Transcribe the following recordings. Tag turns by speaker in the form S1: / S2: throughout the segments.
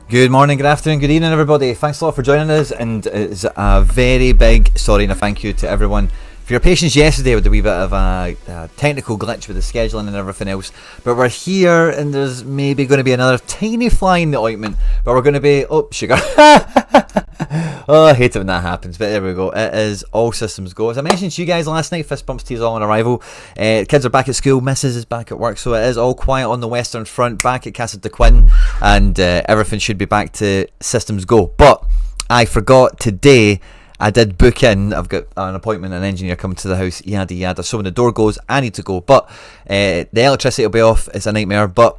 S1: Good morning, good afternoon, good evening, everybody. Thanks a lot for joining us, and it's a very big sorry and a thank you to everyone for your patience yesterday with the wee bit of a technical glitch with the scheduling and everything else. But we're here, and there's maybe going to be another tiny fly in the ointment, but we're going to be... Oh, sugar. Oh, I hate it when that happens, but there we go. It is all systems go. As I mentioned to you guys last night, Fist Bumps Tea is all on arrival. Kids are back at school, Mrs. is back at work, so it is all quiet on the Western Front, back at Casa de Quinn, and everything should be back to systems go. But I forgot today, I did book in, I've got an appointment, an engineer coming to the house, yada yada, so when the door goes, I need to go. But the electricity will be off, it's a nightmare, but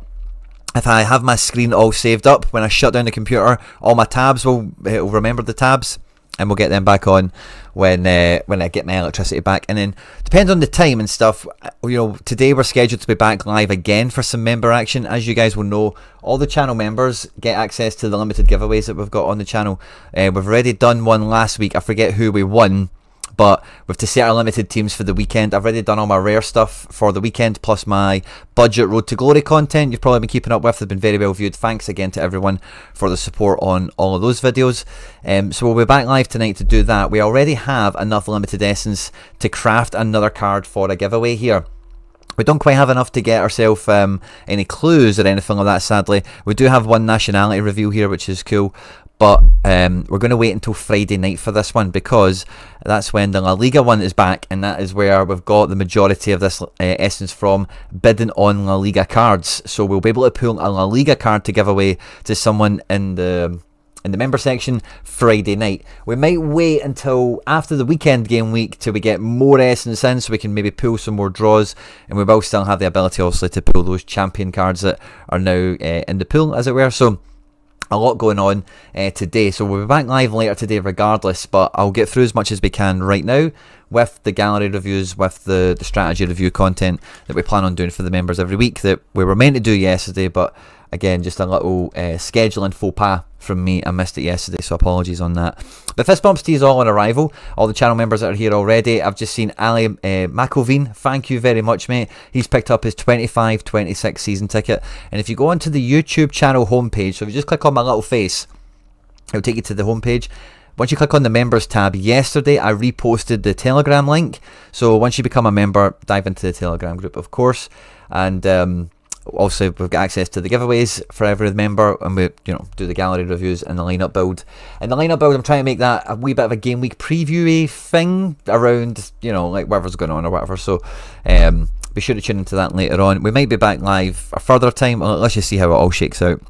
S1: if I have my screen all saved up, when I shut down the computer, all my tabs will remember the tabs, and we'll get them back on when I get my electricity back. And then, depends on the time and stuff, you know, today we're scheduled to be back live again for some member action. As you guys will know, all the channel members get access to the limited giveaways that we've got on the channel. We've already done one last week, I forget who we won, but we have to set our limited teams for the weekend. I've already done all my rare stuff for the weekend, plus my budget Road to Glory content you've probably been keeping up with. They've been very well viewed. Thanks again to everyone for the support on all of those videos. So we'll be back live tonight to do that. We already have enough limited essence to craft another card for a giveaway here. We don't quite have enough to get ourselves any clues or anything like that, sadly. We do have one nationality review here, which is cool. But we're going to wait until Friday night for this one, because that's when the La Liga one is back, and that is where we've got the majority of this essence from, bidding on La Liga cards. So we'll be able to pull a La Liga card to give away to someone in the member section Friday night. We might wait until after the weekend game week till we get more essence in, so we can maybe pull some more draws, and we will still have the ability obviously to pull those champion cards that are now in the pool, as it were. So a lot going on today, so we'll be back live later today regardless, but I'll get through as much as we can right now with the gallery reviews, with the strategy review content that we plan on doing for the members every week that we were meant to do yesterday, but again, just a little scheduling faux pas from me. I missed it yesterday, so apologies on that. But Fist Bumps Tea is all on arrival. All the channel members that are here already. I've just seen Ali McElveen. Thank you very much, mate. He's picked up his 25-26 season ticket. And if you go onto the YouTube channel homepage, so if you just click on my little face, it'll take you to the homepage. Once you click on the members tab, yesterday I reposted the Telegram link. So once you become a member, dive into the Telegram group, of course. And also, we've got access to the giveaways for every member, and we, you know, do the gallery reviews and the lineup build. And the lineup build, I'm trying to make that a wee bit of a game week preview-y thing around, you know, like whatever's going on or whatever. So be sure to tune into that later on. We might be back live a further time. Let's just see how it all shakes out.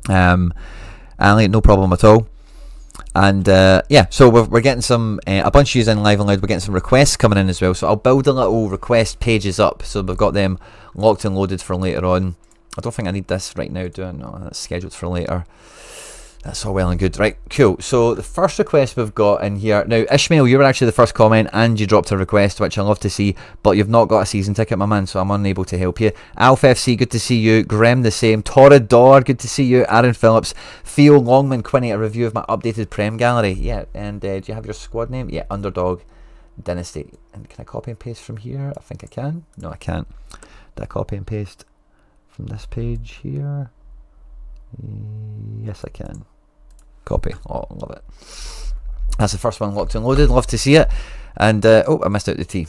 S1: Ali, no problem at all. And yeah, so we're getting some a bunch of you in live and loud. We're getting some requests coming in as well, so I'll build a little request pages up so we've got them locked and loaded for later on. I don't think I need this right now, do I? No, that's scheduled for later. That's all well and good. Right, cool. So the first request we've got in here now, Ishmael, you were actually the first comment and you dropped a request, which I love to see, but you've not got a season ticket, my man, so I'm unable to help you. Alf FC, good to see you. Grem, the same. Torridor, good to see you. Aaron Phillips. Theo Longman, Quinny, a review of my updated Prem gallery. Yeah, and do you have your squad name? Yeah, Underdog Dynasty. And can I copy and paste from here? I think I can. No, I can't. Did I copy and paste from this page here? Yes, I can. Copy. Oh, love it. That's the first one locked and loaded. Love to see it. And oh, I missed out the T.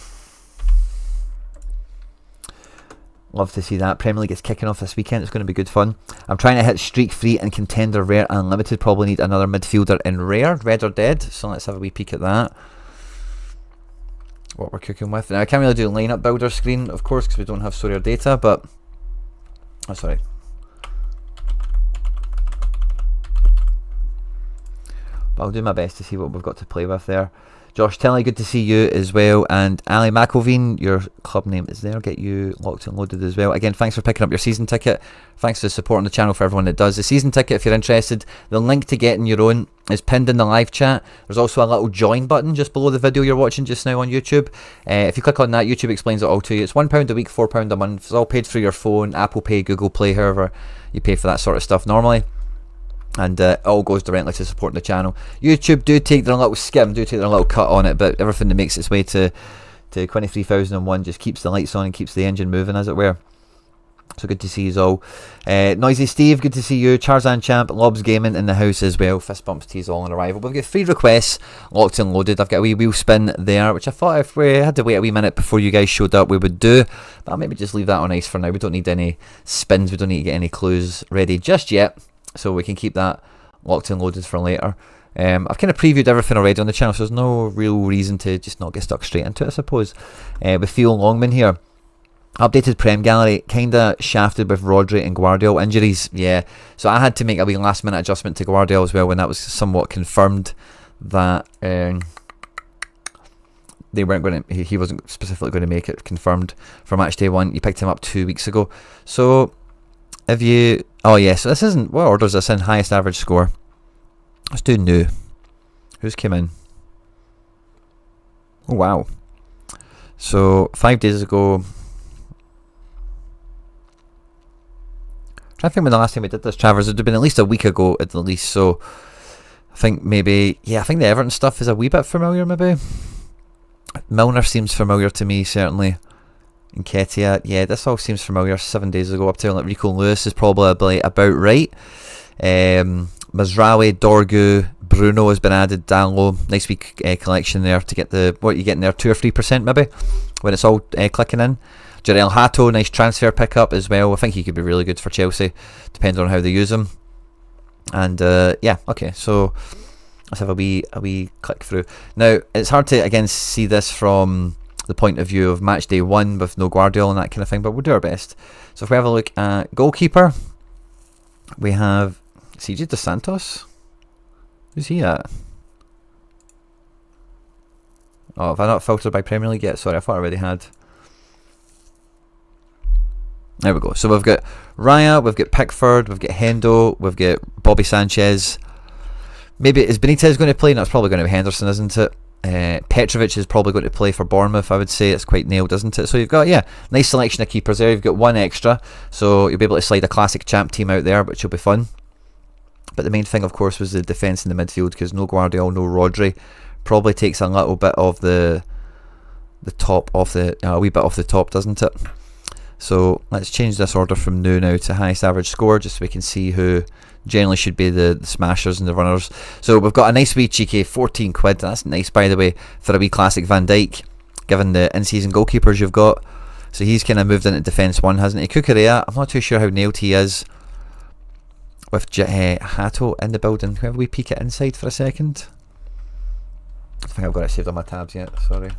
S1: Love to see that. Premier League is kicking off this weekend. It's going to be good fun. I'm trying to hit streak free and contender rare and limited. Probably need another midfielder in rare, red or dead. So let's have a wee peek at that. What we're cooking with. Now I can't really do lineup builder screen, of course, because we don't have Sorare data, but oh, sorry. But I'll do my best to see what we've got to play with there. Josh Tilley, good to see you as well. And Ali McElveen, your club name is there. Get you locked and loaded as well. Again, thanks for picking up your season ticket. Thanks for the support on the channel for everyone that does. The season ticket, if you're interested, the link to getting your own is pinned in the live chat. There's also a little join button just below the video you're watching just now on YouTube. If you click on that, YouTube explains it all to you. It's £1 a week, £4 a month. It's all paid through your phone, Apple Pay, Google Play, however you pay for that sort of stuff normally. And it all goes directly to supporting the channel. YouTube do take their little skim, do take their little cut on it, but everything that makes its way to 23,001 just keeps the lights on and keeps the engine moving, as it were. So good to see you all. Noisy Steve, good to see you. Charzan Champ, Lobs Gaming in the house as well. Fist bumps to you all on arrival. We've got 3 requests locked and loaded. I've got a wee wheel spin there, which I thought if we had to wait a wee minute before you guys showed up, we would do. But I'll maybe just leave that on ice for now. We don't need any spins. We don't need to get any clues ready just yet. So we can keep that locked and loaded for later. I've kind of previewed everything already on the channel, so there's no real reason to just not get stuck straight into it, I suppose. With Theo Longman here. Updated Prem Gallery, kinda shafted with Rodri and Guardiola injuries. Yeah, so I had to make a wee last minute adjustment to Guardiola as well when that was somewhat confirmed that they weren't going to. He wasn't specifically going to make it confirmed for match day 1. You picked him up 2 weeks ago. So if you, oh yeah, so this isn't, what order is this in? Highest average score. Let's do new. Who's came in? Oh wow. So 5 days ago. I think when the last time we did this, Travers, it would have been at least a week ago at the least. So I think maybe, yeah, I think the Everton stuff is a wee bit familiar maybe. Milner seems familiar to me, certainly. Nketiah, yeah, this all seems familiar. 7 days ago, up to like Rico Lewis is probably about right. Mazraoui, Dorgu, Bruno has been added down low. Nice wee collection there to get the, what you getting there, 2 or 3% maybe, when it's all clicking in. Jarell Hato, nice transfer pickup as well. I think he could be really good for Chelsea, depending on how they use him. And yeah, okay, so let's have a wee click through. Now, it's hard to again see this from the point of view of match day 1 with no Guardiola and that kind of thing, but we'll do our best. So if we have a look at goalkeeper, we have CJ Dos Santos. Who's he at? Oh, have I not filtered by Premier League yet? Sorry, I thought I already had. There we go. So we've got Raya, we've got Pickford, we've got Hendo, we've got Bobby Sanchez. Maybe is Benitez going to play? No, it's probably going to be Henderson, isn't it? Petrovic is probably going to play for Bournemouth, I would say. It's quite nailed, isn't it? So you've got, yeah, nice selection of keepers there. You've got 1 extra, so you'll be able to slide a classic champ team out there, which will be fun. But the main thing, of course, was the defence in the midfield, because no Guardiola, no Rodri. Probably takes a little bit of the top off the, a wee bit off the top, doesn't it? So let's change this order from new now to highest average score, just so we can see who generally should be the smashers and the runners. So we've got a nice wee cheeky 14 quid. That's nice, by the way, for a wee classic Van Dijk, given the in-season goalkeepers you've got. So he's kind of moved into defence 1, hasn't he? Kukurea, I'm not too sure how nailed he is with Hato in the building. Can we peek it inside for a second? I think I've got it saved on my tabs yet, sorry.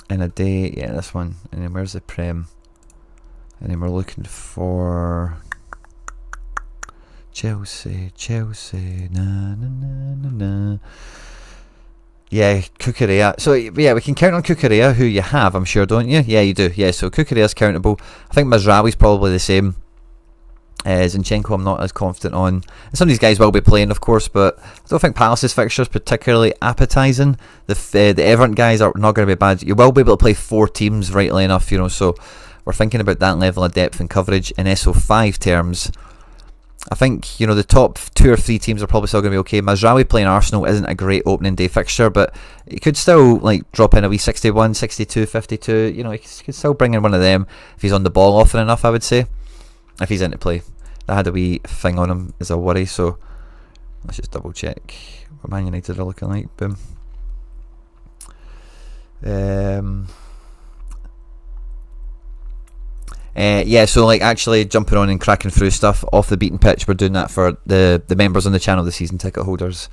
S1: In a day, yeah, this one. And then where's the Prem? And then we're looking for Chelsea, na na na na na. Yeah, Kukurea. So yeah, we can count on Kukurea, who you have, I'm sure, don't you? Yeah, you do. Yeah, so Kukurea's countable. I think Mazraoui's probably the same. Zinchenko I'm not as confident on. And some of these guys will be playing, of course, but I don't think Palace's fixture's particularly appetising. The Everton guys are not going to be bad. You will be able to play 4 teams, rightly enough, you know, so we're thinking about that level of depth and coverage in SO5 terms. I think, you know, the top 2 or 3 teams are probably still going to be okay. Mazraoui playing Arsenal isn't a great opening day fixture, but he could still like drop in a wee 61, 62, 52. You know, he could still bring in one of them if he's on the ball often enough, I would say, if he's into play. That had a wee thing on him as a worry, so let's just double check what Man United are looking like. Boom. Yeah, so like actually jumping on and cracking through stuff off the beaten pitch, we're doing that for the members on the channel, the season ticket holders.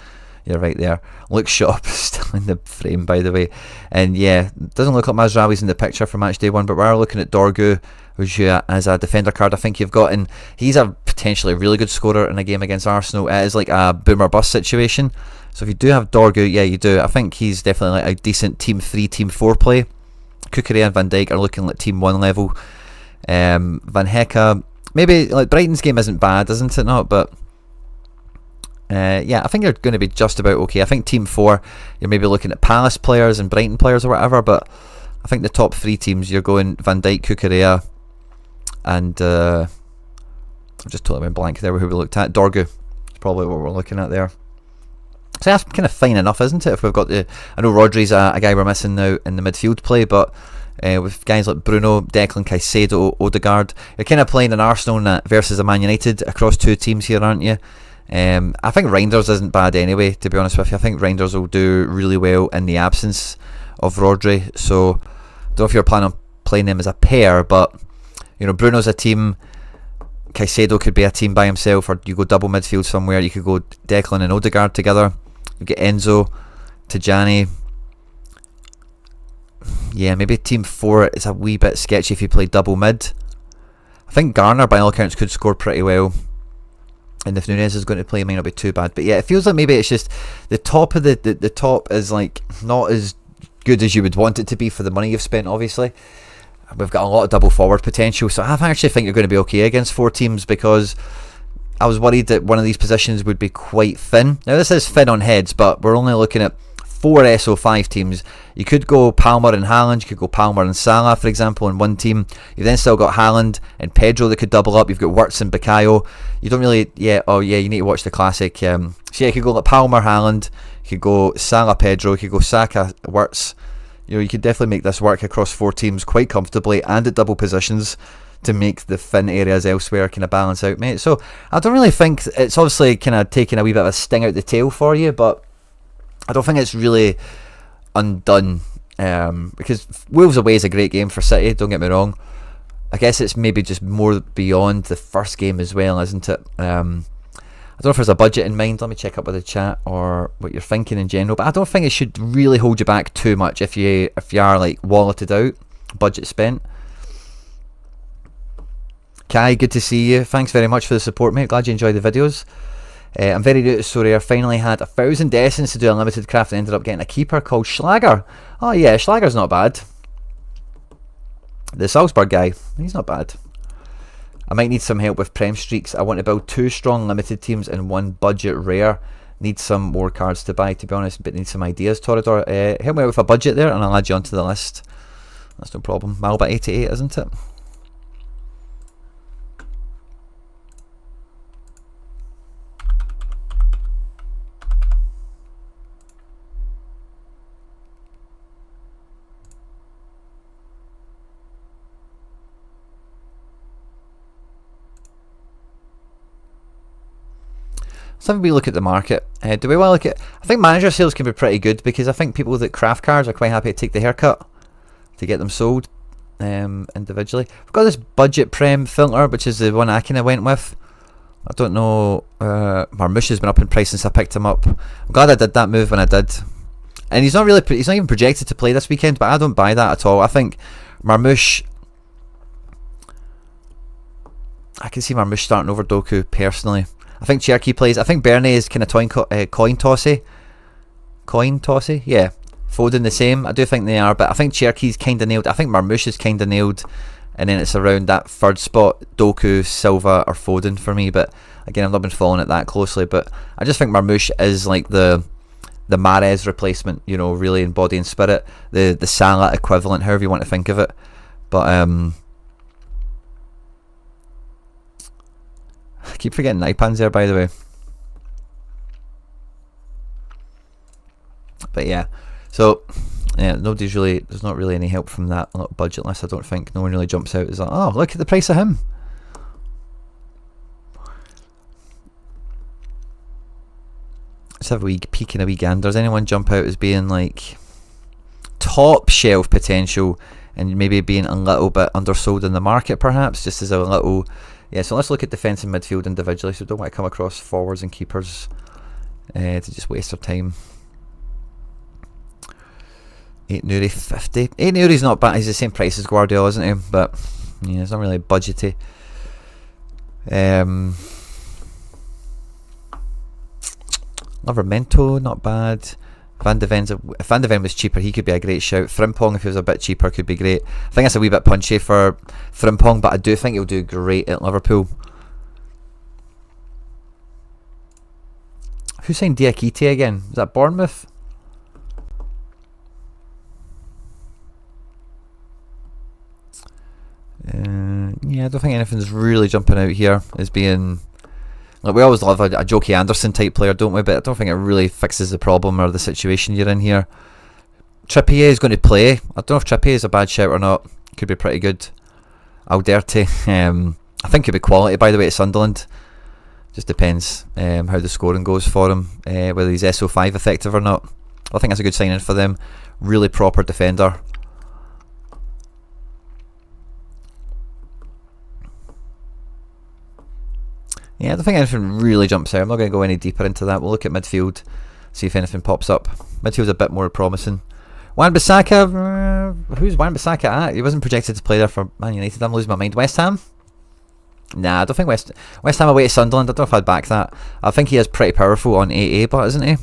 S1: You're right there. Luke Shop is still in the frame, by the way. And yeah, doesn't look like Mazraoui's in the picture for match day 1, but we are looking at Dorgu, who's as a defender card I think you've got, and he's a potentially really good scorer in a game against Arsenal. It is like a boom or bust situation. So if you do have Dorgu, yeah, you do. I think he's definitely like a decent team 3, team 4 play. Kukurea and Van Dijk are looking like team 1 level. Van Hecke, maybe like Brighton's game isn't bad, isn't it? Not, but yeah, I think they're going to be just about okay. I think team 4, you're maybe looking at Palace players and Brighton players or whatever, but I think the top 3 teams, you're going Van Dijk, Kukurea, and I'm just totally went blank there with who we looked at. Dorgu is probably what we're looking at there. So that's kind of fine enough, isn't it? If we've got I know Rodri's a guy we're missing now in the midfield play, but with guys like Bruno, Declan, Caicedo, Odegaard, you're kind of playing an Arsenal versus a Man United across two teams here, aren't you? I think Reinders isn't bad anyway, to be honest with you. I think Reinders will do really well in the absence of Rodri. So, I don't know if you're planning on playing them as a pair, but you know, Bruno's a team. Caicedo could be a team by himself, or you go double midfield somewhere. You could go Declan and Odegaard together. You get Enzo, Tijani. Yeah, maybe team 4 is a wee bit sketchy if you play double mid. I think Garner, by all accounts, could score pretty well. And if Nunez is going to play, it might not be too bad. But yeah, it feels like maybe it's just the top of the top is like not as good as you would want it to be for the money you've spent, obviously. We've got a lot of double forward potential, so I actually think you're going to be okay against 4 teams, because I was worried that one of these positions would be quite thin. Now this is thin on heads, but we're only looking at 4 SO5 teams. You could go Palmer and Haaland, you could go Palmer and Salah, for example, in one team. You've then still got Haaland and Pedro that could double up. You've got Wirtz and Bukayo. You don't really, you need to watch the classic. So yeah, you could go like Palmer, Haaland, you could go Salah, Pedro, you could go Saka, Wirtz. You know, you could definitely make this work across 4 teams quite comfortably and at double positions to make the thin areas elsewhere kind of balance out, mate. So I don't really think it's obviously kind of taking a wee bit of a sting out the tail for you, but I don't think it's really undone, because Wolves away is a great game for City, don't get me wrong. I guess it's maybe just more beyond the first game as well, isn't it? I don't know if there's a budget in mind. Let me check up with the chat or what you're thinking in general, but I don't think it should really hold you back too much if you are like walleted out, budget spent. Kai, good to see you. Thanks very much for the support, mate. Glad you enjoyed the videos. I'm very new to Sorare. Finally had 1,000 essence to do unlimited craft and ended up getting a keeper called Schlager. Oh yeah, Schlager's not bad. The Salzburg guy, he's not bad. I might need some help with Prem streaks. I want to build 2 strong limited teams and 1 budget rare. Need some more cards to buy, to be honest, but need some ideas, Torador. Help me out with a budget there and I'll add you onto the list. That's no problem. Malba 88, isn't it? Let's have a wee look at the market. Do we want to look at... I think manager sales can be pretty good, because I think people that craft cards are quite happy to take the haircut to get them sold individually. We've got this budget Prem filter, which is the one I kind of went with. I don't know... Marmouche has been up in price since I picked him up. I'm glad I did that move when I did. And he's not even projected to play this weekend, but I don't buy that at all. I think Marmouche... I can see Marmouche starting over Doku, personally. I think Cherky plays. I think Bernie is kind of coin tossy. Coin tossy? Yeah. Foden the same. I do think they are, but I think Cherky's kind of nailed. I think Marmouche is kind of nailed, and then it's around that third spot, Doku, Silva or Foden for me. But again, I've not been following it that closely, but I just think Marmouche is like the Mahrez replacement, you know, really in body and spirit, the Salah equivalent, however you want to think of it. But I keep forgetting Nipans there, by the way. But yeah, so yeah, there's not really any help from that little budget list, I don't think. No one really jumps out as like, oh, look at the price of him. Let's have a wee peek and a wee gander. Does anyone jump out as being like top shelf potential and maybe being a little bit undersold in the market, perhaps, just as a little... Yeah, so let's look at defence and midfield individually. So we don't want to come across forwards and keepers to just waste our time. 8 Nuri 50. 8 Nuri's not bad. He's the same price as Guardiola, isn't he? But yeah, it's not really budgety. Livermento, not bad. If Van de Ven was cheaper, he could be a great shout. Frimpong, if he was a bit cheaper, could be great. I think that's a wee bit punchy for Frimpong, but I do think he'll do great at Liverpool. Who signed Diakite again? Was that Bournemouth? Yeah, I don't think anything's really jumping out here as being Like, we always love a Jokey Anderson type player, don't we? But I don't think it really fixes the problem or the situation you're in here. Trippier is going to play. I don't know if Trippier is a bad shout or not. Could be pretty good. Alderti. I think he'll be quality, by the way, at Sunderland. Just depends how the scoring goes for him, whether he's SO5 effective or not. I think that's a good signing for them. Really proper defender. Yeah, I don't think anything really jumps out. I'm not going to go any deeper into that. We'll look at midfield, see if anything pops up. Midfield's a bit more promising. Wan-Bissaka, who's Wan-Bissaka at? He wasn't projected to play there for Man United. I'm losing my mind. West Ham? Nah, I don't think West Ham away to Sunderland. I don't know if I'd back that. I think he is pretty powerful on AA, but isn't he?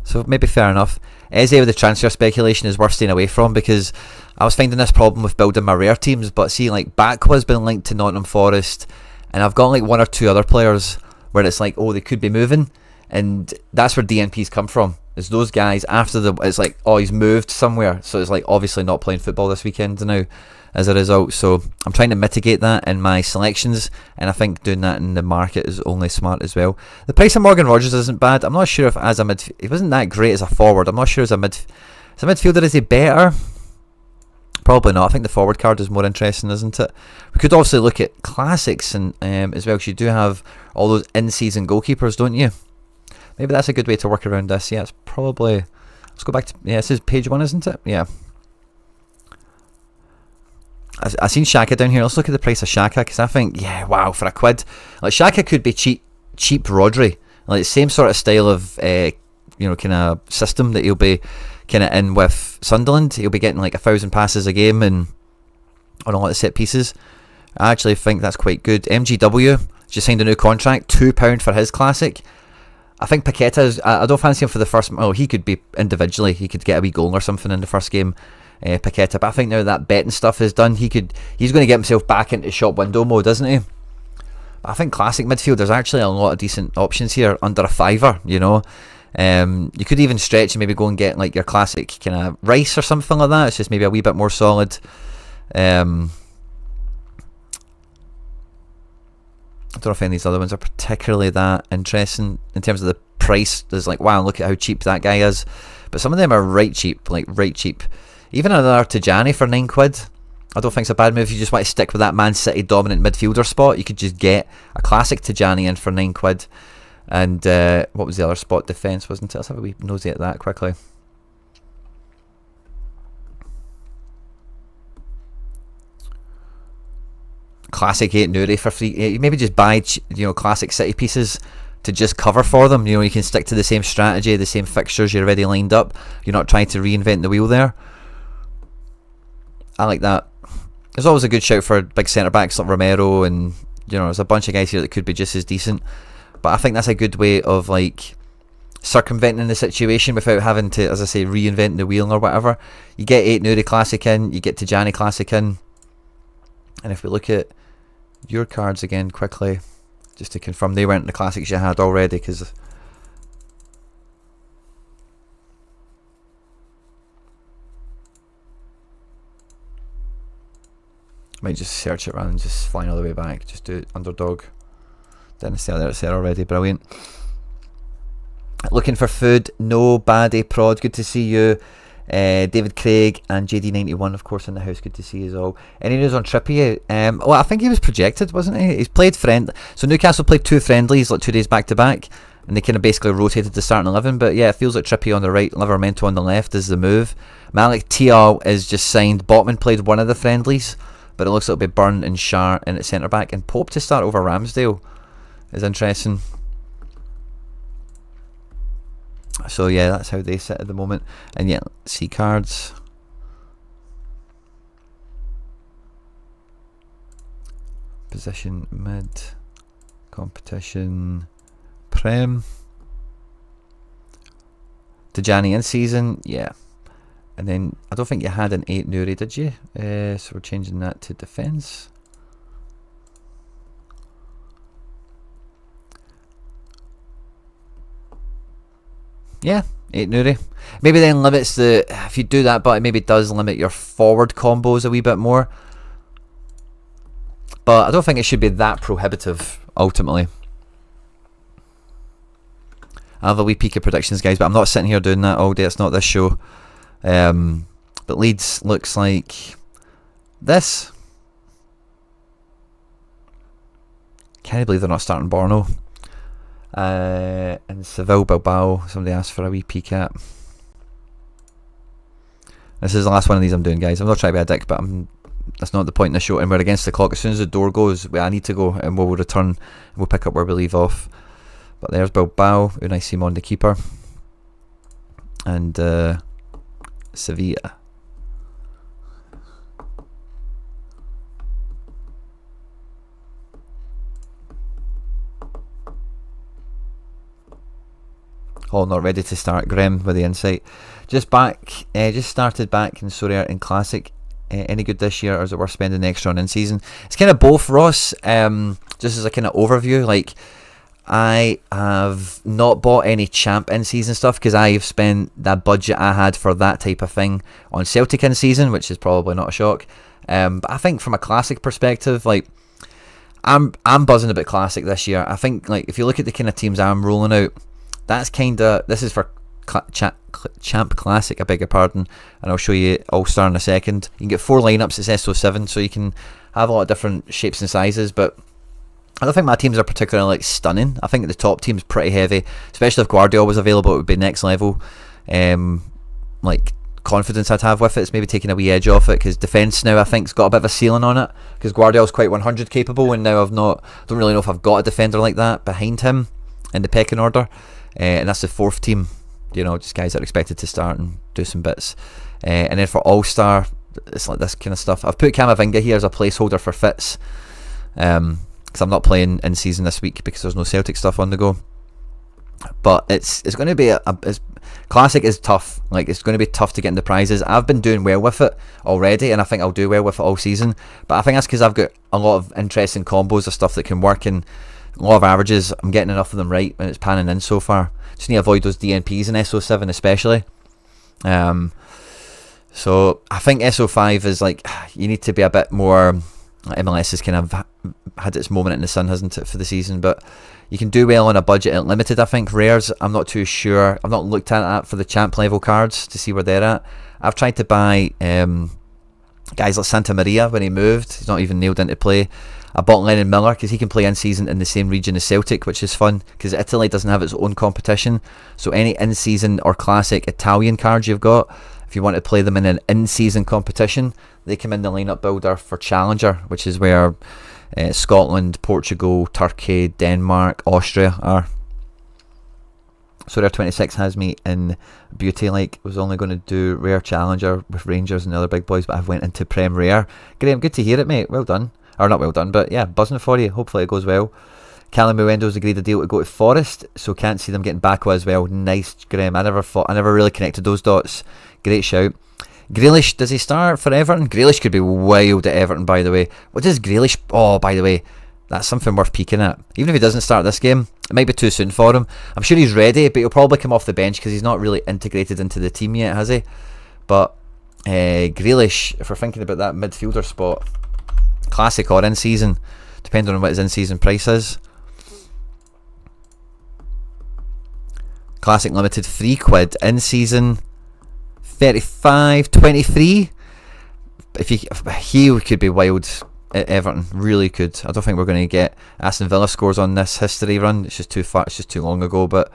S1: So maybe fair enough. Eze with the transfer speculation is worth staying away from, because I was finding this problem with building my rare teams, but see, like, Bakwa's been linked to Nottingham Forest, and I've got like 1 or 2 other players where it's like, oh, they could be moving, and that's where DNPs come from. It's those guys after it's like, oh, he's moved somewhere, so it's like obviously not playing football this weekend now as a result. So I'm trying to mitigate that in my selections, and I think doing that in the market is only smart as well. The price of Morgan Rogers isn't bad. I'm not sure if as a he wasn't that great as a forward. I'm not sure as a midfielder, is he better? Probably not. I think the forward card is more interesting, isn't it? We could also look at classics and as well, because you do have all those in-season goalkeepers, don't you? Maybe that's a good way to work around this. Yeah, it's probably... Let's go back to... Yeah, this is page 1, isn't it? Yeah. I seen Xhaka down here. Let's look at the price of Xhaka, because I think, yeah, wow, for a quid. Like, Xhaka could be cheap Rodri. Like, same sort of style of, kind of system that he'll be kind of in with Sunderland. He'll be getting like 1,000 passes a game and on a lot of set pieces. I actually think that's quite good. MGW just signed a new contract, £2 for his classic. I think Paqueta I don't fancy him for the first... Oh, he could be individually. He could get a wee goal or something in the first game, Paqueta. But I think now that betting stuff is done, he's going to get himself back into shop window mode, isn't he? But I think classic midfield, there's actually a lot of decent options here under a £5, you know. You could even stretch and maybe go and get like your classic kind of Rice or something like that. It's just maybe a wee bit more solid. I don't know if any of these other ones are particularly that interesting in terms of the price. There's like, wow, look at how cheap that guy is. But some of them are right cheap, like right cheap. Even another Tijani for £9. I don't think it's a bad move. If you just want to stick with that Man City dominant midfielder spot, you could just get a classic Tijani in for £9. And what was the other spot? Defence, wasn't it? Let's have a wee nosy at that quickly. Classic 8 Nuri for free. You maybe just buy classic City pieces to just cover for them. You know, you can stick to the same strategy, the same fixtures you're already lined up. You're not trying to reinvent the wheel there. I like that. There's always a good shout for big centre backs like Romero, and there's a bunch of guys here that could be just as decent. But I think that's a good way of like circumventing the situation without having to, as I say, reinvent the wheel or whatever. You get 8 Nuri classic in, you get Tijani classic in. And if we look at your cards again quickly, just to confirm they weren't the classics you had already, because might just search it rather than just flying all the way back. Just do it underdog. Didn't say that it's there already. Brilliant. Looking for food. No baddie prod. Good to see you. David Craig and JD91, of course, in the house. Good to see you all. Any news on Trippier? Well, I think he was projected, wasn't he? He's played so Newcastle played 2 friendlies, like 2 days back to back, and they kind of basically rotated the starting 11. But yeah, it feels like Trippier on the right, Livramento on the left is the move. Malik Theo is just signed. Botman played one of the friendlies, but it looks like it'll be Byrne and Shar in at centre back, and Pope to start over Ramsdale is interesting. So yeah, that's how they sit at the moment. And yeah, see cards. Position mid, competition, Prem. Tijani in season, yeah. And then I don't think you had an 8 Nuri, did you? So we're changing that to defence. Yeah, 8 Nuri. Maybe then limits if you do that, but it maybe does limit your forward combos a wee bit more. But I don't think it should be that prohibitive, ultimately. I'll have a wee peek at predictions, guys, but I'm not sitting here doing that all day. It's not this show. But Leeds looks like this. Can't believe they're not starting Borno. And Seville Bilbao, somebody asked for a wee peek at. This is the last one of these I'm doing, guys. I'm not trying to be a dick, but that's not the point in the show. And we're against the clock. As soon as the door goes, I need to go, and we'll return and we'll pick up where we leave off. But there's Bilbao, Unai Simon, the keeper, and Sevilla. All not ready to start. Graham with the insight. Just started back in Sorare in Classic. Any good this year, or is it worth spending extra on in season? It's kind of both, Ross. Just as a kind of overview, like, I have not bought any champ in season stuff because I've spent that budget I had for that type of thing on Celtic in season, which is probably not a shock. But I think from a Classic perspective, like, I'm buzzing about Classic this year. I think, like, if you look at the kind of teams I'm rolling out, that's kind of, this is for Champ Classic, I beg your pardon, and I'll show you All-Star in a second. You can get 4 lineups, it's SO7, so you can have a lot of different shapes and sizes, but I don't think my teams are particularly, like, stunning. I think the top team's pretty heavy, especially if Guardiola was available. It would be next level. Like, confidence I'd have with it. It's maybe taking a wee edge off it, because defence now I think's got a bit of a ceiling on it, because Guardiola's quite 100 capable, and now don't really know if I've got a defender like that behind him in the pecking order. And that's the 4th team, you know, just guys that are expected to start and do some bits. And then for All-Star, it's like this kind of stuff. I've put Camavinga here as a placeholder for fits, because I'm not playing in season this week because there's no Celtic stuff on the go. But it's going to be Classic is tough. Like, it's going to be tough to get in the prizes. I've been doing well with it already, and I think I'll do well with it all season. But I think that's because I've got a lot of interesting combos of stuff that can work, and a lot of averages. I'm getting enough of them right, and it's panning in so far. Just need to avoid those DNPs in SO7 especially. So I think SO5 is like, you need to be a bit more. MLS has kind of had its moment in the sun, hasn't it, for the season? But you can do well on a budget at limited. I think rares, I'm not too sure. I've not looked at that for the champ level cards to see where they're at. I've tried to buy guys like Santa Maria when he moved. He's not even nailed into play. I bought Lennon Miller because he can play in season in the same region as Celtic, which is fun because Italy doesn't have its own competition. So any in-season or classic Italian cards you've got, if you want to play them in an in-season competition, they come in the lineup builder for Challenger, which is where Scotland, Portugal, Turkey, Denmark, Austria are. So Rare 26 has me in beauty. Like, was only going to do Rare Challenger with Rangers and the other big boys, but I've went into Prem Rare. Graham, good to hear it, mate. Well done. Or not well done, but yeah, buzzing for you. Hopefully it goes well. Callum Muendo's agreed a deal to go to Forest, so can't see them getting Bakwa as well. Nice, Graham. I never really connected those dots. Great shout. Grealish, does he start for Everton? Grealish could be wild at Everton, by the way. What does Grealish... Oh, by the way, that's something worth peeking at. Even if he doesn't start this game, it might be too soon for him. I'm sure he's ready, but he'll probably come off the bench because he's not really integrated into the team yet, has he? But Grealish, if we're thinking about that midfielder spot, classic or in season, depending on what his in season price is. Classic limited £3, in season 35.23. He could be wild at Everton, really could. I don't think we're going to get Aston Villa scores on this history run. It's just too far. It's just too long ago. But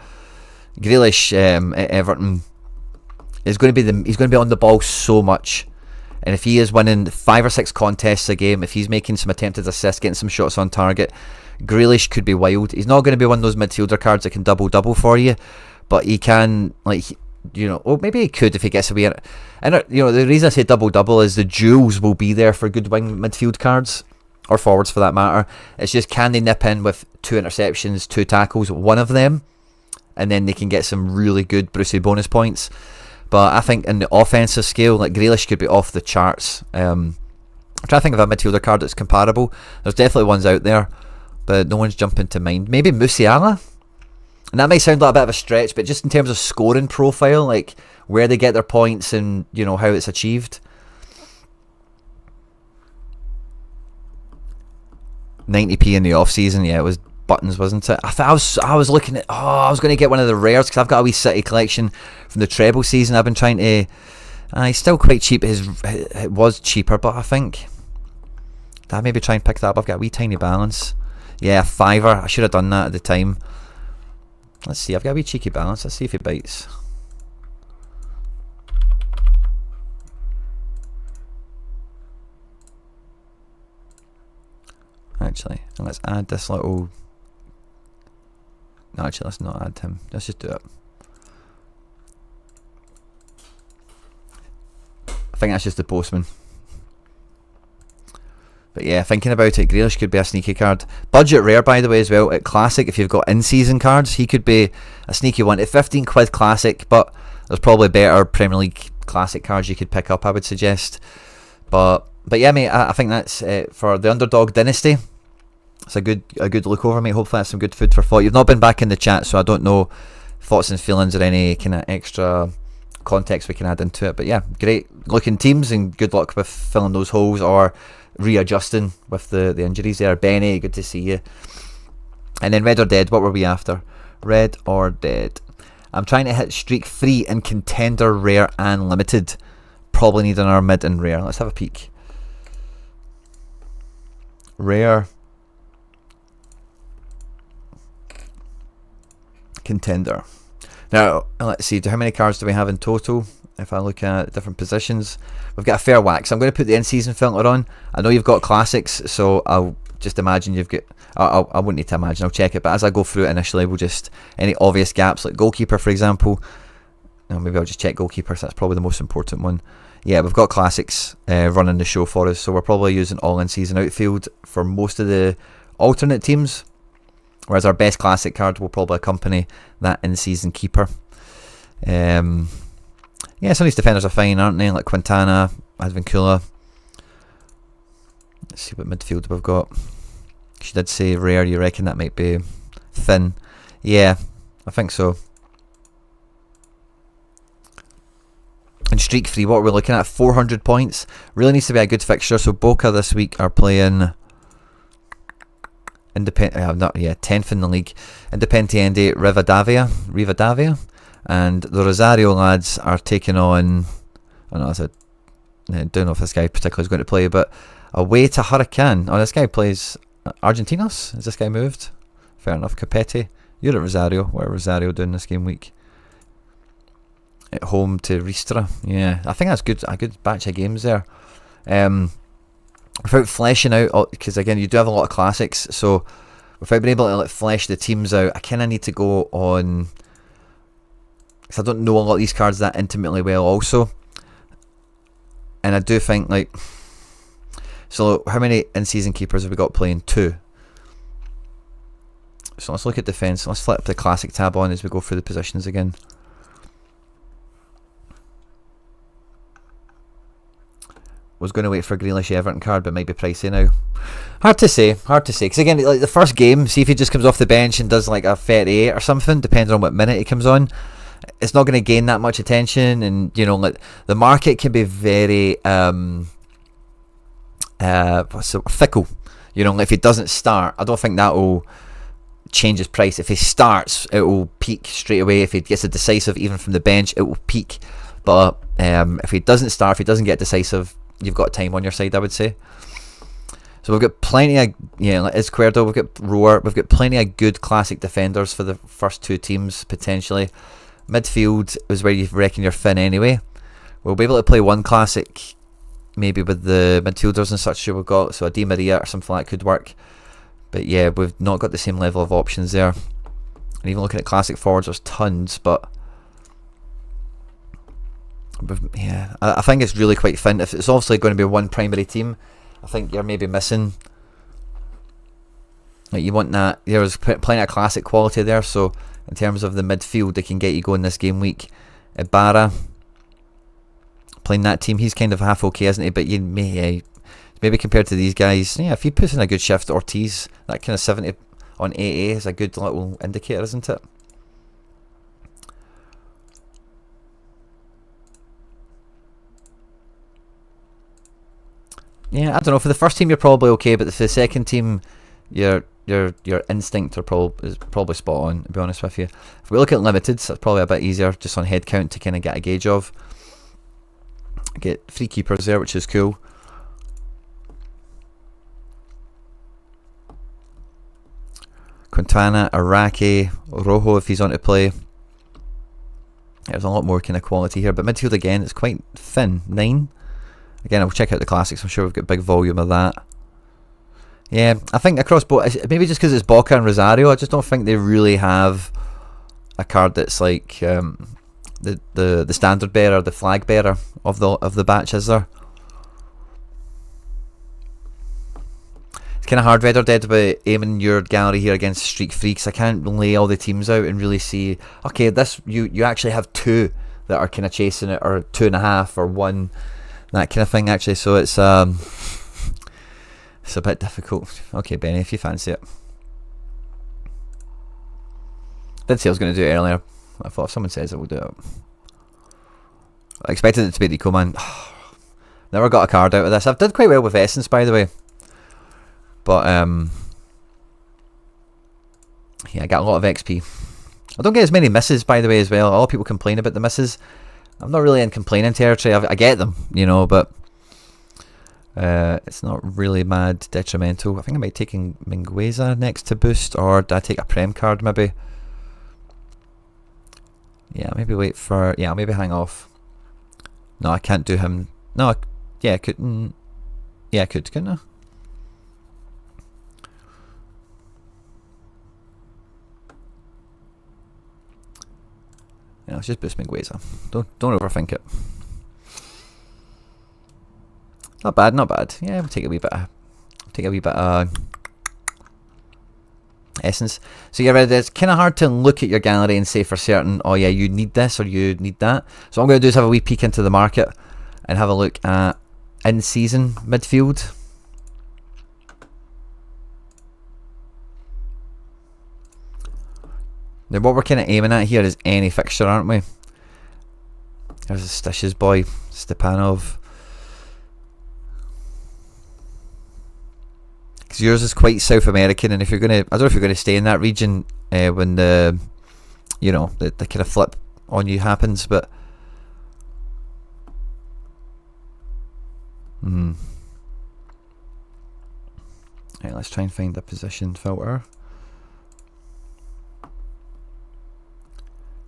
S1: Grealish at Everton is going to be he's going to be on the ball so much. And if he is winning 5 or 6 contests a game, if he's making some attempted assists, getting some shots on target, Grealish could be wild. He's not going to be one of those midfielder cards that can double for you, but he can, like, you know, or maybe he could if he gets away. And you know, the reason I say double is the duels will be there for good wing midfield cards, or forwards for that matter. It's just, can they nip in with 2 interceptions, 2 tackles, one of them, and then they can get some really good Brucey bonus points. But I think in the offensive scale, like, Grealish could be off the charts. I'm trying to think of a midfielder card that's comparable. There's definitely ones out there, but no one's jumping to mind. Maybe Musiala? And that might sound like a bit of a stretch, but just in terms of scoring profile, like where they get their points and, you know, how it's achieved. 90p in the off season, yeah, it was buttons, wasn't it? I was looking at. Oh, I was going to get one of the rares because I've got a wee City collection from the treble season. I've been trying to. He's still quite cheap. It was cheaper, but I think did I maybe try and pick that up. I've got a wee tiny balance. Yeah, a £5. I should have done that at the time. Let's see. I've got a wee cheeky balance. Let's see if he bites. Actually, and let's add this little. No, actually, let's not add him. Let's just do it. I think that's just the postman. But yeah, thinking about it, Grealish could be a sneaky card. Budget rare, by the way, as well. At Classic, if you've got in-season cards, he could be a sneaky one. At 15 quid Classic, but there's probably better Premier League Classic cards you could pick up, I would suggest. But yeah, mate, I think that's for the Underdog Dynasty. It's a good look over, mate. Hopefully that's some good food for thought. You've not been back in the chat, so I don't know thoughts and feelings or any kind of extra context we can add into it. But yeah, great looking teams and good luck with filling those holes or readjusting with the injuries there. Benny, good to see you. And then Red or Dead, what were we after? Red or Dead. I'm trying to hit streak 3 in contender, rare and limited. Probably need another mid and rare. Let's have a peek. Rare, contender. Now let's see, how many cards do we have in total? If I look at different positions, we've got a fair whack. So I'm going to put the in-season filter on. I know you've got classics, so I'll just imagine you've got. I wouldn't need to imagine. I'll check it, but as I go through it initially, we'll just any obvious gaps like goalkeeper, for example. No, maybe I'll just check goalkeeper. So that's probably the most important one. Yeah, we've got classics running the show for us, so we're probably using all in-season outfield for most of the alternate teams. Whereas our best classic card will probably accompany that in-season keeper. Yeah, some of these defenders are fine, aren't they? Like Quintana, Advincula. Let's see what midfield we've got. She did say rare. You reckon that might be thin? Yeah, I think so. And streak 3, what are we looking at? 400 points. Really needs to be a good fixture. So Boca this week are playing Independent. 10th in the league. Independiente Rivadavia. And the Rosario lads are taking on. I don't know if this guy particularly is going to play, but away to Hurricane. Oh, this guy plays Argentinos. Is this guy moved? Fair enough. Capete. You're at Rosario. What are Rosario doing this game week? At home to Ristra. Yeah, I think that's good. A good batch of games there. Without fleshing out, because again, you do have a lot of classics. So without being able to flesh the teams out, I kind of need to go on. Because I don't know a lot of these cards that intimately well, also. And I do think so how many in-season keepers have we got playing? 2. So let's look at defence. Let's flip the classic tab on as we go through the positions again. Was going to wait for Grealish Everton card, but might be pricey now. Hard to say. Because again, like the first game, see if he just comes off the bench and does like a 38 or something, depending on what minute he comes on. It's not going to gain that much attention, and you know, like the market can be very fickle. You know, if he doesn't start, I don't think that will change his price. If he starts, it will peak straight away. If he gets a decisive, even from the bench, it will peak. But if he doesn't start, if he doesn't get decisive, you've got time on your side, I would say. So we've got plenty of, like Izquierdo, we've got Roar, we've got plenty of good classic defenders for the first 2 teams, potentially. Midfield is where you reckon you're thin anyway. We'll be able to play one classic, maybe with the midfielders and such we've got, so a Di Maria or something like that could work. But yeah, we've not got the same level of options there. And even looking at classic forwards, there's tons, but yeah, I think it's really quite thin. If it's obviously going to be one primary team, I think you're maybe missing. Like you want that. There's plenty of classic quality there. So in terms of the midfield, they can get you going this game week. Ibarra playing that team, he's kind of half okay, isn't he? But you maybe compared to these guys, yeah, if he puts in a good shift, Ortiz, that kind of 70 on AA is a good little indicator, isn't it? Yeah, I don't know. For the first team, you're probably okay, but for the second team, your instinct is probably spot on, to be honest with you. If we look at limiteds, that's probably a bit easier just on head count to kind of get a gauge of. Get 3 keepers there, which is cool. Quintana, Araki, Rojo if he's on to play. There's a lot more kind of quality here, but midfield again, it's quite thin. 9. Again, I'll check out the classics. I'm sure we've got big volume of that. Yeah, I think across both, maybe just because it's Boca and Rosario, I just don't think they really have a card that's like the standard bearer, the flag bearer of the batch, is there? It's kind of hard, Red or Dead, about aiming your gallery here against Streak Freaks. I can't lay all the teams out and really see, okay, this you actually have 2 that are kind of chasing it, or 2.5, or 1, that kind of thing actually. So it's a bit difficult. Okay, Benny, if you fancy it. Did say I was going to do it earlier. I thought if someone says it, we'll do it. I expected it to be Rico, man. Never got a card out of this. I've did quite well with Essence, by the way. But, yeah, I got a lot of XP. I don't get as many misses, by the way, as well. A lot of people complain about the misses. I'm not really in complaining territory. I get them, you know, but it's not really mad detrimental. I think I might take Mingueza next to boost, or do I take a Prem card, maybe? Yeah, maybe wait for... Yeah, I'll maybe hang off. No, I can't do him. No, yeah, I couldn't... Yeah, I could, couldn't I? Yeah, let's just boost Mingueza. Don't overthink it. Not bad, not bad. Yeah, we'll take a wee bit of Essence. So yeah, it's kind of hard to look at your gallery and say for certain, oh yeah, you need this or you need that. So what I'm going to do is have a wee peek into the market and have a look at in-season midfield. Now what we're kind of aiming at here is any fixture, aren't we? There's a Stish's boy, Stepanov. Because yours is quite South American, and if you're gonna, I don't know if you're gonna stay in that region when the, you know, the kind of flip on you happens, but right, let's try and find the position filter.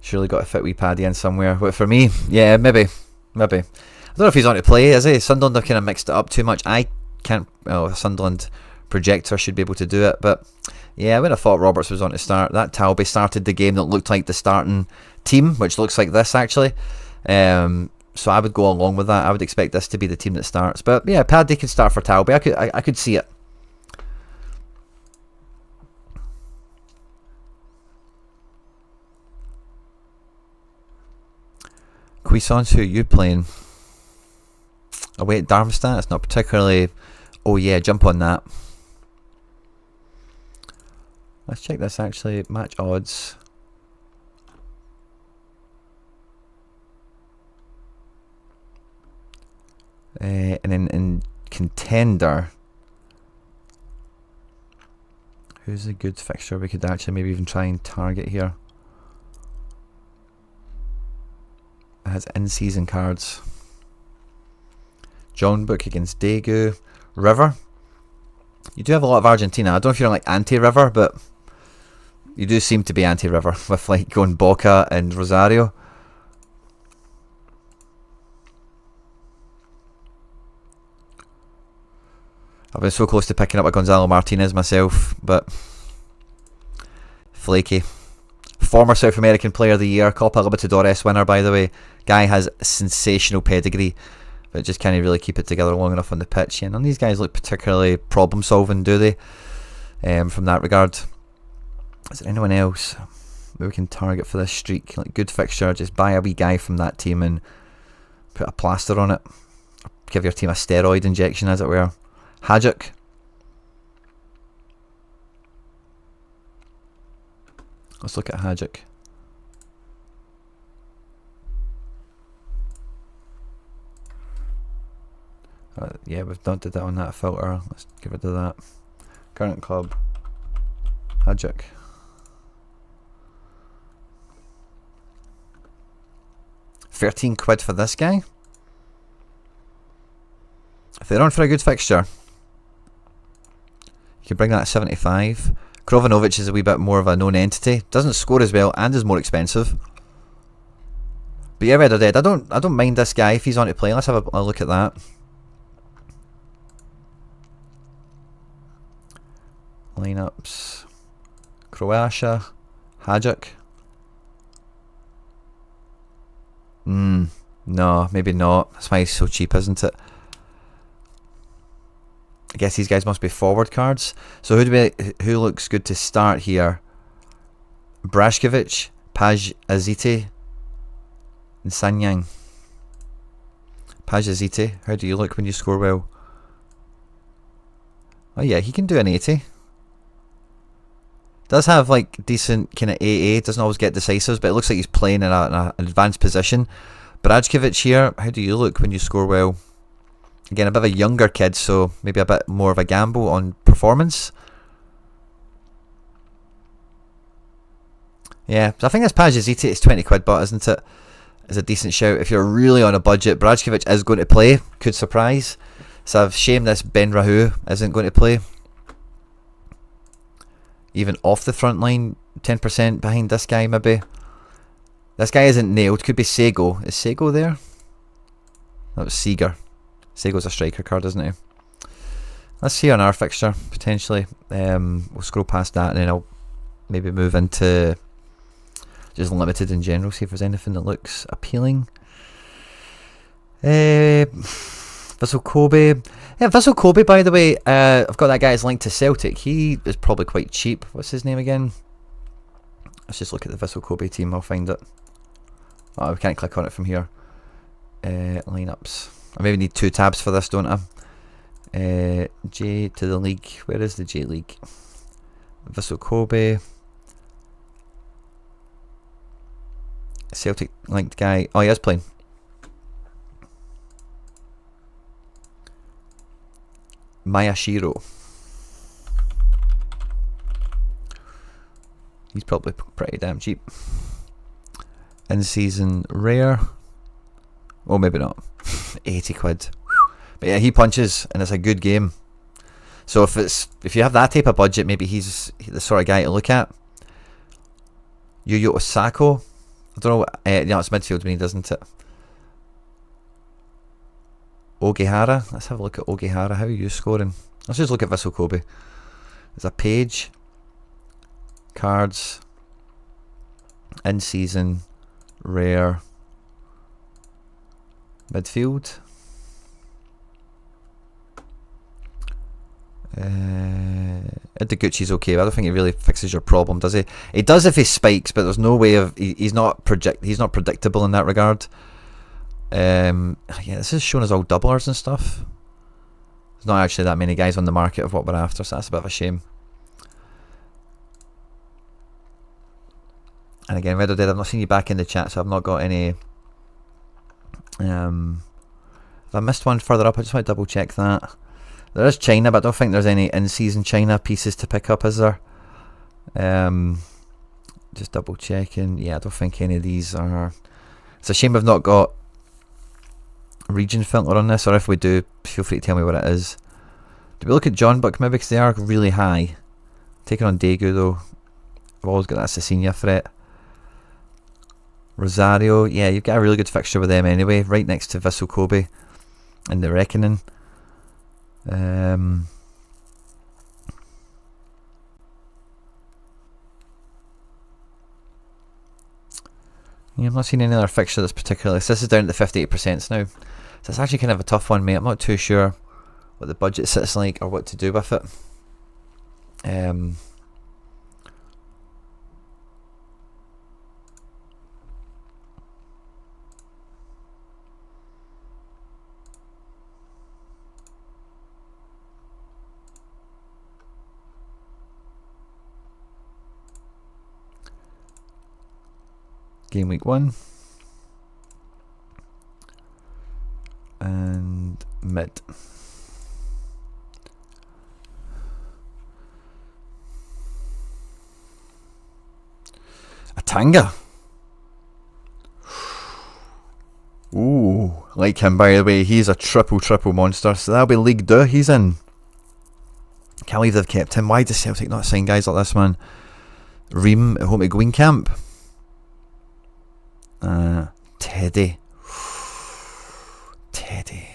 S1: Surely got to fit wee Paddy in somewhere. But for me, yeah, maybe. I don't know if he's on to play, is he? Sunderland have kind of mixed it up too much. I can't. Oh, Sunderland projector should be able to do it, but yeah, I would have thought Roberts was on to start. That Talby started the game that looked like the starting team, which looks like this actually. So I would go along with that. I would expect this to be the team that starts. But yeah, Paddy could start for Talby. I could see it. Cuisance, who are you playing? Away at Darmstadt. It's not particularly. Oh yeah, jump on that. Let's check this actually. Match odds. And then in contender, who's a good fixture we could actually maybe even try and target here? It has in-season cards. John Book against Daegu. River. You do have a lot of Argentina. I don't know if you're like anti-River, but you do seem to be anti-River with like going Boca and Rosario. I've been so close to picking up a Gonzalo Martinez myself, but flaky. Former South American Player of the Year, Copa Libertadores winner, by the way. Guy has sensational pedigree, but just can't really keep it together long enough on the pitch. Yeah, none of these guys look particularly problem solving, do they? From that regard. Is there anyone else we can target for this streak? Like good fixture, just buy a wee guy from that team and put a plaster on it. Give your team a steroid injection, as it were. Hajduk. Let's look at Hajduk. Yeah, we've not did that on that filter. Let's give it to that. Current club. Hajduk. £13 for this guy. If they're on for a good fixture, you can bring that at 75. Krovanovic is a wee bit more of a known entity. Doesn't score as well and is more expensive. But yeah, Red or Dead. I don't mind this guy if he's on to play. Let's have a look at that. Lineups. Croatia. Hajduk. No, maybe not. That's why he's so cheap, isn't it? I guess these guys must be forward cards. So who looks good to start here? Brashkovic, Paj Azite, and Sanyang. Paj Azite, how do you look when you score well? Oh yeah, he can do an 80. Does have like decent kind of AA, doesn't always get decisives, but it looks like he's playing in an advanced position. Brashkovic here, how do you look when you score well? Again, a bit of a younger kid, so maybe a bit more of a gamble on performance. Yeah, so I think this Pajaziti is £20, but isn't it? Is a decent shout if you're really on a budget. Brashkovic is going to play, could surprise. So I've shame this Ben Rahu isn't going to play. Even off the front line, 10% behind this guy maybe. This guy isn't nailed, could be Sego. Is Sego there? That was Seeger. Sego's a striker card, isn't he? Let's see on our fixture, potentially. We'll scroll past that and then I'll maybe move into just limited in general, see if there's anything that looks appealing. Vissel Kobe. Yeah, Vissel Kobe, by the way, I've got that guy as linked to Celtic. He is probably quite cheap. What's his name again? Let's just look at the Vissel Kobe team, I'll find it. Oh, we can't click on it from here. Lineups. I maybe need 2 tabs for this, don't I? J to the league. Where is the J League? Vissel Kobe. Celtic linked guy. Oh, he is playing. Mayashiro. He's probably pretty damn cheap. In season rare. Oh, maybe not. £80. But yeah, he punches and it's a good game. So if you have that type of budget, maybe he's the sort of guy to look at. Yuyo Osako. I don't know. Yeah, it's midfield when he doesn't it. Ogihara. Let's have a look at Ogihara. How are you scoring? Let's just look at Vissel Kobe. There's a page. Cards. In season. Rare. Midfield. Ideguchi's okay, but I don't think he really fixes your problem, does he? He does if he spikes, but there's no way of he's not predictable in that regard. Yeah, this is showing us all doublers and stuff. There's not actually that many guys on the market of what we're after, so that's a bit of a shame. And again, Red or Dead, I've not seen you back in the chat, so I've not got any. If I missed one further up, I just want to double check that. There is China, but I don't think there's any in-season China pieces to pick up, is there? Just double checking. Yeah, I don't think any of these are. It's a shame we've not got a region filter on this, or if we do, feel free to tell me what it is. Do we look at John Buck maybe, because they are really high. Taking on Daegu though. I've always got that Cecilia threat. Rosario, yeah, you've got a really good fixture with them anyway, right next to Vissel Kobe in the reckoning. Yeah, I'm not seeing any other fixture that's particularly. So this is down to the 58% now. So it's actually kind of a tough one, mate. I'm not too sure what the budget sits like or what to do with it. Gameweek 1 and mid. Tanga. Ooh, like him by the way. He's a triple monster. So that'll be League 2 he's in. Can't believe they've kept him. Why does Celtic not sign guys like this, man? Ream at home to Gwyn Camp. Teddy. Teddy.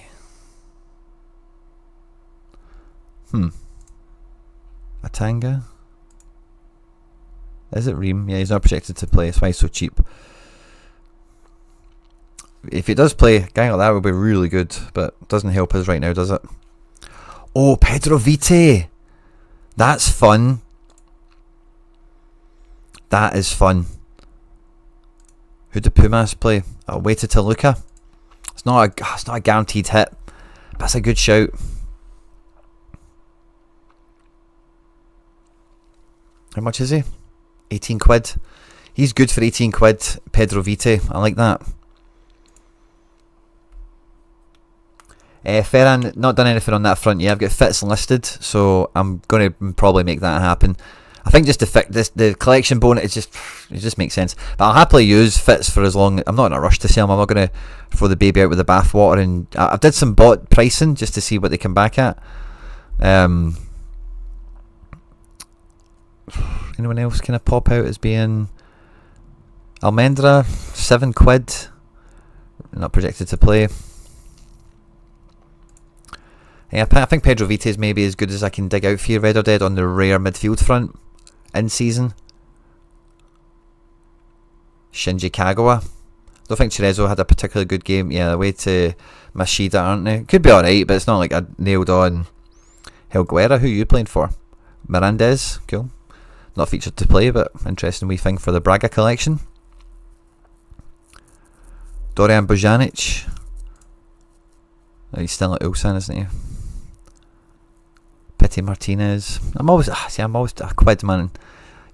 S1: Atanga. Is it Ream? Yeah, he's not projected to play. That's why he's so cheap. If he does play, a guy like that would be really good, but doesn't help us right now, does it? Oh, Pedro Vite. That's fun. That is fun. Who did Pumas play? Away to Toluca. It's not a guaranteed hit, but that's a good shout. How much is he? 18 quid. He's good for 18 quid. Pedro Vite. I like that. Ferran, not done anything on that front yet. I've got Fitz listed, so I'm going to probably make that happen. I think just the collection bonus, it just makes sense. But I'll happily use Fitz for as long. I'm not in a rush to sell him. I'm not going to throw the baby out with the bathwater. And I've did some bot pricing just to see what they come back at. Anyone else kind of pop out as being Almendra, 7 quid, not projected to play. Yeah, I think Pedro Vite is maybe as good as I can dig out for you, Red or Dead, on the rare midfield front in season. Shinji Kagawa. Don't think Cerezo had a particularly good game. Yeah, away to Mashida, aren't they? Could be alright, but it's not like I nailed on Helguera. Who are you playing for? Mirandez, cool. Not featured to play, but interesting wee thing for the Braga collection. Dorian Bojanic. Oh, he's still at Ulsan, isn't he? Pity Martinez. I'm always a quid, man.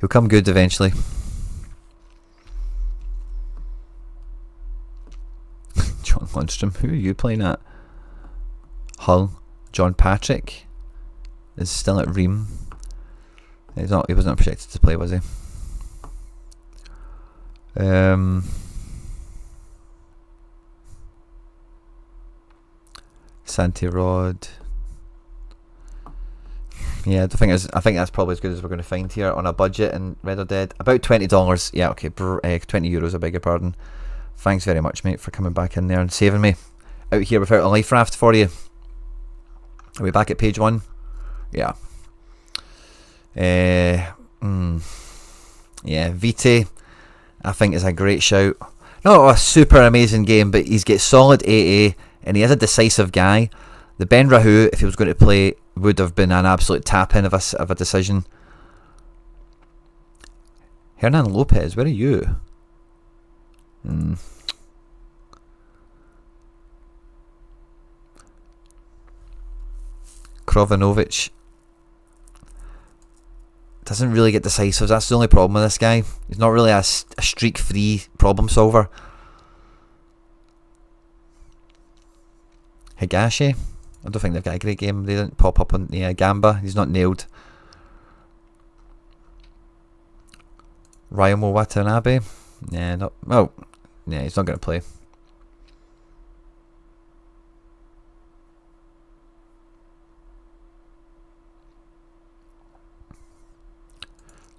S1: He'll come good eventually. John Lundstrom. Who are you playing at? Hull. John Patrick is still at Ream. He wasn't projected to play, was he? Santi Rod. Yeah, I think that's probably as good as we're going to find here on a budget in Red or Dead. About $20. Yeah, okay, €20, I beg your pardon. Thanks very much, mate, for coming back in there and saving me out here without a life raft for you. Are we back at page 1? Yeah. Yeah, Vite, I think, is a great shout. Not a super amazing game, but he's got solid AA, and he is a decisive guy. The Ben Rahu, if he was going to play, would have been an absolute tap-in of a decision. Hernan Lopez, where are you? Krovanovic doesn't really get decisive. That's the only problem with this guy. He's not really a streak-free problem solver. Higashi, I don't think they've got a great game. They didn't pop up on the Gamba. He's not nailed. Ryomo Watanabe, yeah, not. Oh, yeah, he's not going to play.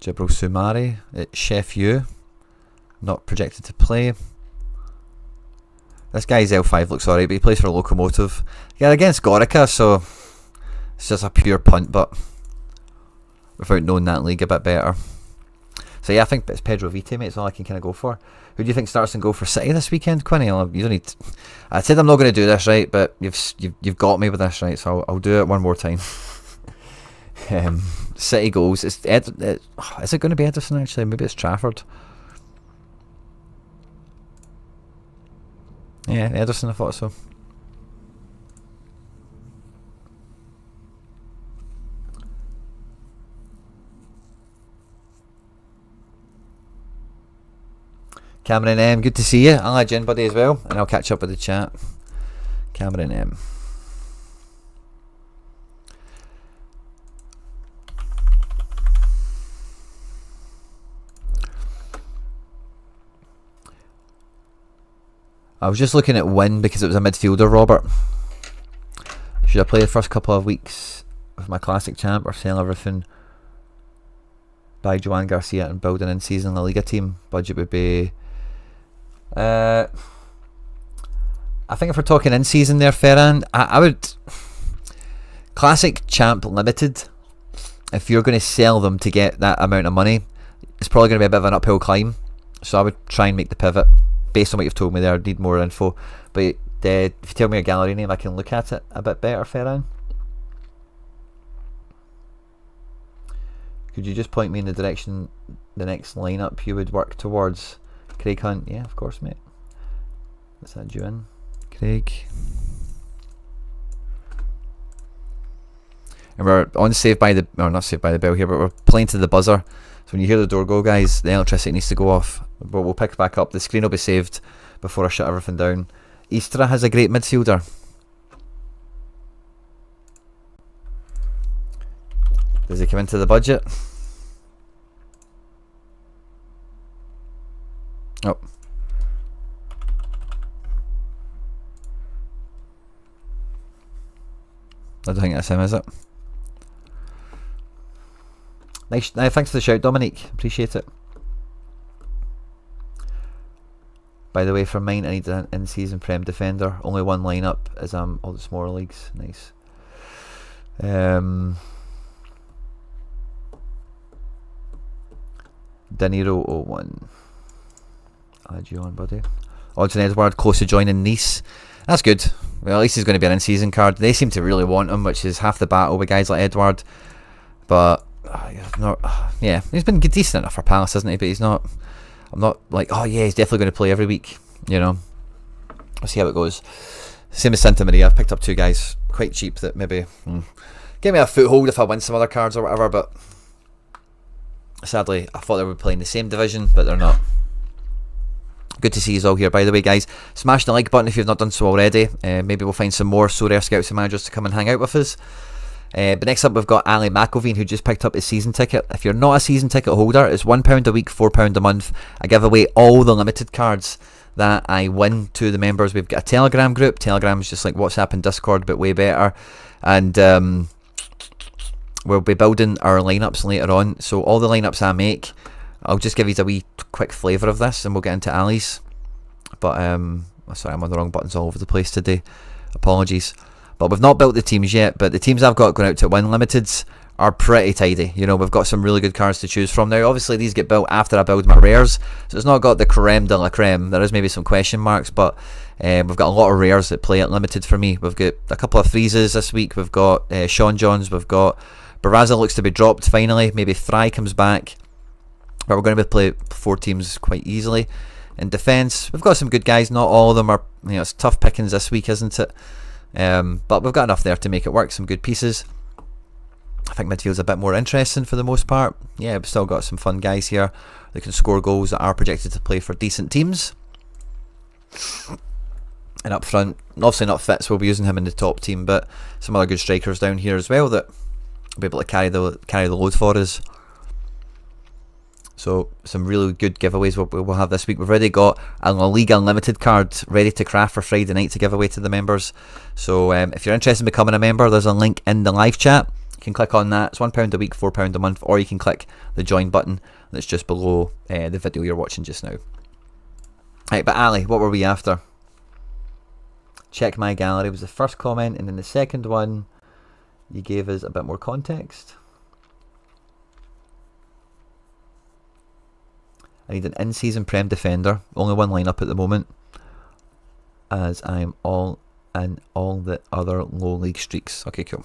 S1: Jibril Sumari at Chef U, not projected to play. This guy's L5 looks alright, but he plays for Locomotive. Yeah, against Gorica, so it's just a pure punt, but without knowing that league a bit better. So yeah, I think it's Pedro Vite, mate. It's all I can kind of go for. Who do you think starts and go for City this weekend, Quinny? You don't need. I said I'm not going to do this, right? But you've got me with this, right? So I'll do it one more time. City goals. Is it going to be Ederson actually? Maybe it's Trafford. Yeah, Ederson, I thought so. Cameron M, good to see you. I'll add you in, buddy, as well, and I'll catch up with the chat. Cameron M. I was just looking at win because it was a midfielder, Robert. Should I play the first couple of weeks with my classic champ or sell everything, buy Joan Garcia and build an in-season La Liga team? Budget would be... I think if we're talking in-season there, Ferran, I would... Classic champ limited, if you're going to sell them to get that amount of money, it's probably going to be a bit of an uphill climb. So I would try and make the pivot based on what you've told me there. I need more info, but if you tell me a gallery name, I can look at it a bit better, Ferran. Could you just point me in the direction the next lineup you would work towards? Craig Hunt, yeah, of course, mate. Let's add you in, Craig. And we're on Saved by the, or not Saved by the Bell here, but we're playing to the buzzer. So when you hear the door go, guys, the electricity needs to go off. But we'll pick back up. The screen will be saved before I shut everything down. Istra has a great midfielder. Does he come into the budget? Oh. I don't think that's him, is it? Nice. Thanks for the shout, Dominique. Appreciate it. By the way, for mine, I need an in-season Prem defender. Only one lineup as all the smaller leagues. Nice. Danilo 01. Add you on, buddy. Odds and Edward close to joining Nice. That's good. Well, at least he's going to be an in-season card. They seem to really want him, which is half the battle with guys like Edward. But not. Yeah, he's been decent enough for Palace, hasn't he? But he's not. I'm not like, oh yeah, he's definitely going to play every week. You know, we'll see how it goes. Same as Santa Maria. I've picked up two guys quite cheap that maybe give me a foothold if I win some other cards or whatever. But sadly, I thought they were playing the same division, but they're not. Good to see you all here, by the way, guys. Smash the like button if you've not done so already. Maybe we'll find some more Sorare scouts and managers to come and hang out with us. But next up, we've got Ali McElveen, who just picked up his season ticket. If you're not a season ticket holder, it's £1 a week, £4 a month. I give away all the limited cards that I win to the members. We've got a Telegram group. Telegram's just like WhatsApp and Discord, but way better. And we'll be building our lineups later on. So all the lineups I make, I'll just give you a wee quick flavour of this, and we'll get into Ali's. But sorry, I'm on the wrong buttons all over the place today. Apologies. But we've not built the teams yet. But the teams I've got going out to win limiteds are pretty tidy. You know, we've got some really good cards to choose from. Now, obviously, these get built after I build my rares, so it's not got the creme de la creme. There is maybe some question marks, but we've got a lot of rares that play at limited for me. We've got a couple of freezes this week. We've got Sean Johns. We've got Barraza looks to be dropped finally. Maybe Fry comes back. But we're going to play 4 teams quite easily. In defence, we've got some good guys. Not all of them are, you know, it's tough pickings this week, isn't it? But we've got enough there to make it work. Some good pieces. I think midfield's a bit more interesting for the most part. Yeah, we've still got some fun guys here that can score goals that are projected to play for decent teams. And up front, obviously not Fitz, we'll be using him in the top team, but some other good strikers down here as well that will be able to carry the load for us. So some really good giveaways we'll have this week. We've already got a La Liga Unlimited card ready to craft for Friday night to give away to the members. So if you're interested in becoming a member, there's a link in the live chat. You can click on that. It's £1 a week, £4 a month, or you can click the join button that's just below the video you're watching just now. Right, but Ali, what were we after? Check my gallery was the first comment, and then the second one, you gave us a bit more context. I need an in-season Prem defender. Only one lineup at the moment, as I'm all in all the other low league streaks. Okay, cool.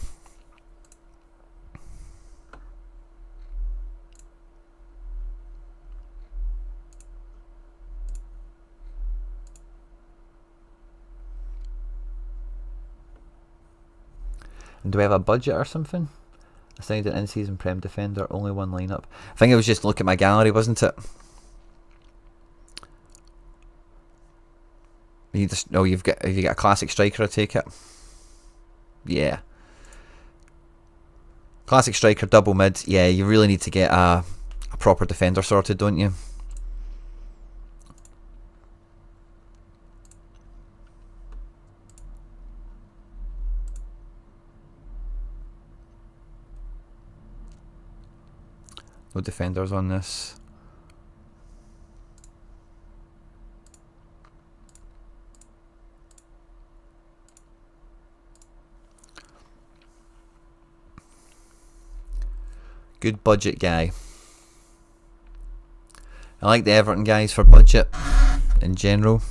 S1: And do we have a budget or something? I still need an in-season Prem defender. Only one lineup. I think it was just look at my gallery, wasn't it? You just you've got a classic striker, I take it. Yeah. Classic striker, double mid. Yeah, you really need to get a proper defender sorted, don't you? No defenders on this. Good budget guy. I like the Everton guys for budget in general.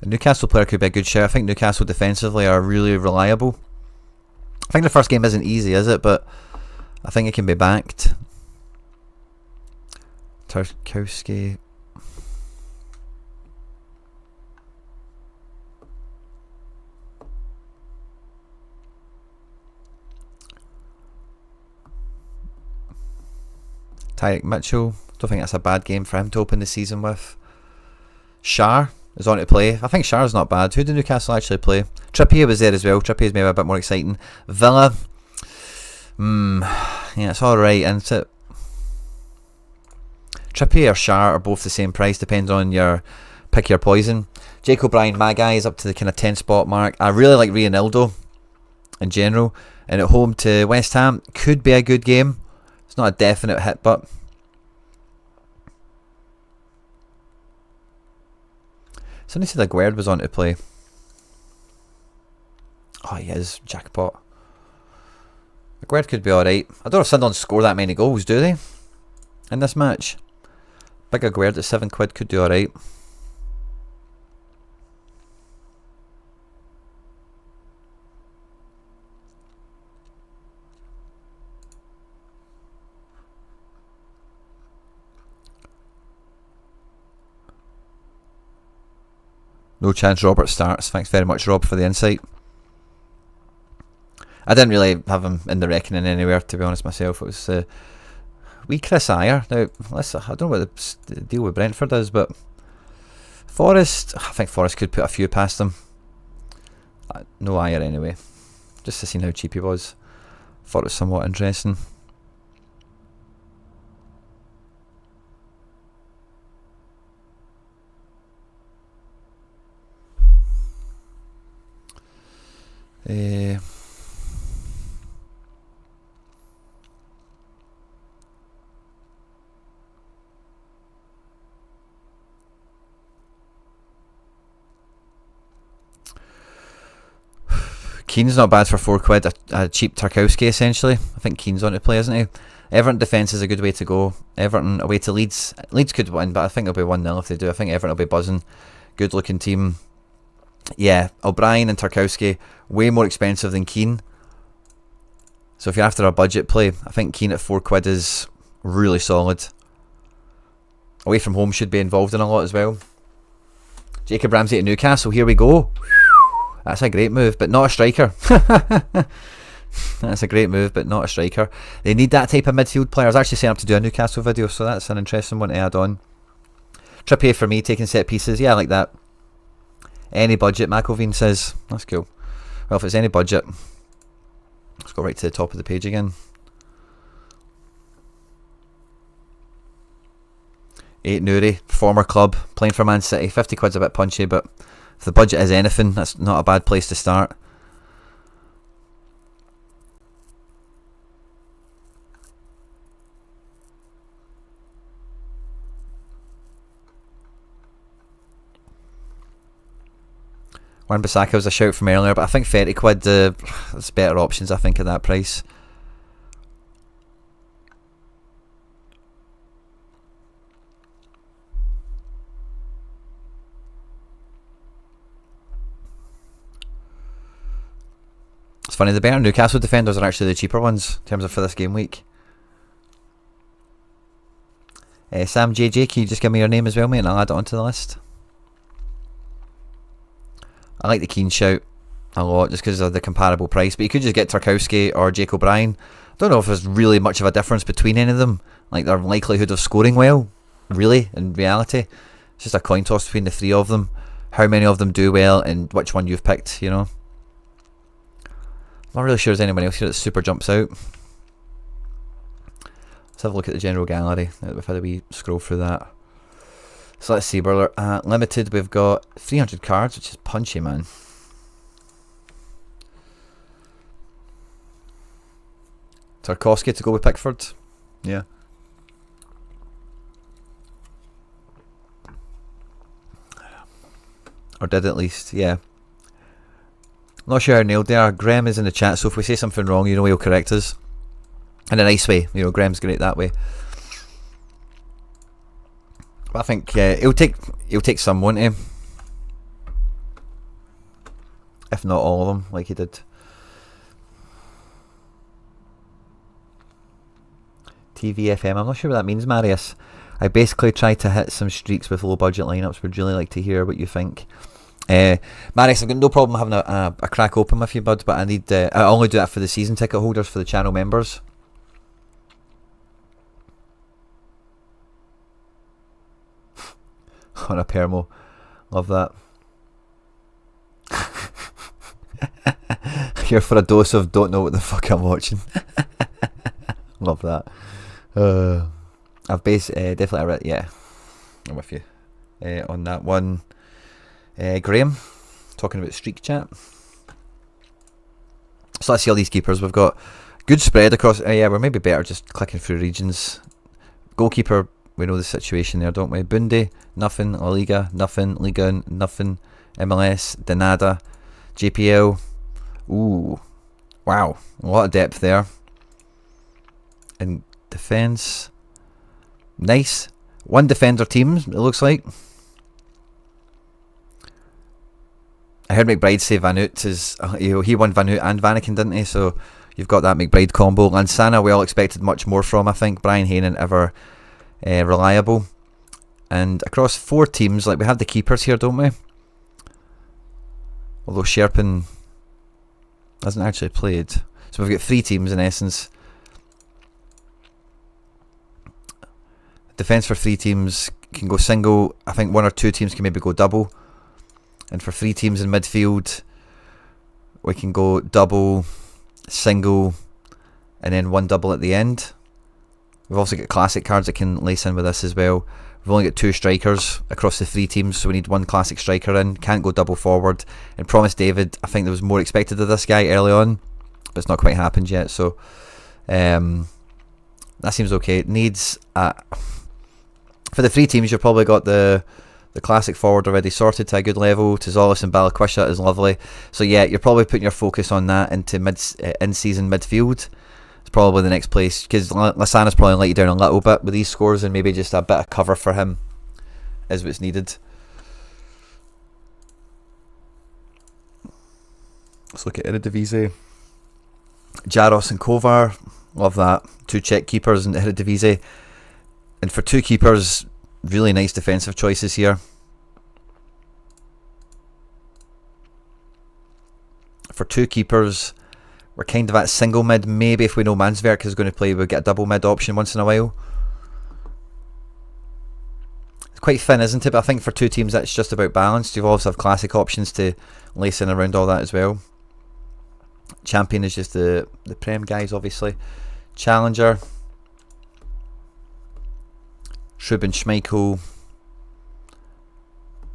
S1: A Newcastle player could be a good shout. I think Newcastle defensively are really reliable. I think the first game isn't easy, is it? But I think it can be backed. Tarkowski. Tyreek Mitchell. Don't think that's a bad game for him to open the season with. Schär is on to play. I think Schär's not bad. Who did Newcastle actually play? Trippier was there as well. Trippier's maybe a bit more exciting. Villa. Yeah, it's alright, isn't it? Trippier or Schär are both the same price. Depends on your pick your poison. Jake O'Brien, my guy, is up to the kind of 10 spot mark. I really like Reinildo in general. And at home to West Ham. Could be a good game. It's not a definite hit, but somebody said Aguerd was on to play. Oh, he is. Jackpot. Aguerd could be alright. I don't know if Sunderland score that many goals, do they? In this match. Big Aguerd at £7 could do alright. No chance Robert starts. Thanks very much, Rob, for the insight. I didn't really have him in the reckoning anywhere, to be honest myself. It was wee Chris Ayer. Now, listen, I don't know what the deal with Brentford is, but Forest, I think Forest could put a few past them. No Ayer anyway. Just to see how cheap he was. Thought it was somewhat interesting. Keane's not bad for £4. A cheap Tarkowski essentially. I think Keane's on to play, isn't he? Everton defence is a good way to go. Everton away to Leeds. Leeds could win, but I think it'll be 1-0 if they do. I think Everton will be buzzing. Good looking team. Yeah, O'Brien and Tarkowski way more expensive than Keane. So if you're after a budget play, I think Keane at £4 is really solid. Away from home should be involved in a lot as well. Jacob Ramsey at Newcastle, here we go. That's a great move, but not a striker. That's a great move, but not a striker. They need that type of midfield player. I was actually setting up to do a Newcastle video, so that's an interesting one to add on. Trippier for me, taking set pieces. Yeah, I like that. Any budget, McElveen says. That's cool. Well, if it's any budget, let's go right to the top of the page again. 8 Nuri, former club, playing for Man City. 50 quid's a bit punchy, but if the budget is anything, that's not a bad place to start. Wan-Bissaka was a shout from earlier, but I think 30 quid, there's better options I think at that price. It's funny, the better Newcastle defenders are actually the cheaper ones in terms of for this game week. Sam JJ, can you just give me your name as well, mate, and I'll add it onto the list. I like the Keane shout a lot just because of the comparable price, but you could just get Tarkowski or Jake O'Brien. I don't know if there's really much of a difference between any of them, like their likelihood of scoring well, really, in reality. It's just a coin toss between the three of them, how many of them do well and which one you've picked, you know. I'm not really sure there's anyone else here that super jumps out. Let's have a look at the general gallery. We've had a wee scroll through that. So let's see, we're at limited. We've got 300 cards, which is punchy, man. Tarkovsky to go with Pickford. Yeah. Or did at least, yeah. Not sure how nailed they are. Graham is in the chat, so if we say something wrong, you know he'll correct us. In a nice way. You know, Graham's great that way. But I think he'll take some, won't he? If not all of them, like he did. TVFM, I'm not sure what that means, Marius. I basically try to hit some streaks with low budget lineups. Would really like to hear what you think. Marius, I've got no problem having a crack open with you, bud, but I need I only do that for the season ticket holders, for the channel members. On a permo. Love that. Here for a dose of don't know what the fuck I'm watching. Love that. I've definitely read, yeah, I'm with you on that one. Graham, talking about streak chat. So let's see all these keepers. We've got good spread across. Yeah, we're maybe better just clicking through regions. Goalkeeper, we know the situation there, don't we? Bundy, nothing. La Liga, nothing. Liga 1, nothing. MLS, Denada. JPL, ooh, wow, a lot of depth there. And defence, nice. One defender team, it looks like. I heard McBride say Van Hout is, he won Van Hout and Vanaken, didn't he? So you've got that McBride combo. Lansana, we all expected much more from, I think. Brian Haynen, ever reliable. And across 4 teams, like we have the keepers here, don't we? Although Sherpin hasn't actually played. So we've got 3 teams in essence. Defence for 3 teams can go single. I think 1 or 2 teams can maybe go double. And for 3 teams in midfield, we can go double, single, and then 1 double at the end. We've also got classic cards that can lace in with this as well. We've only got 2 strikers across the 3 teams, so we need 1 classic striker in. Can't go double forward. And Promise David, I think there was more expected of this guy early on, but it's not quite happened yet. So that seems okay. It needs for the 3 teams, you've probably got the classic forward already sorted to a good level. Tizolis and Balikwisha is lovely. So yeah, you're probably putting your focus on that into in-season midfield. It's probably the next place, because Lasana's probably let you down a little bit with these scores, and maybe just a bit of cover for him is what's needed. Let's look at Eredivisie. Jaros and Kovar, love that. 2 Czech keepers in Eredivisie. And for 2 keepers, really nice defensive choices here. For 2 keepers, we're kind of at single mid. Maybe if we know Mansverk is going to play, we'll get a double mid option once in a while. It's quite thin, isn't it? But I think for 2 teams, that's just about balanced. You also have classic options to lace in around all that as well. Champion is just the Prem guys, obviously. Challenger, Shrubin, Schmeichel,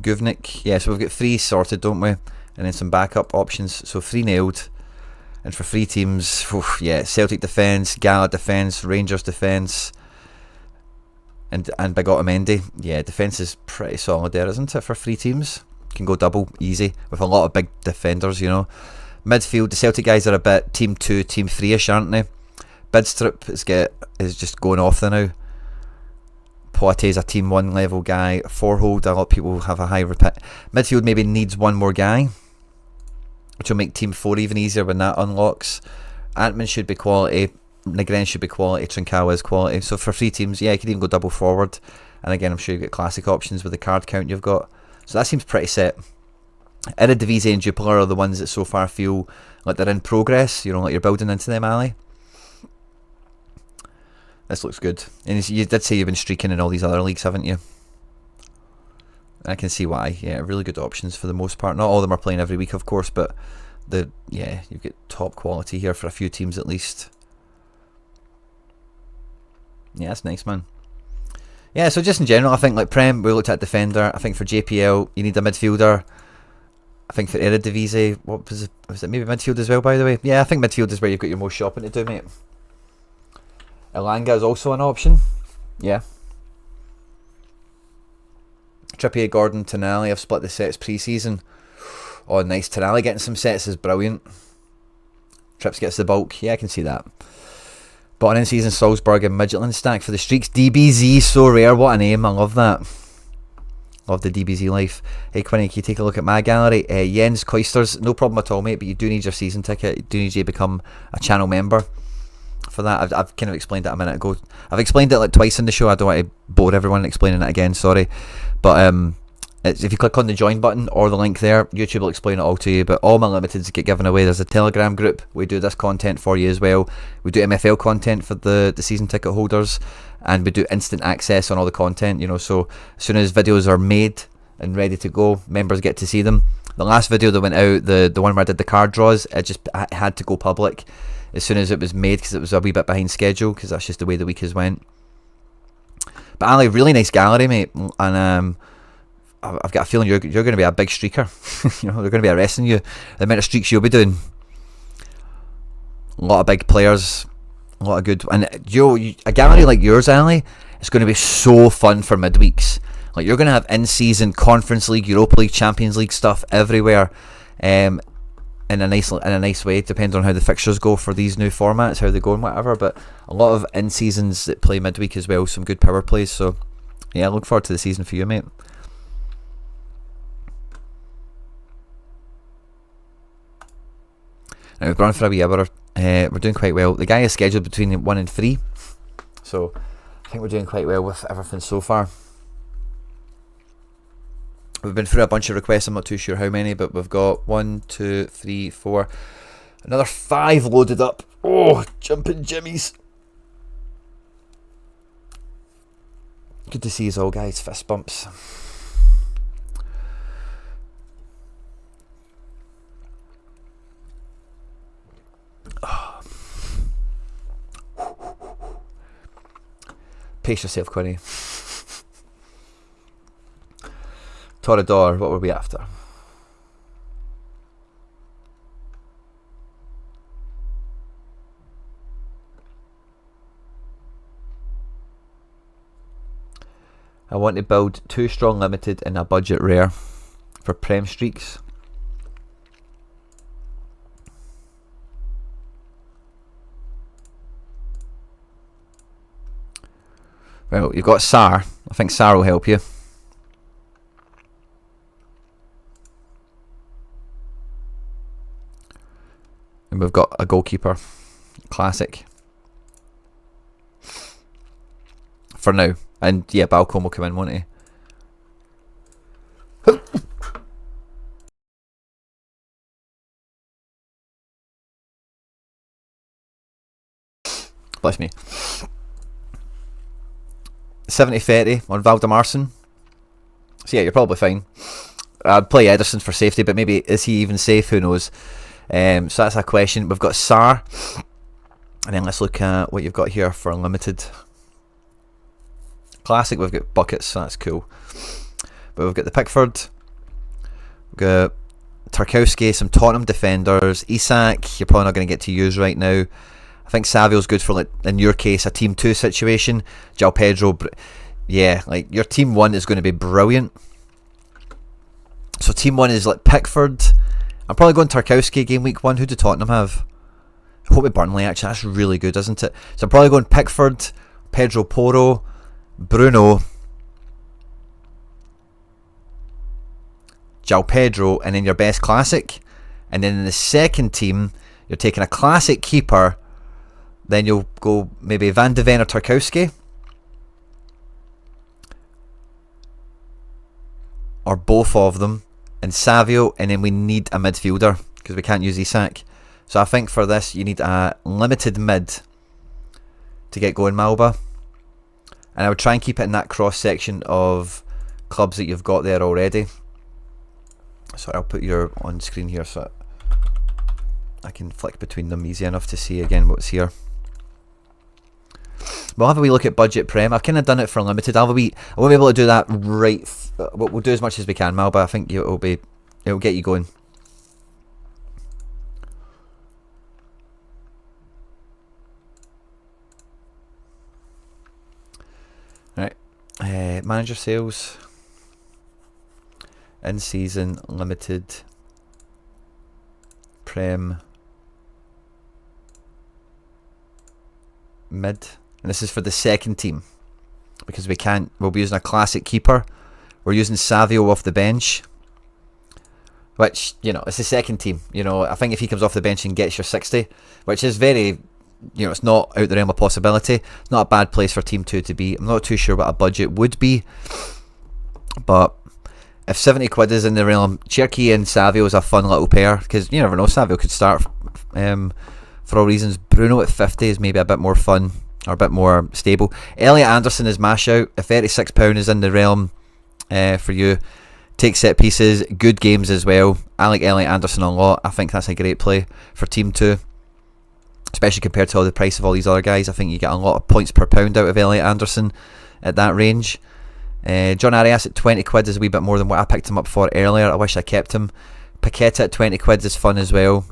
S1: Guvnik. Yeah, so we've got 3 sorted, don't we? And then some backup options. So 3 nailed. And for 3 teams, yeah, Celtic defence, Gala defence, Rangers defence, and Big Otamendi. Yeah, defence is pretty solid there, isn't it, for 3 teams? Can go double, easy, with a lot of big defenders, you know. Midfield, the Celtic guys are a bit Team 2, Team 3-ish, aren't they? Bidstrup is just going off there now. Poite's a Team 1 level guy. Forehold, a lot of people have a high repeat. Midfield maybe needs 1 more guy, which will make Team 4 even easier when that unlocks. Antman should be quality. Negren should be quality. Trinkawa is quality. So for 3 teams, yeah, you could even go double forward. And again, I'm sure you get classic options with the card count you've got. So that seems pretty set. Eredivisie and Jupiler are the ones that so far feel like they're in progress. You know, like you're building into them, Ali. This looks good. And you did say you've been streaking in all these other leagues, haven't you? I can see why. Yeah, really good options for the most part. Not all of them are playing every week, of course, but you get top quality here for a few teams at least. Yeah, that's nice, man. Yeah, so just in general, I think like Prem, we looked at defender. I think for JPL, you need a midfielder. I think for Eredivisie, what was it maybe midfield as well, by the way? Yeah, I think midfield is where you've got your most shopping to do, mate. Elanga is also an option. Yeah. Trippier, Gordon, Tonali have split the sets pre-season. Oh, nice. Tonali getting some sets is brilliant. Trips gets the bulk. Yeah, I can see that. But on in-season, Salzburg and Midtjylland stack for the streaks. DBZ, so rare. What a name. I love that. Love the DBZ life. Hey, Quinny, can you take a look at my gallery? Jens Koisters, no problem at all, mate, but you do need your season ticket. You do need you to become a channel member for that. I've kind of explained it a minute ago. I've explained it like twice in the show. I don't want to bore everyone explaining it again, sorry. But if you click on the join button or the link there, YouTube will explain it all to you. But all my limiteds get given away. There's a Telegram group. We do this content for you as well. We do MFL content for the season ticket holders, and we do instant access on all the content, you know. So as soon as videos are made and ready to go, members get to see them. The last video that went out, the one where I did the card draws, it had to go public as soon as it was made, because it was a wee bit behind schedule, because that's just the way the week has went. But Ali, really nice gallery, mate, and I've got a feeling you're going to be a big streaker. You know, they're going to be arresting you. The amount of streaks you'll be doing. A lot of big players, a lot of good. And a gallery like yours, Ali, it's going to be so fun for midweeks. Like, you're going to have in-season Conference League, Europa League, Champions League stuff everywhere, in a nice way. Depends on how the fixtures go for these new formats, how they go and whatever. But a lot of in-seasons that play midweek as well. Some good power plays. So yeah, I look forward to the season for you, mate. Now, we've gone for a wee hour. We're doing quite well. The guy is scheduled between 1 and 3, so I think we're doing quite well with everything so far. We've been through a bunch of requests. I'm not too sure how many, but we've got 1, 2, 3, 4, another 5 loaded up. Oh, jumping jimmies. Good to see you all, guys. Fist bumps. Pace yourself, Quinny. Torador, what were we after? I want to build 2 strong limited and a budget rare for Prem streaks. Well, you've got Sar. I think Sar will help you. And we've got a goalkeeper. Classic. For now. And yeah, Balcom will come in, won't he? Bless me. 70-30 on Valdemarson. So yeah, you're probably fine. I'd play Ederson for safety, but maybe is he even safe? Who knows? So that's a question. We've got Sar, and then let's look at what you've got here for unlimited. Classic. We've got buckets, so that's cool. But we've got the Pickford. We've got Tarkowski, some Tottenham defenders. Isak, you're probably not going to get to use right now. I think Savio's good for, like, in your case, a team 2 situation. João Pedro, yeah, like your team 1 is going to be brilliant. So team 1 is like Pickford. I'm probably going Tarkowski game week 1. Who do Tottenham have? I hope with Burnley, actually. That's really good, isn't it? So I'm probably going Pickford, Pedro Porro, Bruno, João Pedro, and then your best classic. And then in the second team, you're taking a classic keeper. Then you'll go maybe Van de Ven or Tarkowski, or both of them, and Savio, and then we need a midfielder because we can't use Isak. So I think for this you need a limited mid to get going, Malba. And I would try and keep it in that cross section of clubs that you've got there already. So I'll put your on screen here so I can flick between them easy enough to see again what's here. We'll have a wee look at budget Prem. I've kind of done it for limited. I won't be able to do that right. We'll do as much as we can, Mal, but I think it'll get you going. Right, manager sales, in season limited, Prem, mid, and this is for the second team because we'll be using a classic keeper. We're using Savio off the bench, which, you know, it's the second team. You know, I think if he comes off the bench and gets your 60, which is very, you know, it's not out the realm of possibility. It's not a bad place for Team 2 to be. I'm not too sure what a budget would be, but if 70 quid is in the realm, Cherky and Savio is a fun little pair, because you never know, Savio could start for all reasons. Bruno at 50 is maybe a bit more fun, or a bit more stable. Elliot Anderson is mash out. If £36 is in the realm for you, take set pieces, good games as well. I like Elliot Anderson a lot. I think that's a great play for Team 2. Especially compared to all the price of all these other guys. I think you get a lot of points per pound out of Elliot Anderson at that range. John Arias at 20 quid is a wee bit more than what I picked him up for earlier. I wish I kept him. Paqueta at 20 quid is fun as well.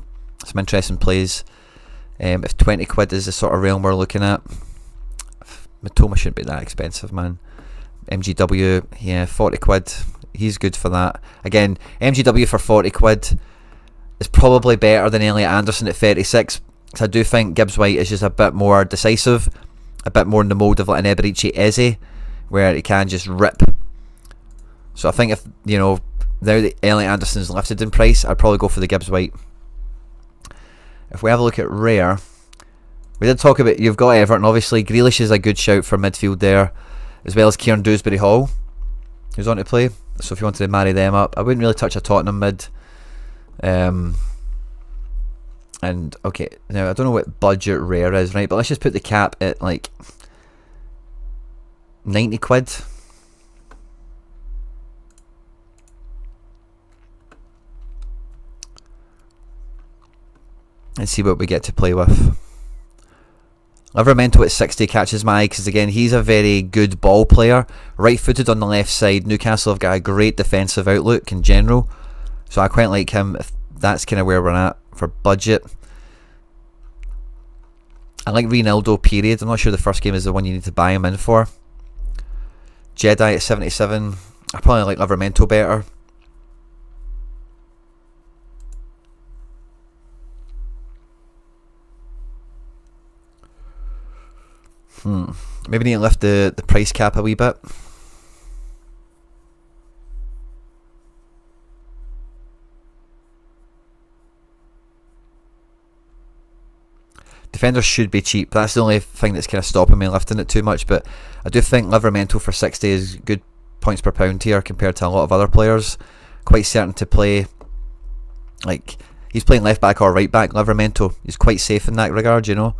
S1: Some interesting plays. If 20 quid is the sort of realm we're looking at. Matoma shouldn't be that expensive, man. MGW, yeah, 40 quid. He's good for that. Again, MGW for 40 quid is probably better than Elliot Anderson at 36. I do think Gibbs White is just a bit more decisive, a bit more in the mould of like an Eberici Eze, where he can just rip. So I think if, you know, now that Elliot Anderson's lifted in price, I'd probably go for the Gibbs White. If we have a look at rare, we did talk about, you've got Everton, obviously. Grealish is a good shout for midfield there, as well as Kieran Dewsbury Hall, who's on to play. So if you wanted to marry them up, I wouldn't really touch a Tottenham mid. And okay, now I don't know what budget rare is, right? But let's just put the cap at like 90 quid. And see what we get to play with. Livramento at 60 catches my eye because, again, he's a very good ball player. Right-footed on the left side. Newcastle have got a great defensive outlook in general. So I quite like him if that's kind of where we're at for budget. I like Ronaldo, period. I'm not sure the first game is the one you need to buy him in for. Jedi at 77. I probably like Livramento better. Maybe need to lift the price cap a wee bit. Defenders should be cheap. That's the only thing that's kind of stopping me lifting it too much. But I do think Livramento for 60 is good points per pound here compared to a lot of other players. Quite certain to play. Like, he's playing left back or right back. Livramento, he's quite safe in that regard, you know.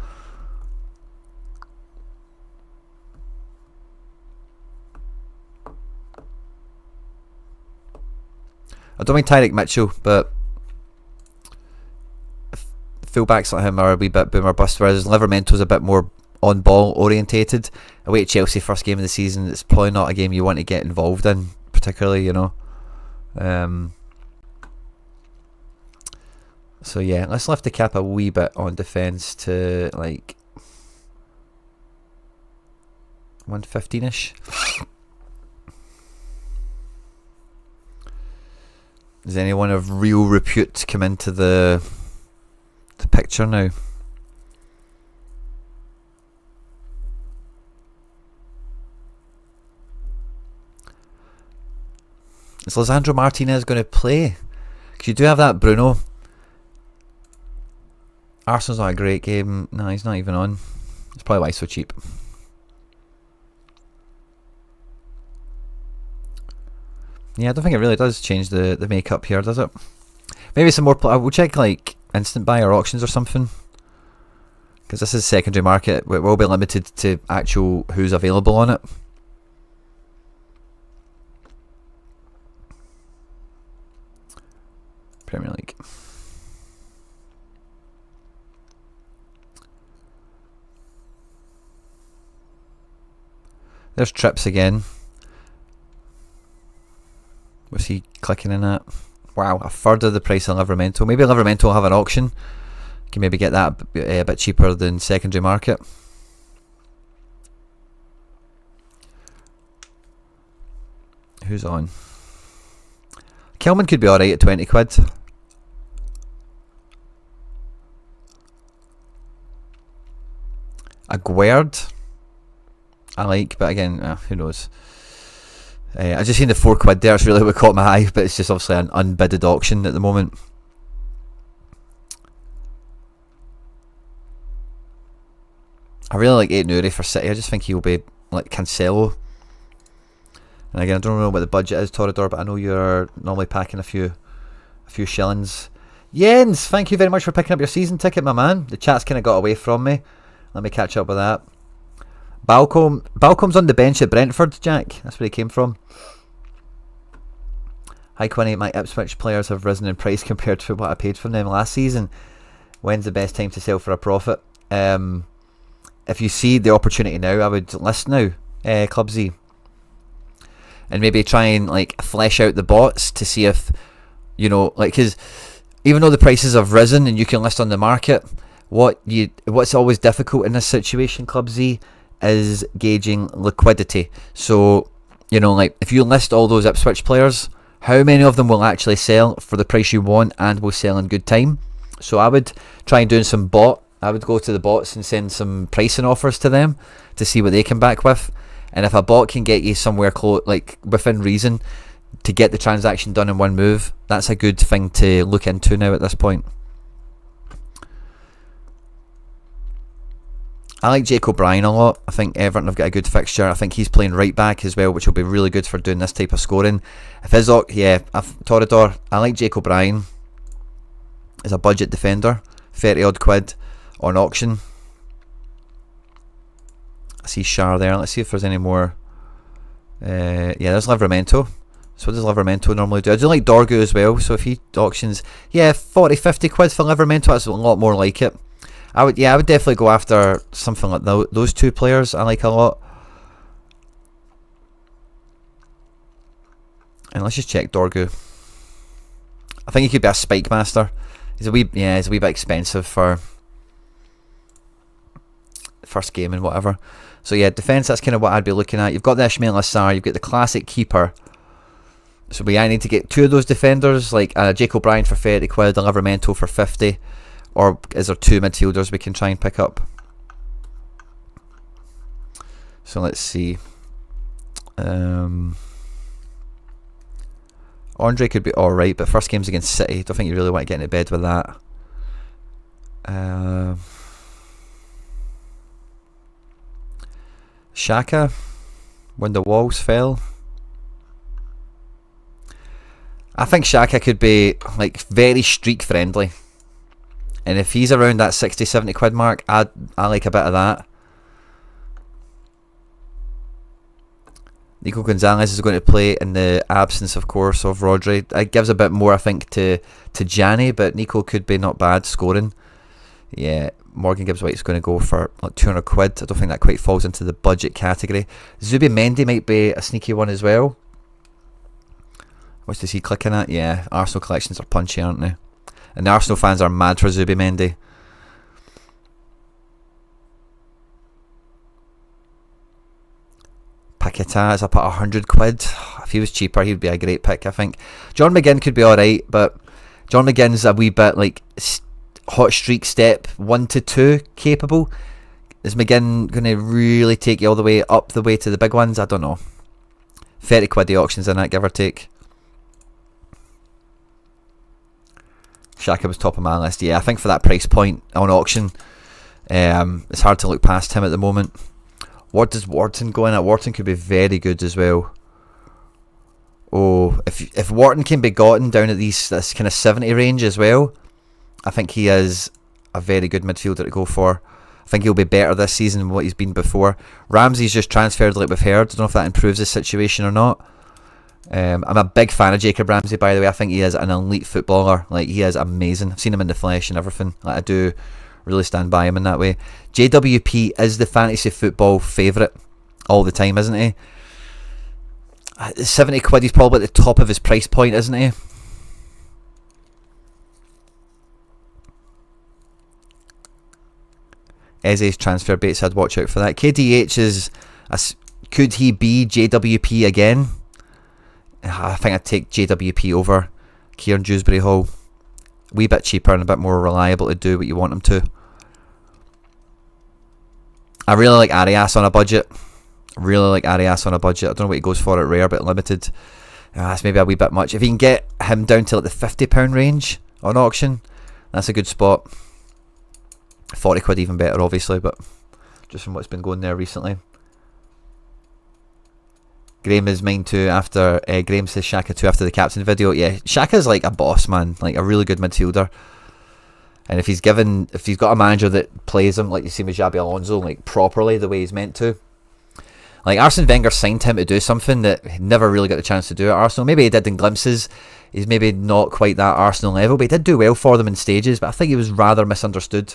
S1: I don't mean Tyreek Mitchell, but fullbacks like him are a wee bit boom or bust, whereas Livermento's a bit more on ball orientated. Away at Chelsea, first game of the season, it's probably not a game you want to get involved in, particularly, you know. So yeah, let's lift the cap a wee bit on defence to like 115-ish. Does anyone of real repute come into the picture now? Is Lisandro Martinez going to play? Because you do have that Bruno. Arsenal's not a great game. No, he's not even on. That's probably why he's so cheap. Yeah, I don't think it really does change the makeup here, does it? Maybe some more. We'll check like instant buy or auctions or something, because this is secondary market. It will be limited to actual who's available on it. Premier League. There's Trips again. What's he clicking in at? Wow, a third of the price of Livramento. Maybe Livramento will have an auction. You can maybe get that a bit cheaper than secondary market. Who's on? Kelman could be alright at 20 quid. A Guerd I like, but again, who knows. I just seen the 4 quid there. It's really what caught my eye, but it's just obviously an unbidded auction at the moment. I really like 8 Nuri for City. I just think he'll be like Cancelo. And again, I don't know what the budget is, Torador, but I know you're normally packing a few shillings. Jens, thank you very much for picking up your season ticket, my man. The chat's kind of got away from me. Let me catch up with that. Balcom's on the bench at Brentford, Jack. That's where he came from. Hi Quinny, my Ipswich players have risen in price compared to what I paid for them last season. When's the best time to sell for a profit? If you see the opportunity now, I would list now, Clubsy. And maybe try and like flesh out the bots to see if, you know, like, because even though the prices have risen and you can list on the market, what's always difficult in this situation, Clubsy, is gauging liquidity. So, you know, like if you list all those Ipswich players, how many of them will actually sell for the price you want and will sell in good time? So I would try and do some bot. I would go to the bots and send some pricing offers to them to see what they come back with. And if a bot can get you somewhere close, like within reason, to get the transaction done in one move, that's a good thing to look into now at this point. I like Jake O'Brien a lot. I think Everton have got a good fixture. I think he's playing right back as well, which will be really good for doing this type of scoring. If his Torador, I like Jake O'Brien as a budget defender, 30 odd quid on auction. I see Shar there. Let's see if there's any more. Yeah, there's Livramento. So what does Livramento normally do? I do like Dorgu as well. So if he auctions, yeah, 40, 50 quid for Livramento, that's a lot more like it. I would definitely go after something like those two players. I like a lot. And let's just check Dorgu. I think he could be a Spike Master. He's a wee bit expensive for first game and whatever. So yeah, defence, that's kind of what I'd be looking at. You've got the Ismail Assar, you've got the classic keeper. So I need to get 2 of those defenders, like Jake O'Brien for 30 quid, a Livramento for 50. Or is there 2 midfielders we can try and pick up? So let's see. Andre could be alright, but first game's against City. Don't think you really want to get into bed with that. Xhaka, when the walls fell. I think Xhaka could be like very streak friendly. And if he's around that 60, 70 quid mark, I like a bit of that. Nico Gonzalez is going to play in the absence, of course, of Rodri. It gives a bit more, I think, to Gianni, but Nico could be not bad scoring. Yeah, Morgan Gibbs White's going to go for like 200 quid. I don't think that quite falls into the budget category. Zubi Mendy might be a sneaky one as well. What does he clicking at? Yeah, Arsenal collections are punchy, aren't they? And the Arsenal fans are mad for Zubi Mendy. Paquetá is up at 100 quid. If he was cheaper, he'd be a great pick, I think. John McGinn could be alright, but John McGinn's a wee bit like hot streak step 1 to 2 capable. Is McGinn going to really take you all the way up the way to the big ones? I don't know. 30 quid the auctions in that, give or take. Xhaka was top of my list. Yeah, I think for that price point on auction, it's hard to look past him at the moment. What does Wharton go in at? Wharton could be very good as well. Oh, if Wharton can be gotten down at this kind of 70 range as well, I think he is a very good midfielder to go for. I think he'll be better this season than what he's been before. Ramsey's just transferred like we've heard. I don't know if that improves the situation or not. I'm a big fan of Jacob Ramsey, by the way. I think he is an elite footballer. Like, he is amazing. I've seen him in the flesh and everything. Like, I do really stand by him in that way. JWP is the fantasy football favourite all the time, isn't he? 70 quid, he's probably at the top of his price point, isn't he? Eze's transfer bait said watch out for that. KDH is... could he be JWP again? I think I'd take JWP over Kieran Dewsbury Hall. Wee bit cheaper and a bit more reliable to do what you want him to. I really like Arias on a budget. I don't know what he goes for at rare, but limited. That's maybe a wee bit much. If you can get him down to like the £50 range on auction, that's a good spot. 40 quid even better, obviously, but just from what's been going there recently. Graham is mine too after Graham says Shaka 2 after the captain video. Yeah, Shaka's like a boss, man, like a really good midfielder. And if he's got a manager that plays him like you see with Xabi Alonso, like properly the way he's meant to. Like Arsene Wenger signed him to do something that he never really got the chance to do at Arsenal. Maybe he did in glimpses. He's maybe not quite that Arsenal level, but he did do well for them in stages. But I think he was rather misunderstood.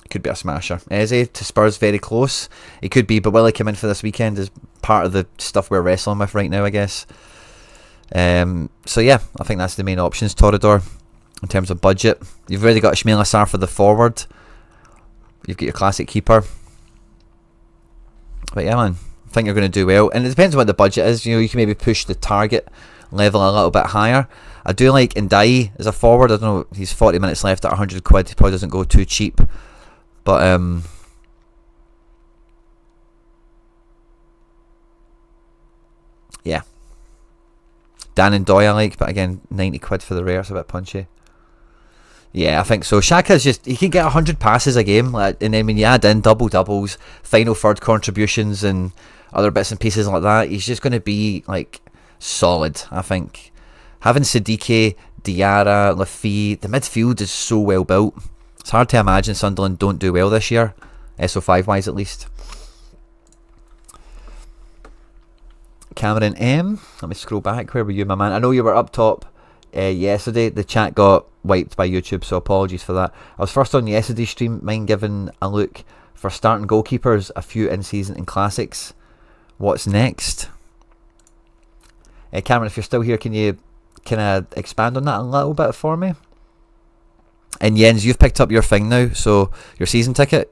S1: Could be a smasher. Eze to Spurs, very close. He could be, but will he come in for this weekend is part of the stuff we're wrestling with right now, I guess. So yeah, I think that's the main options, Torador, in terms of budget. You've already got Ismail Assar for the forward. You've got your classic keeper. But yeah, man, I think you're going to do well. And it depends on what the budget is. You know, you can maybe push the target level a little bit higher. I do like Ndai as a forward. I don't know, he's 40 minutes left at 100 quid. He probably doesn't go too cheap. But yeah, Dan and Doy I like, but again 90 quid for the rare, it's a bit punchy. Yeah, I think so. Xhaka's just, he can get 100 passes a game, like, and then when you add in doubles, final third contributions and other bits and pieces like that, he's just going to be like solid. I think having Siddiqui, Diarra, Lafitte, the midfield is so well built. It's hard to imagine Sunderland don't do well this year, SO5 wise at least. Cameron M, let me scroll back. Where were you, my man? I know you were up top yesterday. The chat got wiped by YouTube, so apologies for that. I was first on yesterday's stream, mind giving a look for starting goalkeepers, a few in season and classics. What's next? Cameron, if you're still here, can you expand on that a little bit for me? And Jens, you've picked up your thing now, so your season ticket.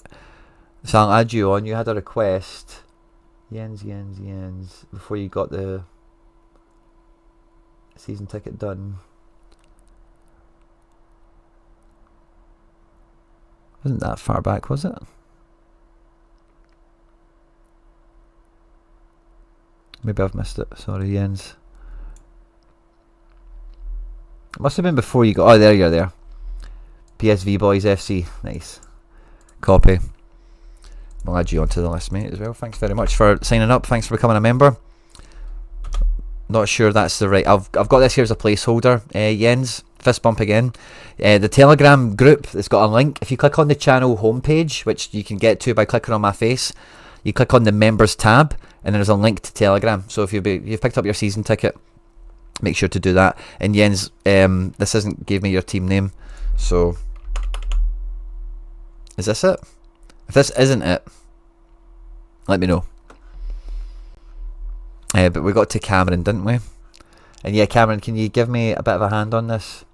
S1: So I'll add you on. You had a request, Jens, before you got the season ticket done. Wasn't that far back, was it? Maybe I've missed it. Sorry, Jens. It must have been before you got... Oh, there you're there. PSV Boys FC. Nice. Copy. I'll add you onto the list, mate, as well. Thanks very much for signing up. Thanks for becoming a member. Not sure that's the right... I've got this here as a placeholder. Jens, fist bump again. The Telegram group, it's got a link. If you click on the channel homepage, which you can get to by clicking on my face, you click on the members tab, and there's a link to Telegram. So if you've picked up your season ticket, make sure to do that. And Jens, this isn't gave me your team name, so is this it? If this isn't it, let me know. But we got to Cameron, didn't we? And yeah, Cameron, can you give me a bit of a hand on this?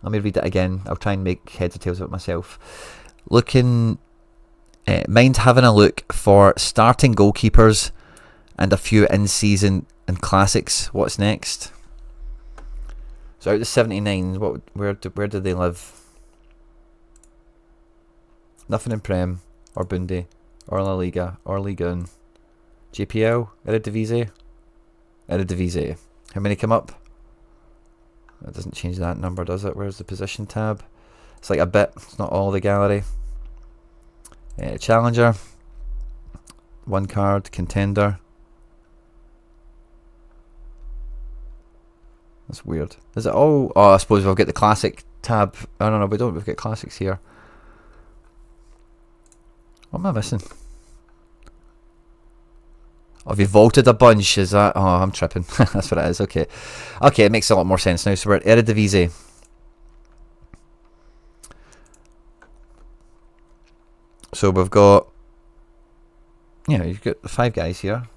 S1: Let me read it again. I'll try and make heads or tails of it myself. Mind having a look for starting goalkeepers and a few in-season and classics. What's next? So out of the 79, where do they live? Nothing in Prem or Bundy or La Liga or Liga 1. JPL, Eredivisie. How many come up? That doesn't change that number, does it? Where's the position tab? It's like a bit. It's not all the gallery. Challenger. One card. Contender. That's weird. Is it all? Oh, I suppose we'll get the classic tab. I don't know. We don't. We've got classics here. What am I missing? Oh, have you vaulted a bunch? Is that... Oh, I'm tripping. That's what it is. Okay. Okay, it makes a lot more sense now. So we're at Eredivisie. So we've got Yeah, you've got the 5 guys here.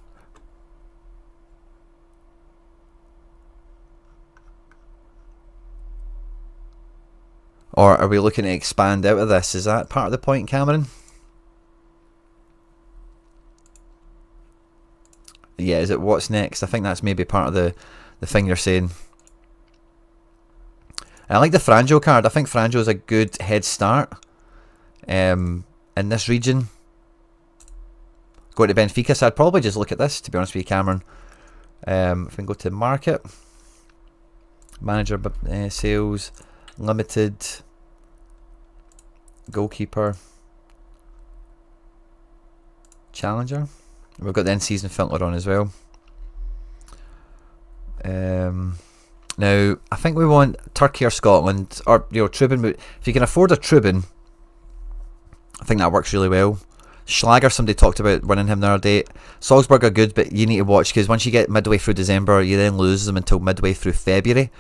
S1: Or are we looking to expand out of this? Is that part of the point, Cameron? Yeah, is it what's next? I think that's maybe part of the thing you're saying. I like the Franjo card. I think Franjo is a good head start in this region. Go to Benfica, so I'd probably just look at this, to be honest with you, Cameron. If we can go to market, manager, sales, limited, goalkeeper, challenger. We've got the end season filter on as well. Now I think we want Turkey or Scotland, or Trubin. If you can afford a Trubin, I think that works really well. Schlager, somebody talked about winning him the other day. Salzburg are good, but you need to watch, because once you get midway through December, you then lose them until midway through February.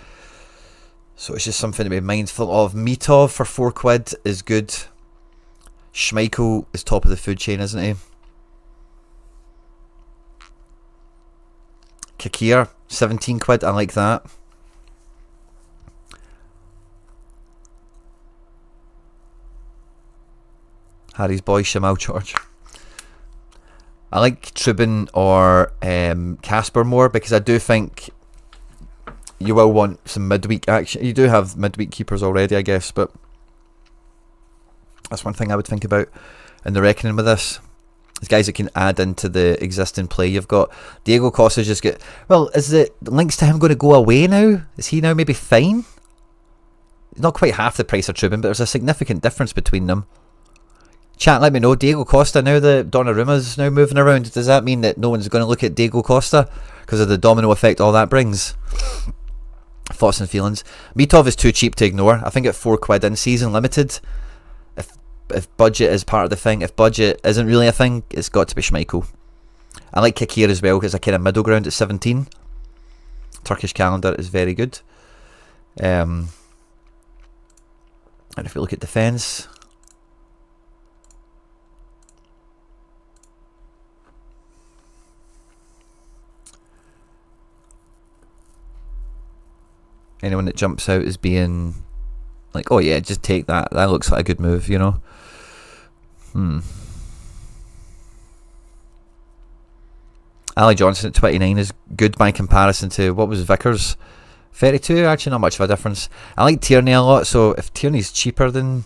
S1: So it's just something to be mindful of. Mitov for £4 is good. Schmeichel is top of the food chain, isn't he? Kakir, £17. I like that. Harry's boy, Shamal George. I like Trubin or Casper more, because I do think you will want some midweek action. You do have midweek keepers already, I guess, but that's one thing I would think about in the reckoning with this. These guys that can add into the existing play you've got. Diego Costa's just get... Well, is the links to him going to go away now? Is he now maybe fine? Not quite half the price of Trubin, but there's a significant difference between them. Chat, let me know. Diego Costa, now that Donnarumma's now moving around, does that mean that no one's going to look at Diego Costa because of the domino effect all that brings? Thoughts and feelings. Mitov is too cheap to ignore. I think at £4 in season limited. If budget is part of the thing, if budget isn't really a thing, it's got to be Schmeichel. I like Kakir as well, because a kind of middle ground at 17. Turkish calendar is very good. And if we look at defence, anyone that jumps out as being like, oh yeah, just take that. That looks like a good move, you know. Ali Johnson at 29 is good by comparison to, what was Vickers? 32, actually not much of a difference. I like Tierney a lot, so if Tierney's cheaper than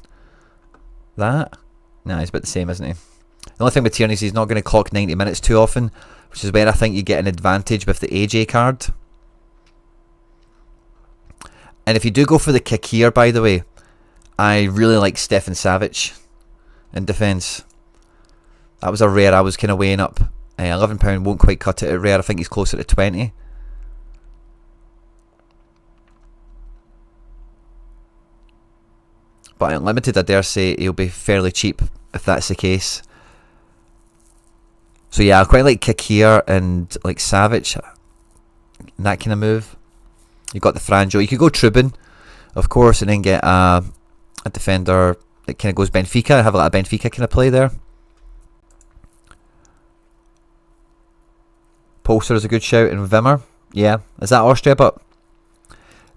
S1: that, nah, he's about the same, isn't he? The only thing with Tierney is he's not going to clock 90 minutes too often, which is where I think you get an advantage with the AJ card. And if you do go for the Kakir, by the way, I really like Stefan Savic in defence. That was a rare I was kind of weighing up. £11 won't quite cut it at rare. I think he's closer to 20. But at limited, I dare say he'll be fairly cheap if that's the case. So yeah, I quite like Kakir and like Savic, and that kind of move. You've got the Franjo. You could go Trubin, of course, and then get a defender that kind of goes Benfica. Have a lot of Benfica kind of play there. Polster is a good shout, and Wimmer. Yeah, is that Austria? But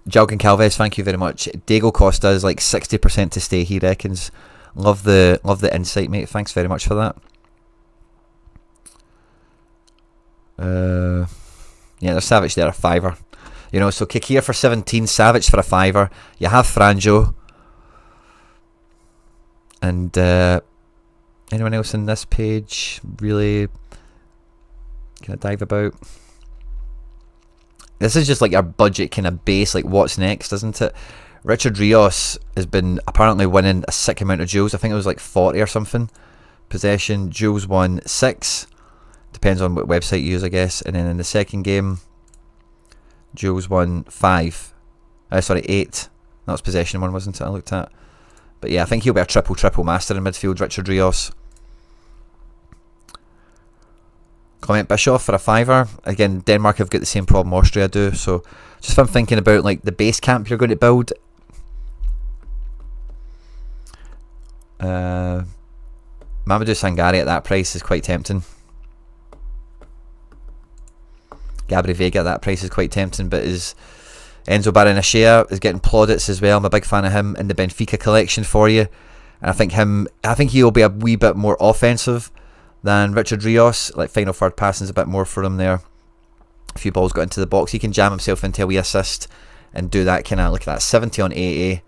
S1: Jalkin Calves, thank you very much. Diego Costa is like 60% to stay, he reckons. Love the insight, mate. Thanks very much for that. Yeah, there's Savic there, a £5. You know, so Kakir for 17, Savic for a £5. You have Franjo. And anyone else in this page really kind of dive about? This is just like our budget kind of base, like what's next, isn't it? Richard Rios has been apparently winning a sick amount of duels. I think it was like 40 or something. Possession, duels won 6. Depends on what website you use, I guess. And then in the second game, duels won 5. 8. That was possession one, wasn't it? I looked at. But yeah, I think he'll be a triple master in midfield, Richard Rios. Clement Bischoff for a £5. Again, Denmark have got the same problem Austria do. So just if I'm thinking about like the base camp you're going to build, Mamadou Sangare at that price is quite tempting. Gabri Vega, that price is quite tempting, but is Enzo Baranachea is getting plaudits as well. I'm a big fan of him in the Benfica collection for you. And I think he'll be a wee bit more offensive than Richard Rios. Like final third passing's a bit more for him there. A few balls got into the box. He can jam himself into a wee assist and do that kind of, look at that, 70 on 80.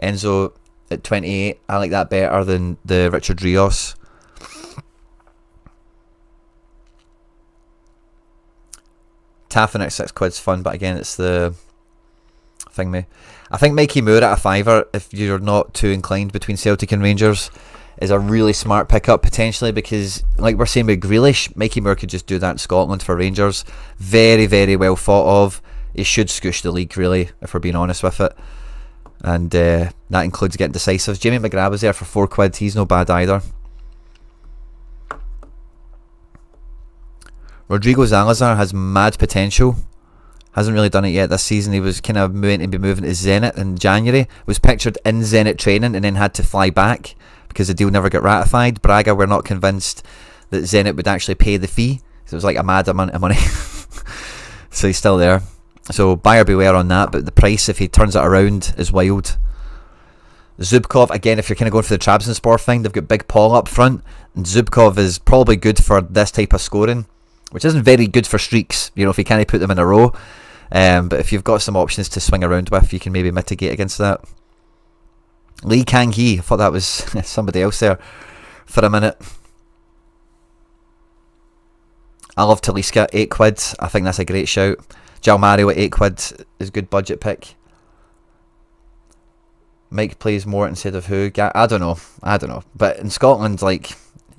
S1: Enzo at 28. I like that better than the Richard Rios. Taffin at £6's fun, but again, it's the thing me. I think Mikey Moore at a fiver, if you're not too inclined between Celtic and Rangers, is a really smart pickup potentially, because like we're saying with Grealish, Mikey Moore could just do that in Scotland for Rangers. Very, very well thought of. He should scoosh the league really, if we're being honest with it. And that includes getting decisives. Jamie McGrath was there for £4. He's no bad either. Rodrigo Zalazar has mad potential. Hasn't really done it yet this season. He was kind of meant to be moving to Zenit in January. Was pictured in Zenit training and then had to fly back because the deal never got ratified. Braga were not convinced that Zenit would actually pay the fee. So it was like a mad amount of money. So he's still there. So buyer beware on that, but the price, if he turns it around, is wild. Zubkov, again, if you're kind of going for the Trabzonspor thing, they've got Big Paul up front, and Zubkov is probably good for this type of scoring, which isn't very good for streaks, you know, if you can't put them in a row. But if you've got some options to swing around with, you can maybe mitigate against that. Lee Kang-hee, I thought that was somebody else there for a minute. I love Talisca, £8. I think that's a great shout. Jal Mario at £8 is a good budget pick. Mike plays more instead of who? I don't know. But in Scotland, like,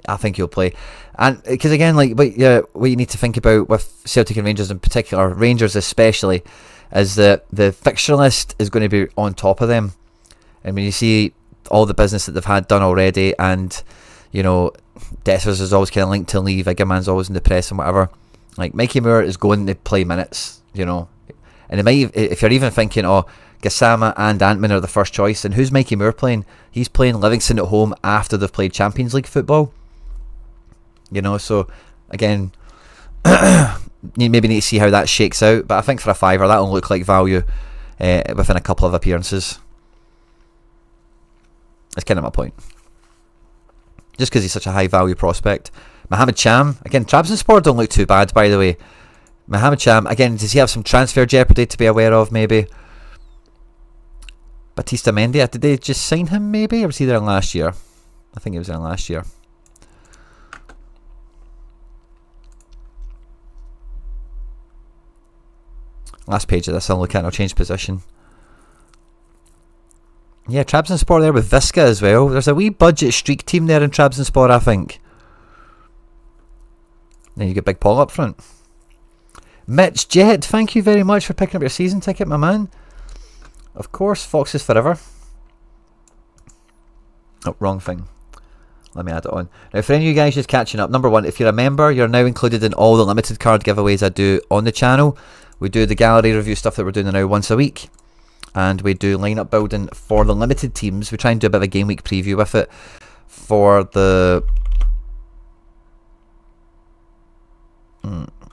S1: I think he'll play. And because again, like, what you need to think about with Celtic and Rangers in particular, Rangers especially, is that the fixture list is going to be on top of them. And when you see all the business that they've had done already, and you know, Dessers is always kind of linked to leave, Igaman's always in the press and whatever. Like, Mikey Moore is going to play minutes, you know. And it might, if you're even thinking, oh, Gassama and Antman are the first choice, and who's Mikey Moore playing? He's playing Livingston at home after they've played Champions League football. You know, so again, you maybe need to see how that shakes out. But I think for a fiver, that'll look like value within a couple of appearances. That's kind of my point. Just because he's such a high value prospect. Mohamed Cham, again, Trabzonspor don't look too bad, by the way. Mohamed Cham, again, does he have some transfer jeopardy to be aware of, maybe? Batista Mendy, did they just sign him, maybe? Or was he there last year? I think he was there last year. Last page of this, I'll look at, I'll change position. Yeah, Trabzonspor there with Visca as well. There's a wee budget streak team there in Trabzonspor, I think. Then you get Big Paul up front. Mitch Jet, thank you very much for picking up your season ticket, my man. Of course, Foxes Forever. Oh, wrong thing. Let me add it on. Now, for any of you guys just catching up, number one, if you're a member, you're now included in all the limited card giveaways I do on the channel. We do the gallery review stuff that we're doing now once a week. And we do lineup building for the limited teams. We try and do a bit of a game week preview with it for the...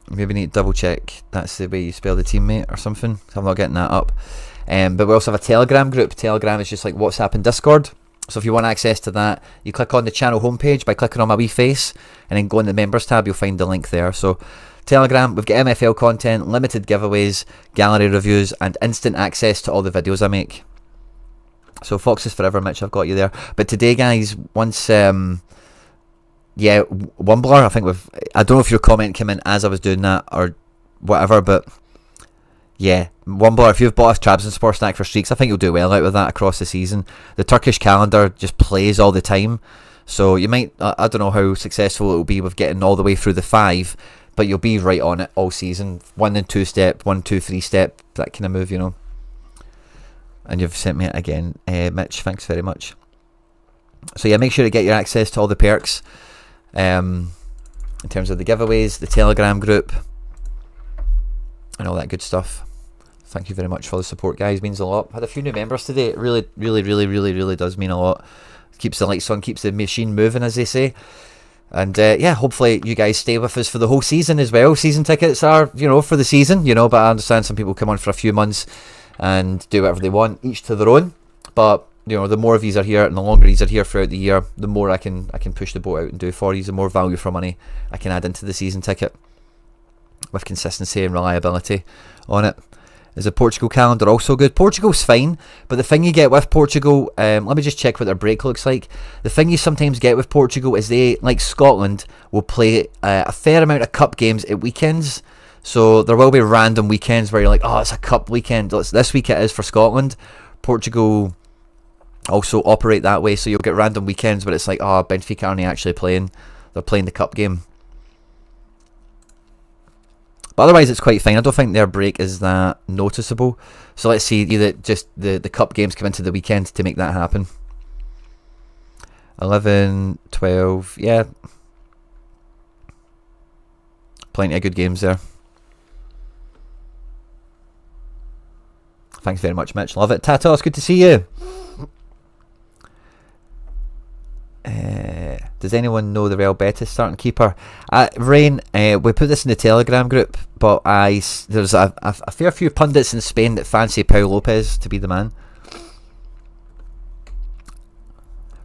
S1: Maybe need to double check that's the way you spell the teammate or something. I'm not getting that up. But we also have a Telegram group. Telegram is just like WhatsApp and Discord. So if you want access to that, you click on the channel homepage by clicking on my wee face, and then go in the members tab, you'll find the link there. So Telegram, we've got MFL content, limited giveaways, gallery reviews, and instant access to all the videos I make. So Foxes Forever, Mitch, I've got you there. But today, guys, once yeah, Wumbler, I think I don't know if your comment came in as I was doing that or whatever, but yeah, Wumbler, if you've bought a Trabzonspor snack for streaks, I think you'll do well out with that across the season. The Turkish calendar just plays all the time, so you might, I don't know how successful it will be with getting all the way through the 5, but you'll be right on it all season. 1 and 2 step, 1, 2, 3 step, that kind of move, you know. And you've sent me it again, Mitch, thanks very much. So yeah, make sure to get your access to all the perks. In terms of the giveaways, the Telegram group, and all that good stuff. Thank you very much for the support, guys. Means a lot. Had a few new members today. It really does mean a lot. Keeps the lights on, keeps the machine moving, as they say. And yeah, hopefully you guys stay with us for the whole season as well. Season tickets are, for the season, but I understand some people come on for a few months and do whatever they want, each to their own. But the more of these are here and the longer these are here throughout the year, the more I can push the boat out and do for these, the more value for money I can add into the season ticket with consistency and reliability on it. Is the Portugal calendar also good? Portugal's fine, but the thing you get with Portugal, let me just check what their break looks like. The thing you sometimes get with Portugal is they, like Scotland, will play a fair amount of cup games at weekends. So there will be random weekends where you're like, oh, it's a cup weekend. This week it is for Scotland. Portugal also operate that way, so you'll get random weekends where it's like, oh, Benfica aren't actually playing. They're playing the cup game. But otherwise it's quite fine. I don't think their break is that noticeable. So let's see, either just the cup games come into the weekend to make that happen. 11, 12, yeah. Plenty of good games there. Thanks very much, Mitch. Love it. Tato, it's good to see you. Does anyone know the Real Betis starting keeper? Rain, we put this in the Telegram group, but there's a fair few pundits in Spain that fancy Pau Lopez to be the man.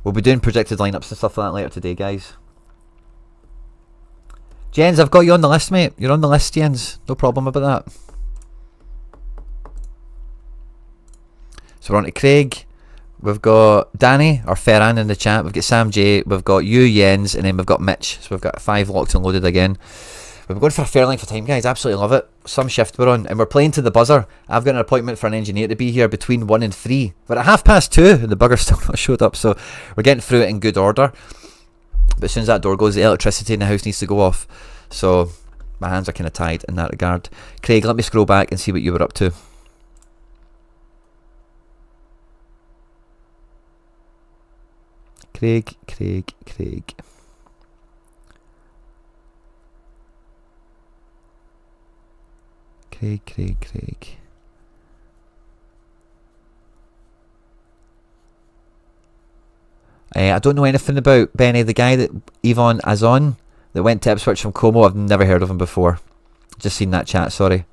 S1: We'll be doing projected lineups and stuff like that later today, guys. Jens, I've got you on the list, mate. You're on the list, Jens. No problem about that. So we're on to Craig. We've got Danny, or Ferran in the chat. We've got Sam J. We've got you, Jens, and then we've got Mitch. So we've got 5 locked and loaded again. We've been going for a fair length of time, guys. Absolutely love it. Some shift we're on. And we're playing to the buzzer. I've got an appointment for an engineer to be here between 1 and 3. We're at 2:30 and the bugger's still not showed up. So we're getting through it in good order. But as soon as that door goes, the electricity in the house needs to go off. So my hands are kind of tied in that regard. Craig, let me scroll back and see what you were up to. Craig. Craig. I don't know anything about Benny, the guy that Yvonne Azon that went to Ipswich from Como. I've never heard of him before. Just seen that chat, sorry.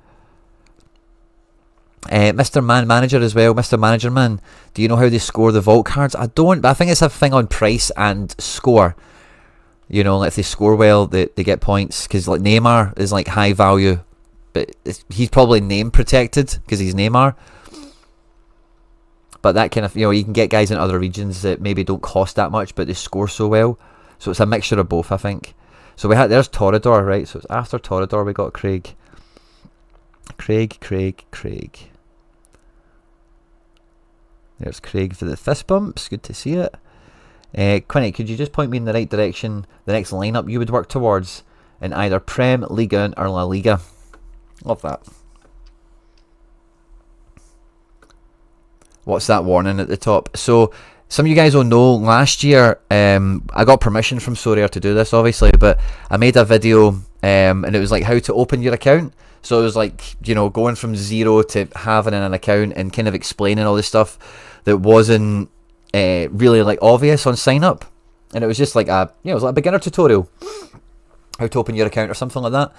S1: Mr. Man Manager as well, Mr. Manager Man, do you know how they score the vault cards? I don't, but I think it's a thing on price and score. Like if they score well, they get points, because like Neymar is like high value, but he's probably name protected because he's Neymar. But that kind of, you can get guys in other regions that maybe don't cost that much, but they score so well. So it's a mixture of both, I think. So there's Torador, right? So it's after Torador we got Craig. There's Craig for the fist bumps. Good to see it. Quinny, could you just point me in the right direction, the next lineup you would work towards in either Prem, Liga 1 or La Liga? Love that. What's that warning at the top? So some of you guys will know last year I got permission from Sorare to do this, obviously, but I made a video and it was like how to open your account. So it was like, going from zero to having an account and kind of explaining all this stuff that wasn't really like obvious on sign up. And it was just like it was like a beginner tutorial, how to open your account or something like that.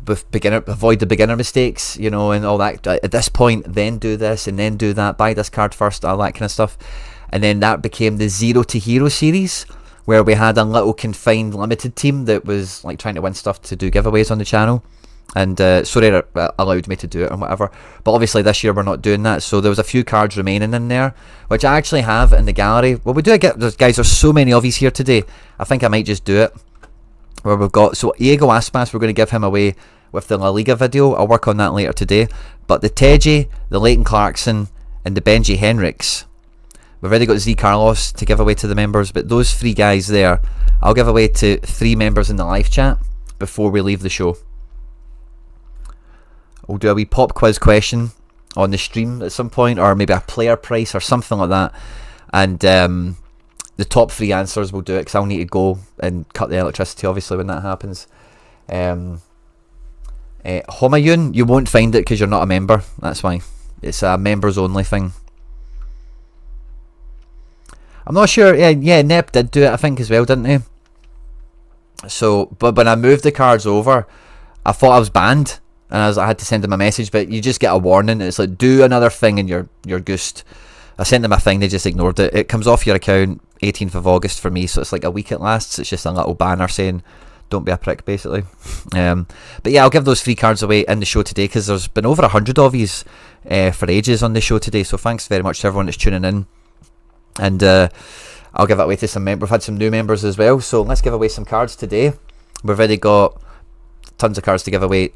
S1: With avoid the beginner mistakes, and all that. At this point, then do this and then do that. Buy this card first, all that kind of stuff. And then that became the Zero to Hero series, where we had a little confined limited team that was like trying to win stuff to do giveaways on the channel. And Sorare allowed me to do it and whatever. But obviously this year we're not doing that. So there was a few cards remaining in there, which I actually have in the gallery. Well, we do get, guys, there's so many of these here today. I think I might just do it. Where we've got, so Diego Aspas, we're going to give him away with the La Liga video. I'll work on that later today. But the Teji, the Leighton Clarkson, and the Benji Henriks, we've already got Z Carlos to give away to the members. But those 3 guys there, I'll give away to 3 members in the live chat before we leave the show. We'll do a wee pop quiz question on the stream at some point, or maybe a player price or something like that. And the top 3 answers will do it, because I'll need to go and cut the electricity, obviously, when that happens. Homayun, you won't find it because you're not a member. That's why. It's a members only thing. I'm not sure. Yeah, Nep did do it, I think, as well, didn't he? So, but when I moved the cards over, I thought I was banned, and I had to send them a message. But you just get a warning. It's like, do another thing in your Ghost. I sent them a thing. They just ignored it. It comes off your account 18th of August for me, so it's like a week it lasts. It's just a little banner saying, "Don't be a prick," basically. But yeah, I'll give those free cards away in the show today, because there's been over 100 of these for ages on the show today. So thanks very much to everyone that's tuning in, and I'll give it away to some members. We've had some new members as well, so let's give away some cards today. We've already got tons of cards to give away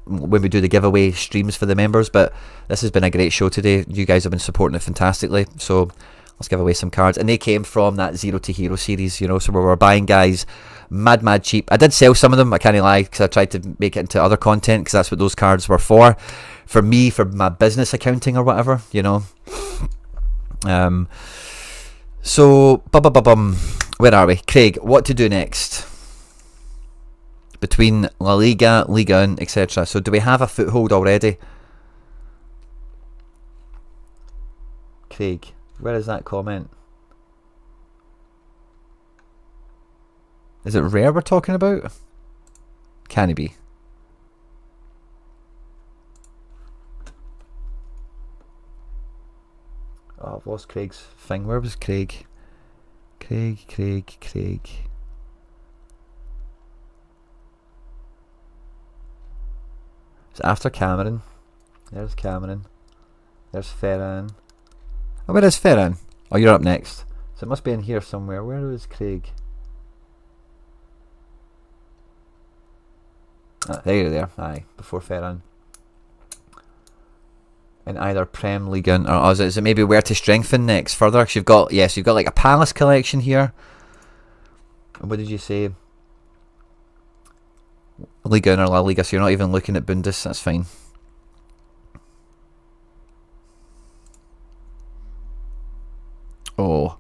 S1: when we do the giveaway streams for the members, but this has been a great show today. You guys have been supporting it fantastically, so let's give away some cards. And they came from that Zero to Hero series, you know, so we were buying guys mad cheap. I did sell some of them, I can't lie, because I tried to make it into other content, because that's what those cards were for me, for my business accounting or whatever, you know. So where are we? Craig, what to do next between La Liga, Liga 1, etc.? So do we have a foothold already? Craig, where is that comment? Is it Rare we're talking about? Can it be? Oh, I've lost Craig's thing. Where was Craig? Craig. It's after Cameron. There's Cameron. There's Ferran. Oh, where is Ferran? Oh, you're up next. So it must be in here somewhere. Where was Craig? Ah, there you're there. Aye, before Ferran. In either Prem, League or is it maybe where to strengthen next further? Because you've got, yes, you've got like a Palace collection here. What did you say? Liga or La Liga, so you're not even looking at Bundes. That's fine. Oh,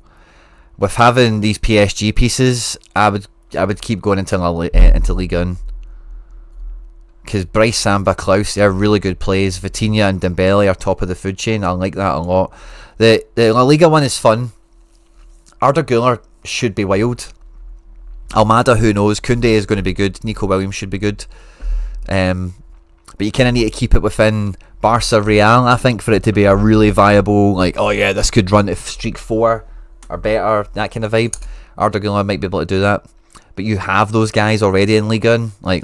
S1: with having these PSG pieces, I would keep going into Liga, because Bryce, Samba, Klaus, they're really good plays. Vitinha and Dembele are top of the food chain. I like that a lot. The La Liga one is fun. Arda Güler should be wild. Almada, who knows? Koundé is going to be good. Nico Williams should be good. But you kind of need to keep it within Barca Real, I think, for it to be a really viable, like, oh yeah, this could run to streak 4 or better, that kind of vibe. Arda Güler might be able to do that. But you have those guys already in Ligue 1. Like,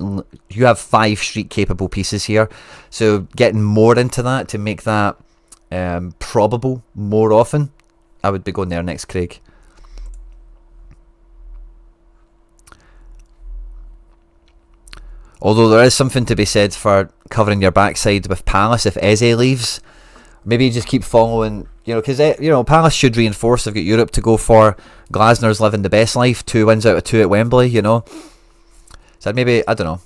S1: you have 5 streak capable pieces here. So getting more into that to make that probable more often, I would be going there next, Craig. Although there is something to be said for covering your backside with Palace if Eze leaves. Maybe you just keep following, you know, because, you know, Palace should reinforce. They've got Europe to go for. Glasner's living the best life. 2 wins out of 2 at Wembley, you know. So maybe, I don't know.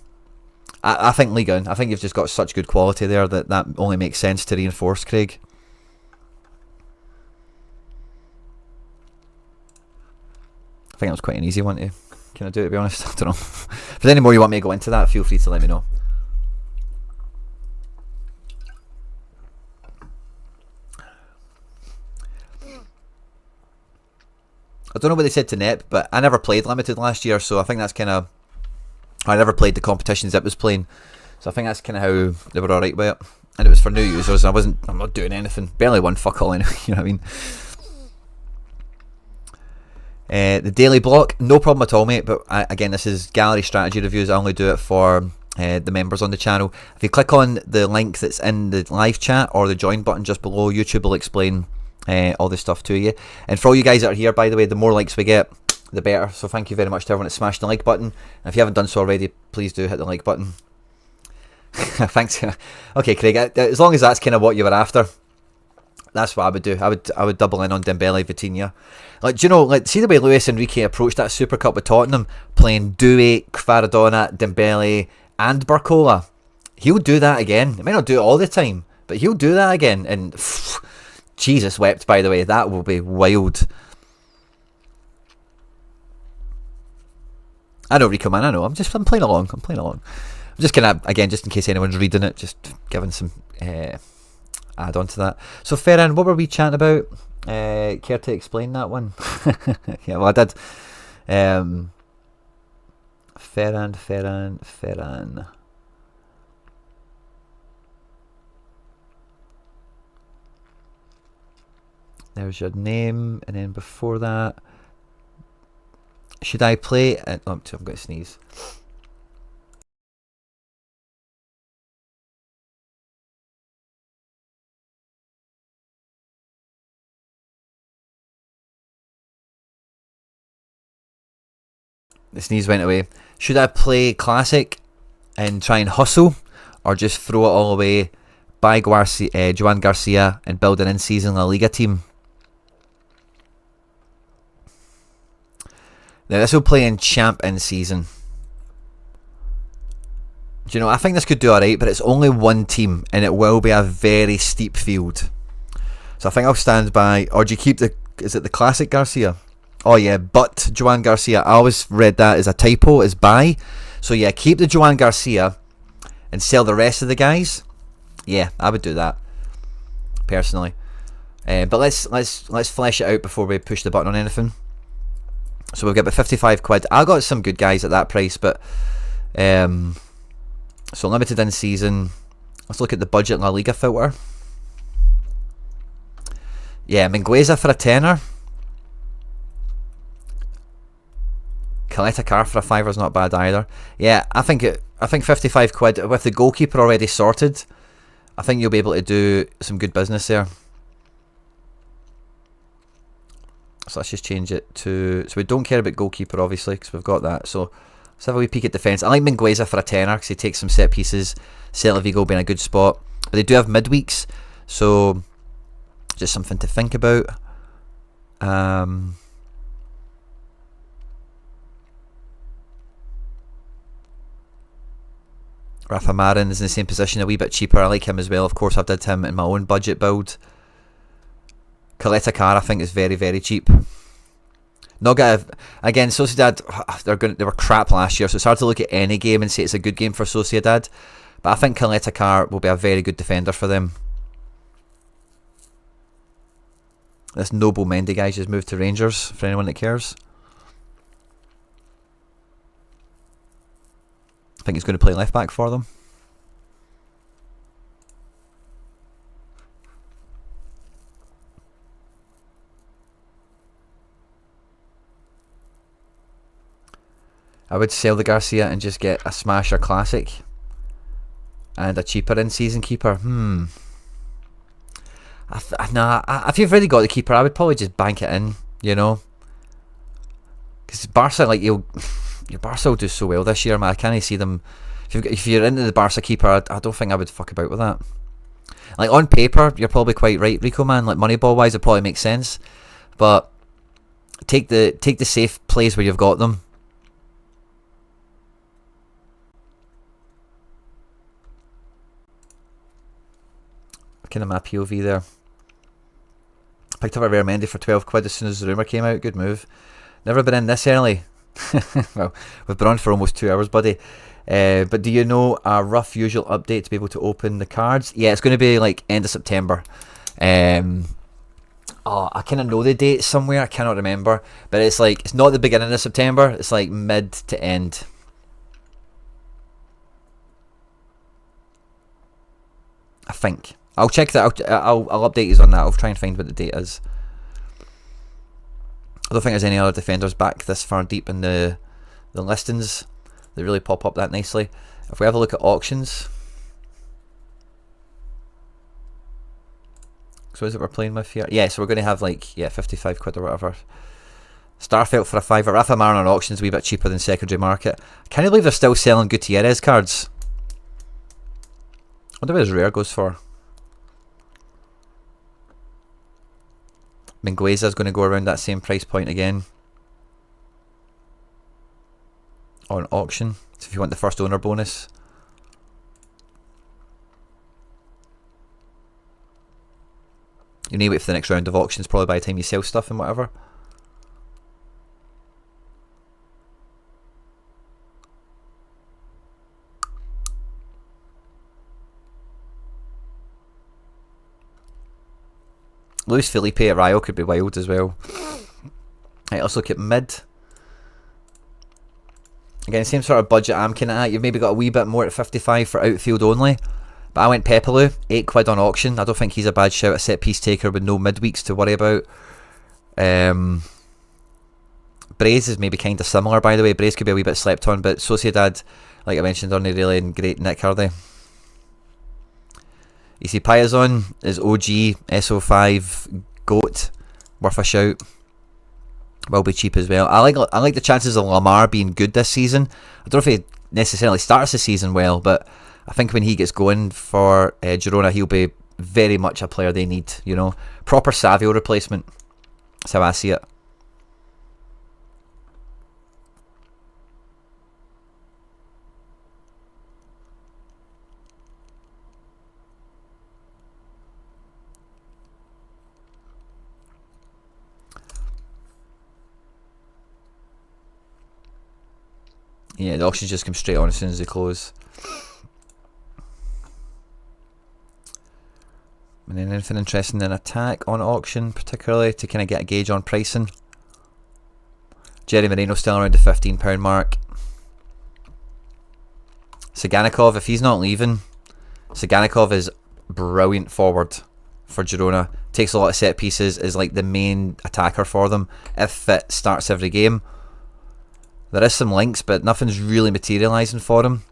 S1: I think Ligue 1, I think you've just got such good quality there that only makes sense to reinforce, Craig. I think that was quite an easy one to kind of do, to be honest. I don't know. If there's any more you want me to go into that, feel free to let me know. I don't know what they said to Nep, but I never played Limited last year, so I think that's kind of... I never played the competitions it was playing, so I think that's kind of how they were alright with it. And it was for new users, I'm not doing anything. Barely won fuck all anyway, you know what I mean? The daily block, no problem at all, mate, but again, this is gallery strategy reviews. I only do it for the members on the channel. If you click on the link that's in the live chat or the join button just below, YouTube will explain all this stuff to you. And for all you guys that are here, by the way, the more likes we get, the better. So thank you very much to everyone that smashed the like button. And if you haven't done so already, please do hit the like button. Thanks. Okay, Craig, as long as that's kind of what you were after, that's what I would do. I would double in on Dembele, Vitinha. Like, do you know, like, see the way Luis Enrique approached that Super Cup with Tottenham, playing Doué, Kvaradona, Dembele and Barcola. He'll do that again. He might not do it all the time, but he'll do that again. And Jesus wept, by the way. That will be wild. I know, Rico, man, I know. I'm playing along. I'm just kind of, again, just in case anyone's reading it, just giving some add on to that. So, Ferran, what were we chatting about? Care to explain that one? Yeah, well, I did. Ferran. There's your name, and then before that, should I play? Oh, I'm going to sneeze. The sneeze went away. Should I play classic and try and hustle, or just throw it all away, buy Joan Garcia, and build an in-season La Liga team? Now this will play in champ in season. Do you know, I think this could do alright, but it's only one team, and it will be a very steep field. So I think I'll stand by. Or do you keep is it the classic Garcia? Oh yeah, but Joan Garcia. I always read that as a typo, as buy. So yeah, keep the Joan Garcia and sell the rest of the guys. Yeah, I would do that personally. But let's flesh it out before we push the button on anything. So we've got about 55 quid. I got some good guys at that price, but so limited in season. Let's look at the budget La Liga filter. Yeah, Mingueza for a tenner. Caleta Car for a fiver is not bad either. Yeah, I think 55 quid with the goalkeeper already sorted. I think you'll be able to do some good business there. So let's just change it to... So we don't care about goalkeeper, obviously, because we've got that. So let's have a wee peek at defence. I like Mingueza for a tenner because he takes some set pieces. Celta Vigo being a good spot. But they do have midweeks, so just something to think about. Rafa Marin is in the same position, a wee bit cheaper. I like him as well. Of course, I've did him in my own budget build. Caleta Car, I think, is very, very cheap. Noga, again, Sociedad, they were crap last year, so it's hard to look at any game and say it's a good game for Sociedad. But I think Caleta Car will be a very good defender for them. This Noble Mendy guy just moved to Rangers, for anyone that cares. I think he's going to play left back for them. I would sell the Garcia and just get a smasher classic and a cheaper in-season keeper. If you've already got the keeper, I would probably just bank it in, you know, because Barca, like, your Barca will do so well this year, man. I can't see them. If you're into the Barca keeper, I don't think I would fuck about with that. Like, on paper, you're probably quite right, Rico, man. Like, Moneyball wise, it probably makes sense, but take the safe plays where you've got them. Kind of my POV there. Picked up a rare Mendy for 12 quid as soon as the rumour came out. Good move. Never been in this early. Well, we've been on for almost 2 hours, buddy. But do you know a rough usual update to be able to open the cards? Yeah, it's going to be like end of September. I kind of know the date somewhere. I cannot remember. But it's like, it's not the beginning of September. It's like mid to end. I think. I'll check that. I'll update you on that. I'll try and find what the date is. I don't think there's any other defenders back this far deep in the listings that really pop up that nicely. If we have a look at auctions, so is it we're playing with here? Yeah, so we're going to have like 55 quid or whatever. Starfelt for a fiver. Rafa Marin on auctions a wee bit cheaper than secondary market. I can't believe they're still selling Gutierrez cards. I wonder what his rare goes for. Mingueza is going to go around that same price point again on auction. So if you want the first owner bonus, you need to wait for the next round of auctions, probably by the time you sell stuff and whatever. Luis Felipe at Rayo could be wild as well. Right, let's look at mid. Again, same sort of budget I'm kind of at. You've maybe got a wee bit more at 55 for outfield only. But I went Pepelu, £8 on auction. I don't think he's a bad shout, a set piece taker with no midweeks to worry about. Braze is maybe kind of similar, by the way. Braze could be a wee bit slept on, but Sociedad, like I mentioned, aren't really in great nick, are they? You see Piazon is OG, SO5, GOAT, worth a shout. Will be cheap as well. I like the chances of Lamar being good this season. I don't know if he necessarily starts the season well, but I think when he gets going for Girona, he'll be very much a player they need, you know. Proper Savio replacement. That's how I see it. Yeah, the auctions just come straight on as soon as they close. And then anything interesting in attack on auction, particularly to kind of get a gauge on pricing. Jerry Moreno still around the £15 mark. Saganikov, if he's not leaving, Saganikov is brilliant forward for Girona. Takes a lot of set pieces, is like the main attacker for them. If fit, starts every game. There is some links, but nothing's really materialising for him.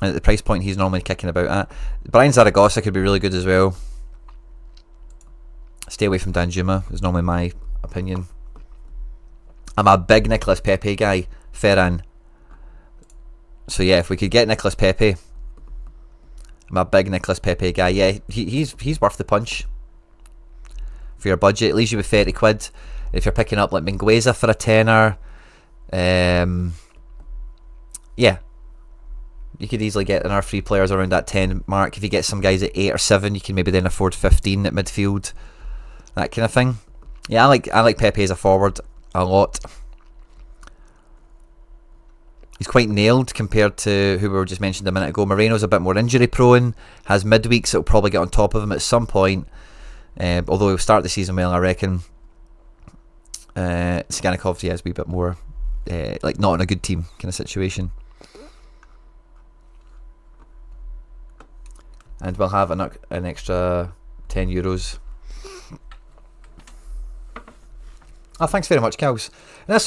S1: And at the price point he's normally kicking about at. Brian Zaragoza could be really good as well. Stay away from Danjuma is normally my opinion. I'm a big Nicolas Pepe guy, Ferran. So yeah, if we could get Nicolas Pepe, I'm a big Nicolas Pepe guy. Yeah, he's worth the punch for your budget. It leaves you with £30. If you're picking up like Mingueza for a tenner, yeah, you could easily get in our free players around that 10 mark. If you get some guys at 8 or 7, you can maybe then afford 15 at midfield, that kind of thing. Yeah, I like Pepe as a forward a lot. He's quite nailed compared to who we were just mentioned a minute ago. Moreno's a bit more injury prone, has midweeks that'll probably get on top of him at some point, although he'll start the season well, I reckon. Saganikov, yeah, is a wee bit more like not in a good team kind of situation. And we'll have an extra €10. Oh, thanks very much, Kels. And that's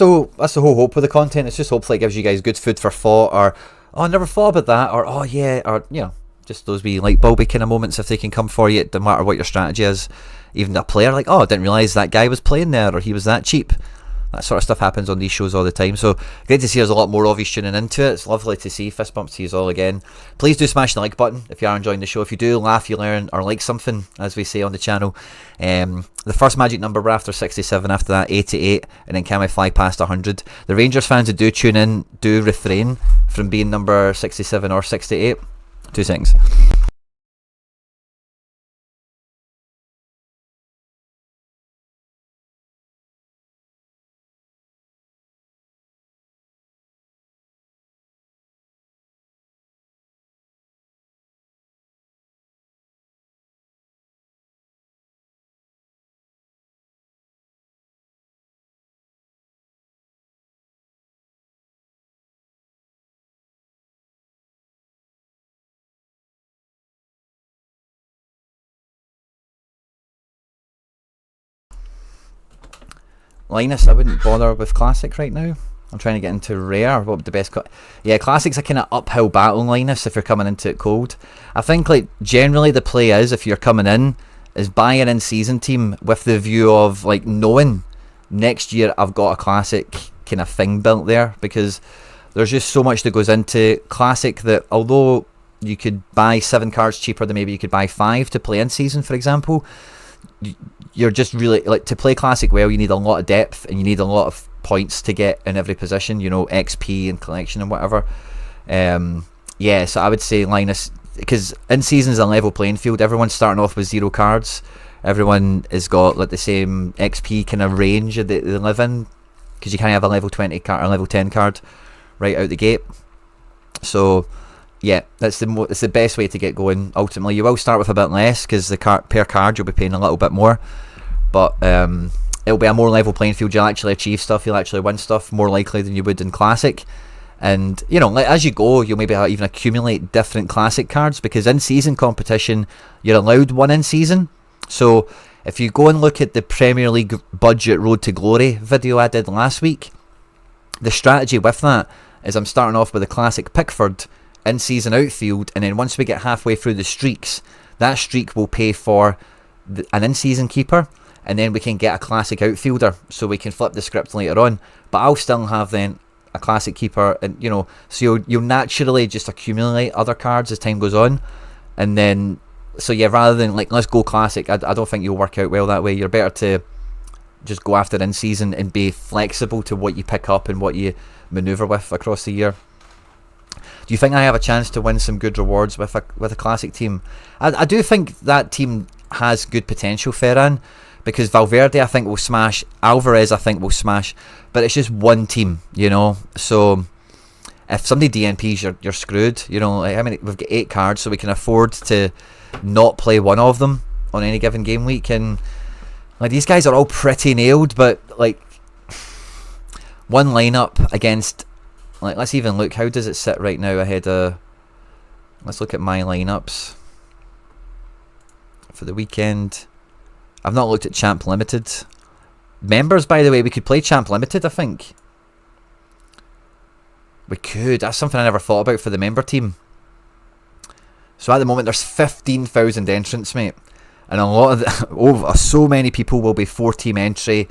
S1: the whole hope with the content. It's just hopefully it gives you guys good food for thought, or oh, I never thought about that, or oh yeah, or you know, just those wee light bulby kind of moments if they can come for you, no matter what your strategy is. Even a player like, oh, I didn't realise that guy was playing there, or he was that cheap. That sort of stuff happens on these shows all the time. So great to see there's a lot more of you tuning into it. It's lovely to see. Fist bump to you all again. Please do smash the like button if you are enjoying the show. If you do laugh, you learn, or like something, as we say on the channel. The first magic number we're after 67, after that 88, and then can we fly past 100? The Rangers fans who do tune in do refrain from being number 67 or 68. 2 seconds. Linus, I wouldn't bother with Classic right now. I'm trying to get into Rare. What would the best... yeah, Classic's a kind of uphill battle, Linus, if you're coming into it cold. I think, like, generally the play is, if you're coming in, is buy an in-season team with the view of, like, knowing next year I've got a Classic kind of thing built there, because there's just so much that goes into Classic that although you could buy 7 cards cheaper than maybe you could buy 5 to play in-season, for example, you're just really, like, to play Classic well, you need a lot of depth and you need a lot of points to get in every position, you know, XP and collection and whatever. Yeah, so I would say Linus, because in season is a level playing field. Everyone's starting off with 0 cards. Everyone has got like the same XP kind of range that they live in, because you can't have a level 20 card or level 10 card right out the gate. So yeah, it's the best way to get going. Ultimately, you will start with a bit less because the per card you'll be paying a little bit more, but it'll be a more level playing field. You'll actually achieve stuff, you'll actually win stuff more likely than you would in Classic. And, you know, like, as you go, you'll maybe even accumulate different Classic cards, because in-season competition, you're allowed one in-season. So if you go and look at the Premier League budget Road to Glory video I did last week, the strategy with that is I'm starting off with a Classic Pickford in-season outfield, and then once we get halfway through the streaks, that streak will pay for an in-season keeper, and then we can get a Classic outfielder, so we can flip the script later on. But I'll still have then a Classic keeper, and you know, so you'll naturally just accumulate other cards as time goes on. And then, so yeah, rather than like, let's go Classic, I don't think you'll work out well that way. You're better to just go after in season and be flexible to what you pick up and what you maneuver with across the year. Do you think I have a chance to win some good rewards with a Classic team? I do think that team has good potential, Ferran, because Valverde I think will smash, Alvarez I think will smash, but it's just one team, you know. So if somebody DNPs, you're screwed, you know. Like, I mean, we've got 8 cards, so we can afford to not play one of them on any given game week. And like, these guys are all pretty nailed, but like, one lineup against, like, let's even look, how does it sit right now ahead of, let's look at my lineups for the weekend. I've not looked at Champ Limited. Members, by the way, we could play Champ Limited, I think. We could. That's something I never thought about for the member team. So at the moment, there's 15,000 entrants, mate. And a lot of so many people will be 4-team entry.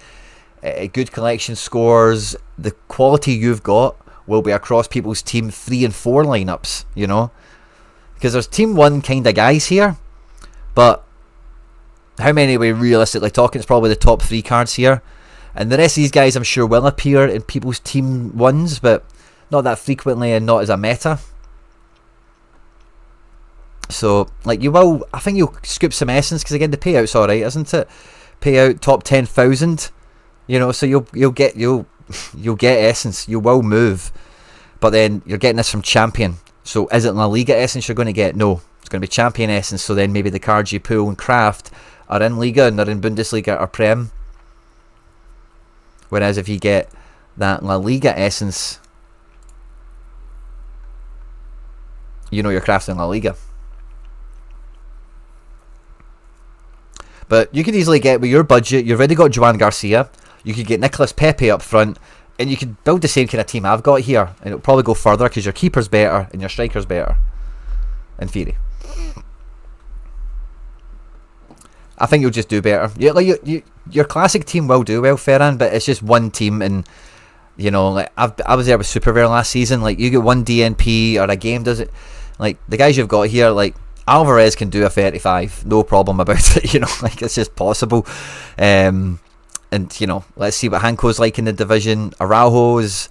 S1: Good collection scores. The quality you've got will be across people's team 3 and 4 lineups, you know. Because there's team 1 kind of guys here. But how many are we realistically talking? It's probably the top 3 cards here. And the rest of these guys I'm sure will appear in people's team 1s, but not that frequently and not as a meta. So, like, you will, I think you'll scoop some essence, because again, the payout's alright, isn't it? Payout top 10,000, you know, so you'll get essence, you will move, but then you're getting this from Champion. So is it La Liga essence you're going to get? No, it's going to be Champion essence. So then maybe the cards you pull and craft are in Liga and they're in Bundesliga or Prem. Whereas if you get that La Liga essence, you know you're crafting La Liga. But you could easily get, with your budget, you've already got Joan Garcia, you could get Nicolas Pepe up front, and you could build the same kind of team I've got here, and it'll probably go further because your keeper's better and your striker's better, in theory. I think you'll just do better. Your Classic team will do well, Ferran, but it's just one team, and you know, like I was there with Super Rare last season. Like, you get one DNP or a game does it. Like, the guys you've got here, like Alvarez can do a 35, no problem about it. You know, like, it's just possible. And you know, let's see what Hanko's like in the division. Araujo's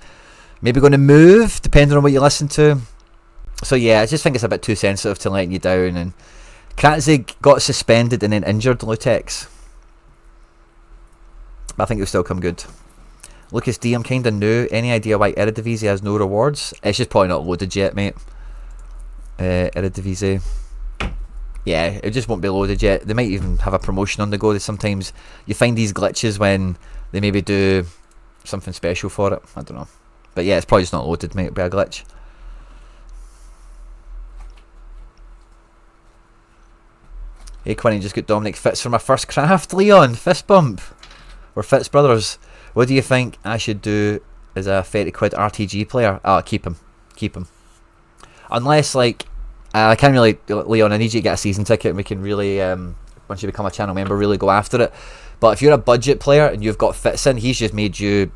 S1: maybe going to move, depending on what you listen to. So yeah, I just think it's a bit too sensitive to letting you down. And Kratzig got suspended and then injured Lutex. But I think he'll still come good. Lucas D, I'm kind of new. Any idea why Eredivisie has no rewards? It's just probably not loaded yet, mate. Eredivisie. Yeah, it just won't be loaded yet. They might even have a promotion on the go. Sometimes you find these glitches when they maybe do something special for it. I don't know. But yeah, it's probably just not loaded, mate. It'll be a glitch. Hey, Quinny, just got Dominic Fitz for my first craft. Leon, fist bump. We're Fitz brothers. What do you think I should do as a 30 quid RTG player? Keep him. Keep him. Unless, like, I can't really, Leon, I need you to get a season ticket and we can really, once you become a channel member, really go after it. But if you're a budget player and you've got Fitz in, he's made you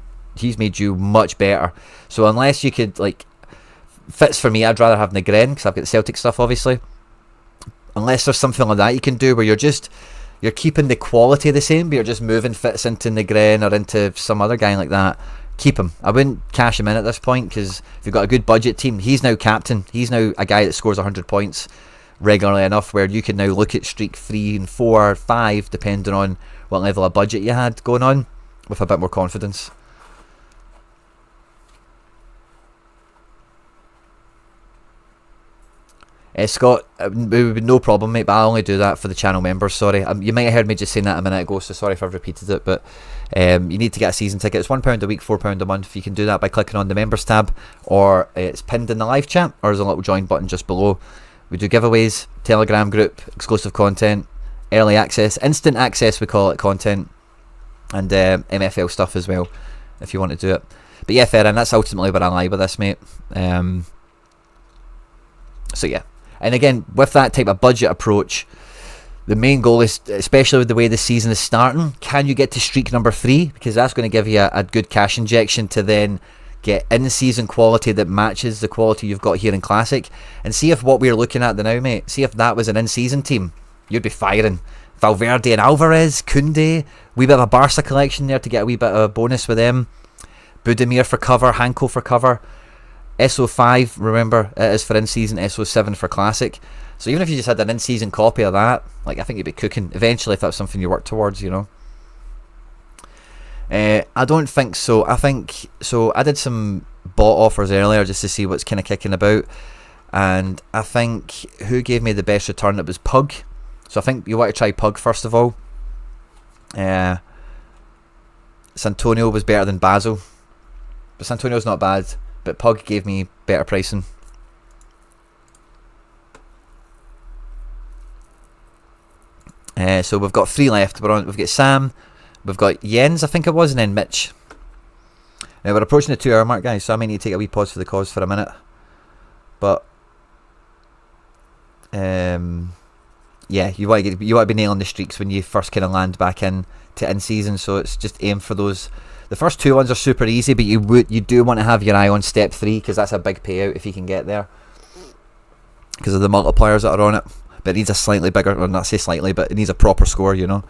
S1: much better. So unless you could, like, Fitz for me, I'd rather have Negren, because I've got the Celtic stuff, obviously. Unless there's something like that you can do where you're keeping the quality the same, but you're just moving Fitz into Negren or into some other guy like that. Keep him. I wouldn't cash him in at this point, because if you've got a good budget team, he's now captain. He's now a guy that scores 100 points regularly enough where you can now look at streak 3 and 4 or 5, depending on what level of budget you had going on, with a bit more confidence.
S2: Scott, it would be no problem, mate, but I only do that for the channel members, sorry. You might have heard me just saying that a minute ago, so sorry if I've repeated it, but you need to get a season ticket. It's £1 a week, £4 a month. You can do that by clicking on the members tab, or it's pinned in the live chat, or there's a little join button just below. We do giveaways, Telegram group, exclusive content, early access, instant access we call it, content, and MFL stuff as well, if you want to do it. But yeah, fair, and that's ultimately where I lie with this, mate. So yeah. And again, with that type of budget approach, the main goal is, especially with the way the season is starting, can you get to streak number 3? Because that's going to give you a good cash injection to then get in-season quality that matches the quality you've got here in Classic. And see if what we're looking at now, mate, see if that was an in-season team, you'd be firing. Valverde and Alvarez, Koundé, wee bit of a Barca collection there to get a wee bit of a bonus with them. Budimir for cover, Hanko for cover. SO5, remember, it is for in-season, SO7 for Classic. So even if you just had an in-season copy of that, like, I think you'd be cooking eventually if that's something you work towards, you know. I don't think so. I think, so I did some bot offers earlier just to see what's kind of kicking about. And I think who gave me the best return? It was Pug. So I think you want to try Pug first of all. Santonio was better than Basel. But Santonio's not bad. But Pug gave me better pricing. So we've got 3 left. We've got Sam, we've got Jens, I think it was, and then Mitch. We're approaching the 2 hour mark, guys, so I may need to take a wee pause for the cause for a minute. But yeah, you want to be nailing the streaks when you first kind of land back in to in season. So it's just aim for those. The first 2 ones are super easy, but you do want to have your eye on step 3, because that's a big payout if you can get there, because of the multipliers that are on it. But it needs a slightly bigger, or not say slightly, but it needs a proper score, you know.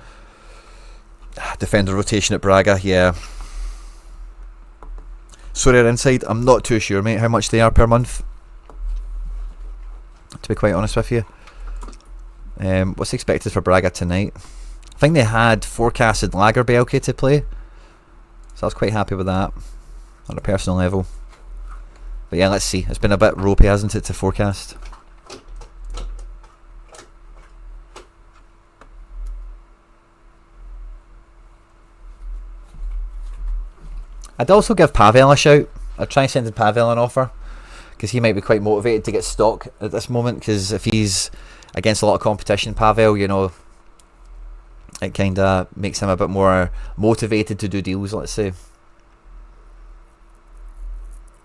S2: Defender rotation at Braga, yeah. Sorare inside, I'm not too sure, mate, how much they are per month, to be quite honest with you. What's expected for Braga tonight? I think they had forecasted Lager Bielke to play, so I was quite happy with that on a personal level. But yeah, let's see. It's been a bit ropey, hasn't it, to forecast. I'd also give Pavel a shout. I'd try sending Pavel an offer, because he might be quite motivated to get stock at this moment, because if he's against a lot of competition, Pavel, you know, it kind of makes him a bit more motivated to do deals, let's say.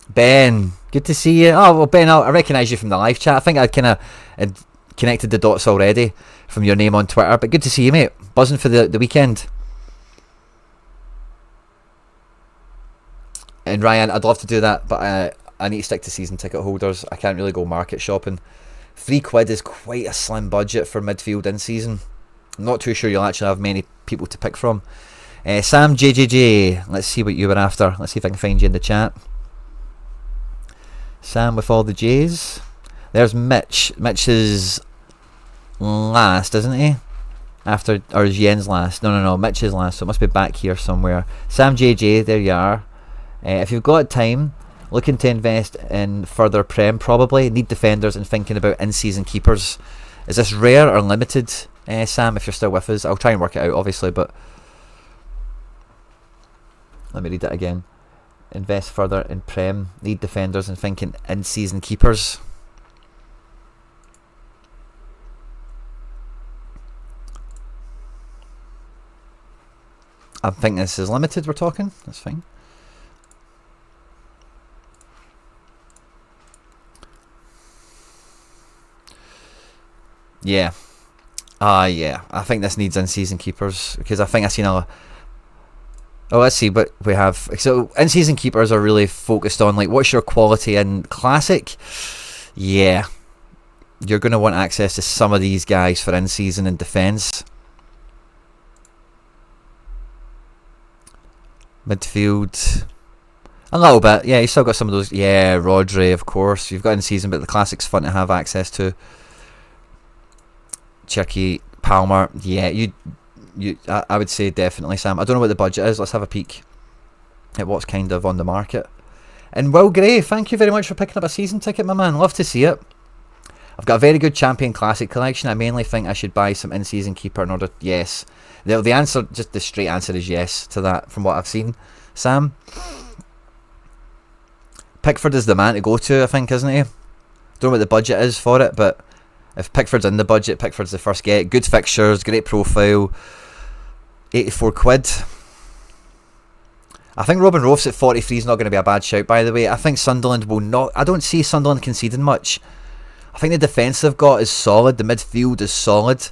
S2: Ben, good to see you. Oh, well, Ben, I recognise you from the live chat. I think I kind of connected the dots already from your name on Twitter, but good to see you, mate. Buzzing for the weekend. And Ryan, I'd love to do that, but I need to stick to season ticket holders. I can't really go market shopping. £3 is quite a slim budget for midfield in season. I'm not too sure you'll actually have many people to pick from. Sam JJJ, let's see what you were after. Let's see if I can find you in the chat. Sam with all the J's. There's Mitch. Mitch is last, isn't he? After, or is Jens last? No, Mitch is last, so it must be back here somewhere. Sam JJ, there you are. If you've got time, looking to invest in further Prem, probably need defenders and thinking about in-season keepers. Is this rare or limited, Sam, if you're still with us? I'll try and work it out, obviously, but let me read it again. Invest further in Prem, need defenders and thinking in-season keepers. I think this is limited, we're talking. That's fine. Yeah. Yeah. I think this needs in-season keepers, because I think I've seen a... Oh, let's see what we have. So, in-season keepers are really focused on, like, what's your quality in Classic? Yeah. You're going to want access to some of these guys for in-season and defence. Midfield... A little bit. Yeah, you still got some of those... Yeah, Rodri, of course. You've got in-season, but the Classic's fun to have access to. Cherky, Palmer, yeah, I would say definitely, Sam. I don't know what the budget is. Let's have a peek at what's kind of on the market. And Will Gray, thank you very much for picking up a season ticket, my man. Love to see it. I've got a very good Champion Classic collection. I mainly think I should buy some in-season keeper in order. Yes, the answer, just the straight answer, is yes to that from what I've seen. Sam, Pickford is the man to go to, I think, isn't he? Don't know what the budget is for it, but if Pickford's in the budget, Pickford's the first get. Good fixtures, great profile. 84 quid. I think Robin Roth's at 43 is not going to be a bad shout, by the way. I think Sunderland will not... I don't see Sunderland conceding much. I think the defence they've got is solid. The midfield is solid.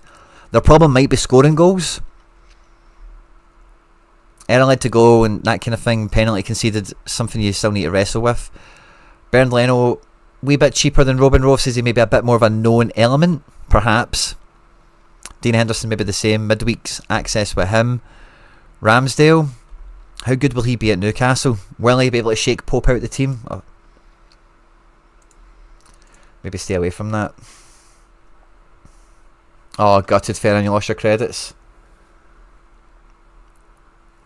S2: Their problem might be scoring goals. Early to go and that kind of thing. Penalty conceded, something you still need to wrestle with. Bernd Leno, wee bit cheaper than Robin Roth, says he may be a bit more of a known element, perhaps. Dean Henderson maybe the same. Midweek's access with him. Ramsdale, how good will he be at Newcastle? Will he be able to shake Pope out the team? Oh. Maybe stay away from that. Oh, gutted, Ferran, you lost your credits.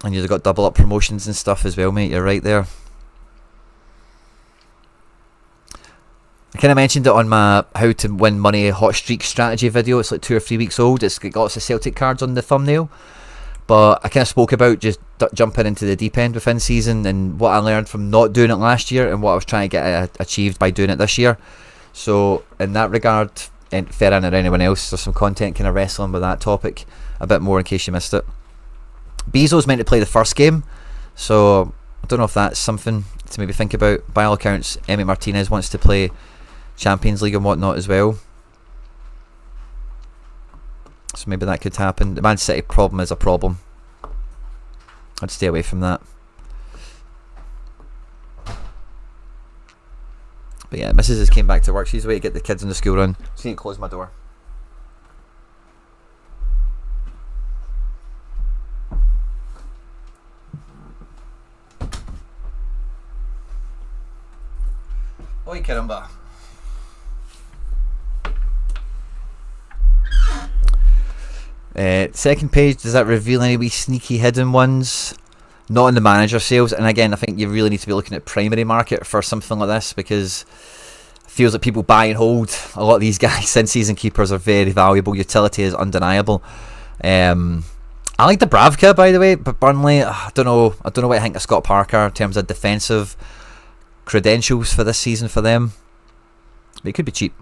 S2: And you've got double up promotions and stuff as well, mate. You're right there. I kind of mentioned it on my how to win money hot streak strategy video. It's like 2 or 3 weeks old. It's got lots of Celtic cards on the thumbnail. But I kind of spoke about just jumping into the deep end within season and what I learned from not doing it last year and what I was trying to get achieved by doing it this year. So in that regard, and Ferran or anyone else, there's some content kind of wrestling with that topic a bit more in case you missed it. Bezo's meant to play the first game, so I don't know if that's something to maybe think about. By all accounts, Emi Martinez wants to play Champions League and whatnot as well, so maybe that could happen. The Man City problem is a problem. I'd stay away from that. But yeah, Mrs. has came back to work. She's away to get the kids in the school run. Just need to close my door. Oi caramba. Second page, does that reveal any wee sneaky hidden ones? Not in the manager sales, and again I think you really need to be looking at primary market for something like this, because it feels like people buy and hold. A lot of these guys in season keepers are very valuable. Utility is undeniable. I like the Bravka, by the way, but Burnley, I don't know what I think of Scott Parker in terms of defensive credentials for this season for them, but it could be cheap.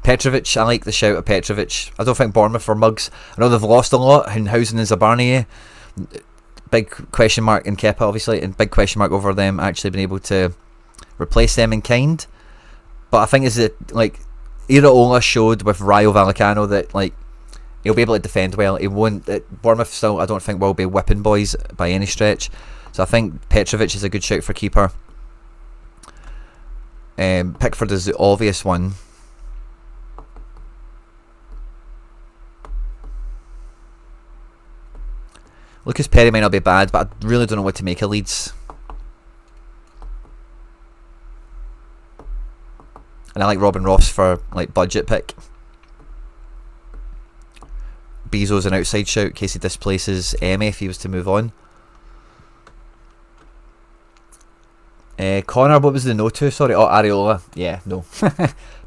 S2: Petrovic, I like the shout of Petrovic. I don't think Bournemouth are mugs. I know they've lost a lot in Housen and Zabarnie. Big question mark in Kepa, obviously, and big question mark over them actually being able to replace them in kind. But I think is it like Iraola showed with Rayo Vallecano that like he'll be able to defend well. He won't. Bournemouth still, I don't think, will be whipping boys by any stretch. So I think Petrovic is a good shout for keeper. Pickford is the obvious one. Lucas Perry might not be bad, but I really don't know what to make of Leeds. And I like Robin Ross for like budget pick. Bezo's an outside shout in case he displaces Emi if he was to move on. Connor, what was the no to? Sorry, Areola. Yeah, no.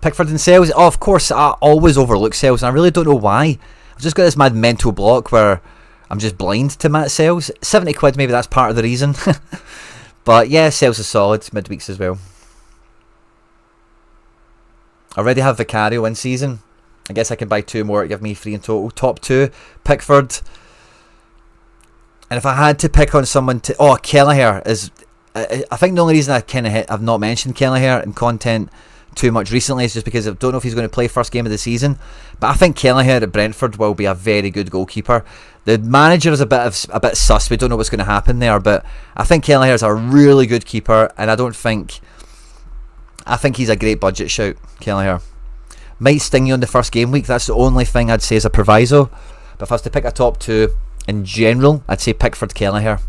S2: Pickford and Sales. Oh, of course, I always overlook Sales, and I really don't know why. I've just got this mad mental block where I'm just blind to Matt Sales. 70 quid, maybe that's part of the reason. But yeah, Sales is solid. Midweeks as well. I already have Vicario in season. I guess I can buy 2 more to give me 3 in total. Top 2, Pickford. And if I had to pick on someone to... Oh, Kelleher is... I think the only reason I've not mentioned Kelleher in content too much recently is just because I don't know if he's going to play first game of the season. But I think Kelleher at Brentford will be a very good goalkeeper. The manager is a bit sus. We don't know what's going to happen there, but I think Kelleher is a really good keeper, and I think he's a great budget shout. Kelleher might sting you on the first game week. That's the only thing I'd say is a proviso. But if I was to pick a top 2 in general, I'd say Pickford, Kelleher.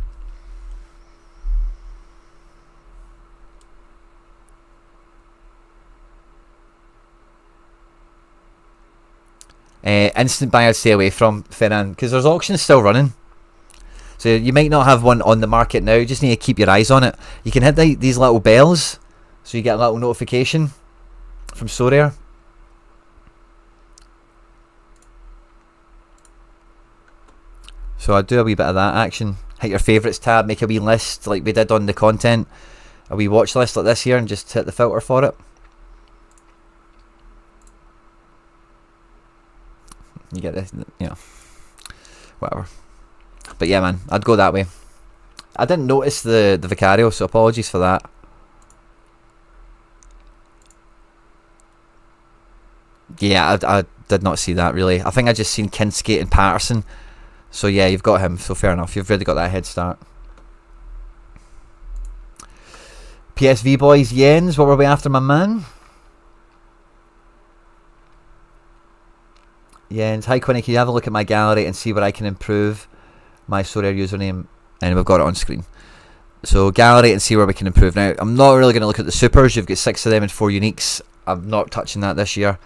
S2: Instant buy I'd stay away from, Ferran, because there's auctions still running. So you might not have one on the market now. You just need to keep your eyes on it. You can hit these little bells, so you get a little notification from Sorare. So I do a wee bit of that action. Hit your favourites tab, make a wee list like we did on the content. A wee watch list like this here, and just hit the filter for it. You get this, you know, whatever. But yeah, man, I'd go that way. I didn't notice the Vicario, so apologies for that. Yeah, I did not see that really. I think I just seen Kinskate and Patterson. So yeah, you've got him, so fair enough. You've really got that head start. PSV boys, Jens, what were we after, my man? Jens, hi Quinny, can you have a look at my gallery and see where I can improve my Sorare username? And we've got it on screen. So gallery and see where we can improve. Now, I'm not really going to look at the supers. You've got 6 of them and 4 uniques. I'm not touching that this year.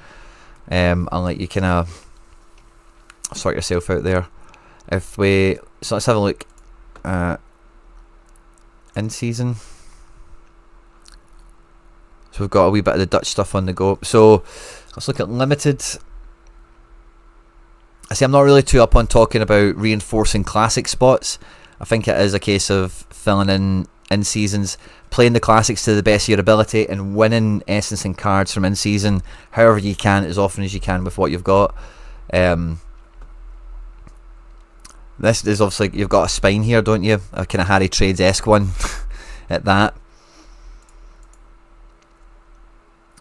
S2: I'll let you kind of sort yourself out there. So let's have a look in season. So we've got a wee bit of the Dutch stuff on the go. So let's look at limited. I see I'm not really too up on talking about reinforcing classic spots. I think it is a case of filling in seasons, playing the classics to the best of your ability, and winning essence and cards from in season however you can, as often as you can with what you've got. This is obviously, you've got a spine here, don't you? A kind of Harry Trades-esque one at that.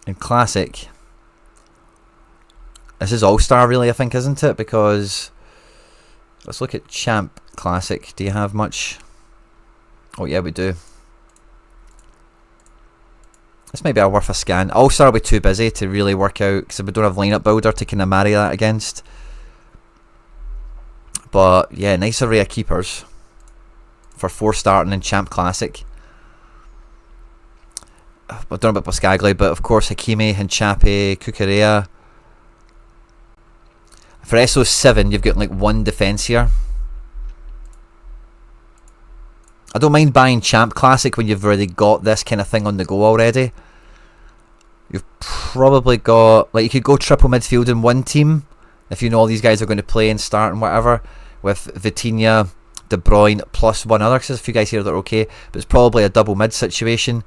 S2: In classic, this is all-star really, I think, isn't it? Because let's look at champ classic. Do you have much? Oh yeah, we do. This might be worth a scan. All-star will be too busy to really work out, because we don't have lineup builder to kind of marry that against. But yeah, nice array of keepers for 4 starting in champ classic. I don't know about Pascagli, but of course Hakimi, Hinchape, Kukurea. For SO7, you've got like 1 defence here. I don't mind buying champ classic when you've already got this kind of thing on the go already. You've probably got, like, you could go triple midfield in one team if you know all these guys are going to play and start and whatever, with Vitinha, De Bruyne plus one other, because there's a few guys here that are okay, but it's probably a double mid situation,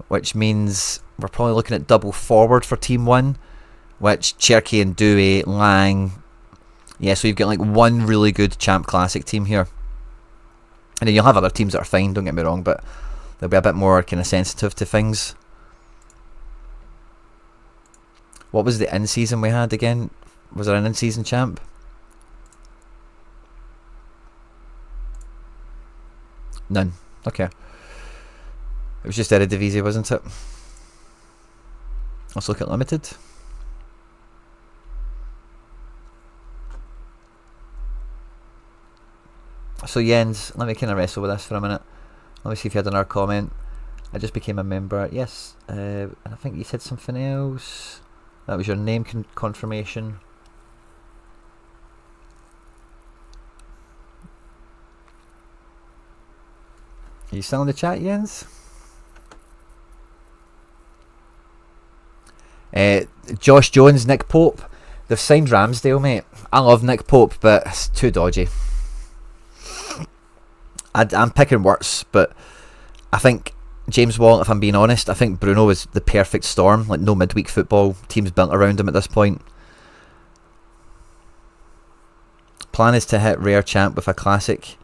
S2: which means we're probably looking at double forward for team 1, which Cherki and Douay, Lang, yeah, so you've got like 1 really good champ classic team here. And then you'll have other teams that are fine, don't get me wrong, but they'll be a bit more kind of sensitive to things. What was the in-season we had again? Was there an in-season champ? None. Okay. It was just Eredivisie, wasn't it? Let's look at limited. So Jens, let me kind of wrestle with this for a minute. Let me see if you had another comment. I just became a member. Yes, and I think you said something else. That was your name confirmation. Are you still in the chat, Jens? Josh Jones, Nick Pope. They've signed Ramsdale, mate. I love Nick Pope, but it's too dodgy. I'm picking words, but I think James Wall, if I'm being honest, I think Bruno is the perfect storm. Like, no midweek football, teams built around him at this point. Plan is to hit rare champ with a classic.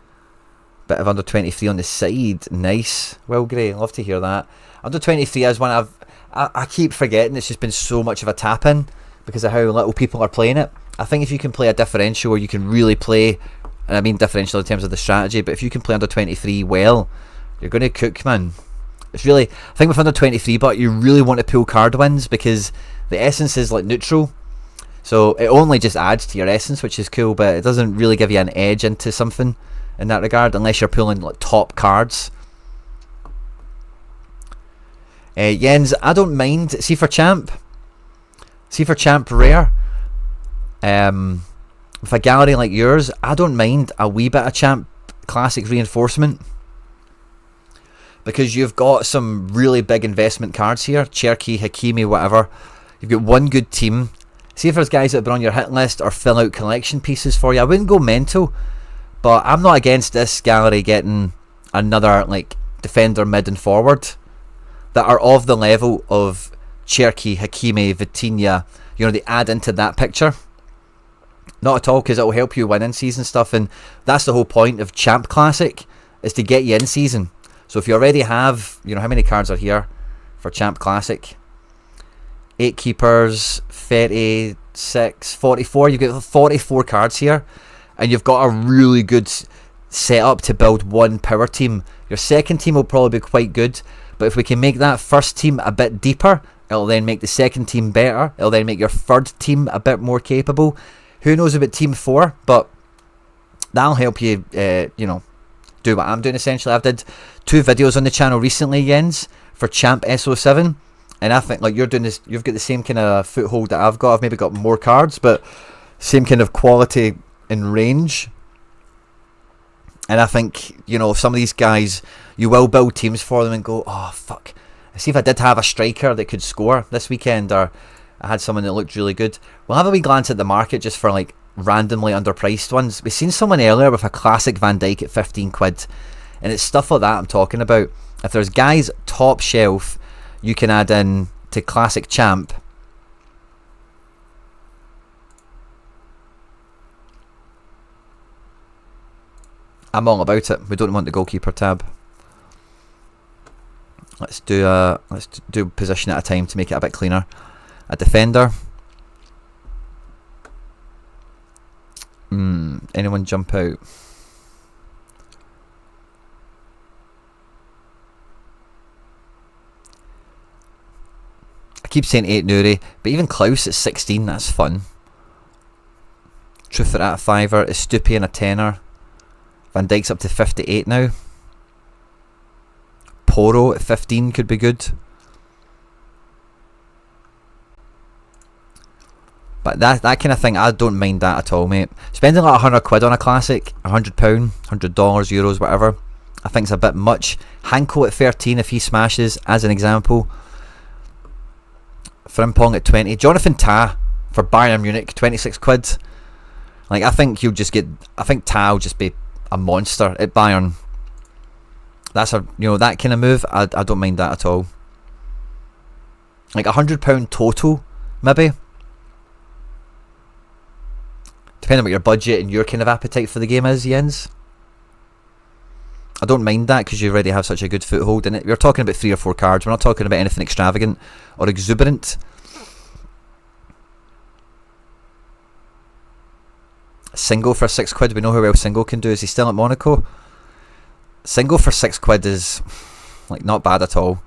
S2: Bit of under 23 on the side. Nice. Will Gray, love to hear that. Under 23 is one I keep forgetting. It's just been so much of a tap in because of how little people are playing it. I think if you can play a differential where you can really play, and I mean differential in terms of the strategy, but if you can play under 23 well, you're going to cook, man. It's really, I think with under 23, but you really want to pull card wins because the essence is like neutral. So it only just adds to your essence, which is cool, but it doesn't really give you an edge into something in that regard unless you're pulling like top cards. Jens, I don't mind. See for champ rare. With a gallery like yours, I don't mind a wee bit of champ classic reinforcement, because you've got some really big investment cards here. Cherki, Hakimi, whatever. You've got one good team. See if there's guys that have been on your hit list or fill out collection pieces for you. I wouldn't go mental, but I'm not against this gallery getting another like defender, mid and forward that are of the level of Cherki, Hakimi, Vitinha. You know, they add into that picture. Not at all, because it will help you win in season stuff, and that's the whole point of Champ Classic, is to get you in season. So if you already have, you know, how many cards are here for Champ Classic? 8 keepers, 36, 44. You've got 44 cards here, and you've got a really good setup to build one power team. Your second team will probably be quite good, but if we can make that first team a bit deeper, it'll then make the second team better. It'll then make your third team a bit more capable. Who knows about team 4, but that'll help you, you know, do what I'm doing essentially. I've did 2 videos on the channel recently, Jens, for Champ SO7, and I think like you're doing this, you've got the same kind of foothold that I've got. I've maybe got more cards, but same kind of quality and range. And I think, you know, some of these guys, you will build teams for them and go, oh fuck, see if I did have a striker that could score this weekend, or I had someone that looked really good. We'll have a wee glance at the market just for like randomly underpriced ones. We've seen someone earlier with a classic Van Dijk at 15 quid, and it's stuff like that I'm talking about. If there's guys top shelf you can add in to classic Champ, I'm all about it. We don't want the goalkeeper tab. Let's do position at a time to make it a bit cleaner. A defender. Anyone jump out? I keep saying 8 Nuri, but even Klaus at 16, that's fun. Truthert at a 5er, Estupi and a 10er. Van Dijk's up to 58 now. Poro at 15 could be good. But that kind of thing, I don't mind that at all, mate. Spending like 100 quid on a classic, £100, $100, euros, whatever, I think it's a bit much. Hanko at 13 if he smashes, as an example. Frimpong at 20. Jonathan Tah for Bayern Munich, 26 quid. Like, I think you'll just get, I think Tah will just be a monster at Bayern. That's a, you know, that kind of move, I don't mind that at all. Like £100 total, maybe. Depending on what your budget and your kind of appetite for the game is, Jens. I don't mind that because you already have such a good foothold in it. We're talking about 3 or 4 cards. We're not talking about anything extravagant or exuberant. Single for 6 quid. We know how well Single can do. Is he still at Monaco? Single for 6 quid is like not bad at all.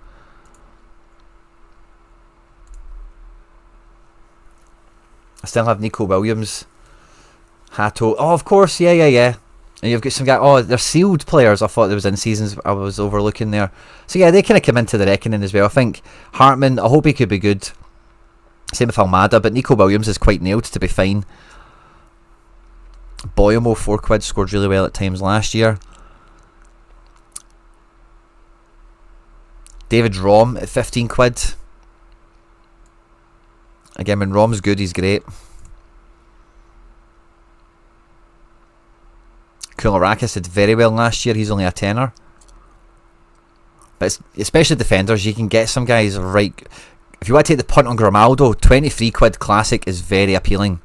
S2: I still have Nico Williams. Hato. Oh, of course. Yeah. And you've got some guy. Oh, they're sealed players. I thought there was in seasons I was overlooking there. So yeah, they kind of come into the reckoning as well. I think Hartman, I hope he could be good. Same with Almada, but Nico Williams is quite nailed to be fine. Boyamo, 4 quid, scored really well at times last year. David Rom at 15 quid. Again, when Rom's good, he's great. Koulirakis did very well last year. He's only a tenner. But it's, especially defenders, you can get some guys right. If you want to take the punt on Grimaldo, 23 quid classic is very appealing.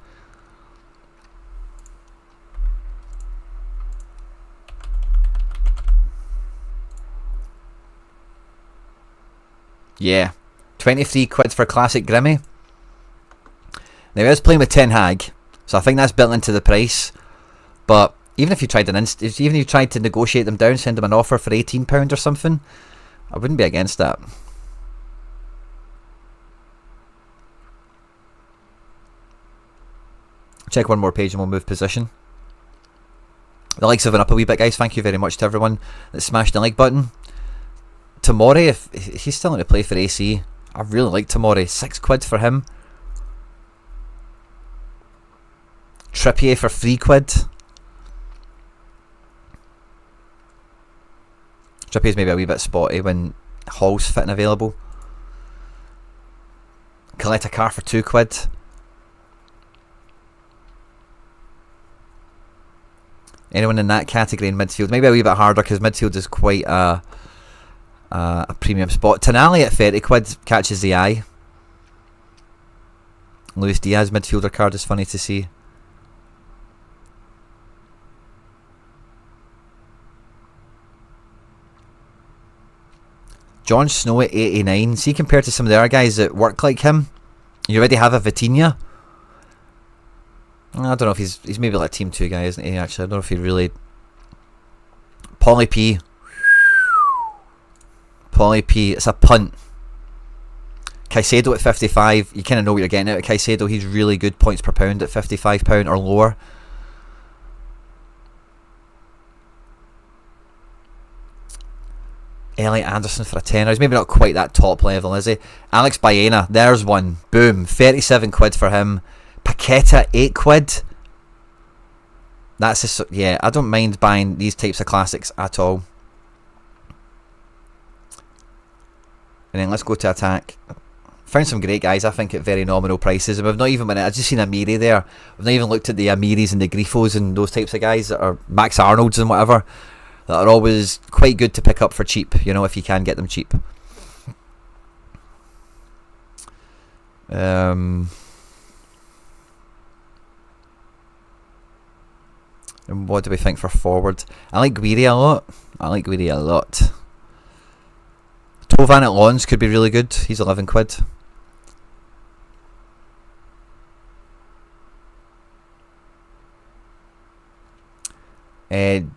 S2: Yeah, 23 quid for classic Grimmy. Now I was playing with Ten Hag, so I think that's built into the price. But even if you tried even if you tried to negotiate them down, send them an offer for £18 or something, I wouldn't be against that. Check one more page and we'll move position. The likes have been up a wee bit, guys. Thank you very much to everyone that smashed the like button. Tomori, if he's still going to play for AC, I really like Tomori. 6 quid for him. Trippier for 3 quid. Strippy's maybe a wee bit spotty when Hall's fit and available. Collect a car for £2. Anyone in that category in midfield? Maybe a wee bit harder because midfield is quite a premium spot. Tonali at £30 catches the eye. Luis Diaz midfielder card is funny to see. Jon Snow at 89. See, compared to some of the other guys that work like him, you already have a Vitinha. I don't know if he's maybe like a Team 2 guy, isn't he, actually? I don't know if he really... Polly P. It's a punt. Caicedo at 55. You kind of know what you're getting out of Caicedo. He's really good points per pound at £55 or lower. Elliot Anderson for a tenner. He's maybe not quite that top level, is he? Alex Baena, there's one. Boom. £37 for him. Paqueta, £8. That's just, yeah, I don't mind buying these types of classics at all. And then let's go to attack. Found some great guys, I think, at very nominal prices. And we've not even, I've just seen Amiri there. We've not even looked at the Amiris and the Grifos and those types of guys that are Max Arnolds and whatever, that are always quite good to pick up for cheap, you know, if you can get them cheap. And what do we think for forward? I like Guiri a lot. Tovan at Lons could be really good. He's £11.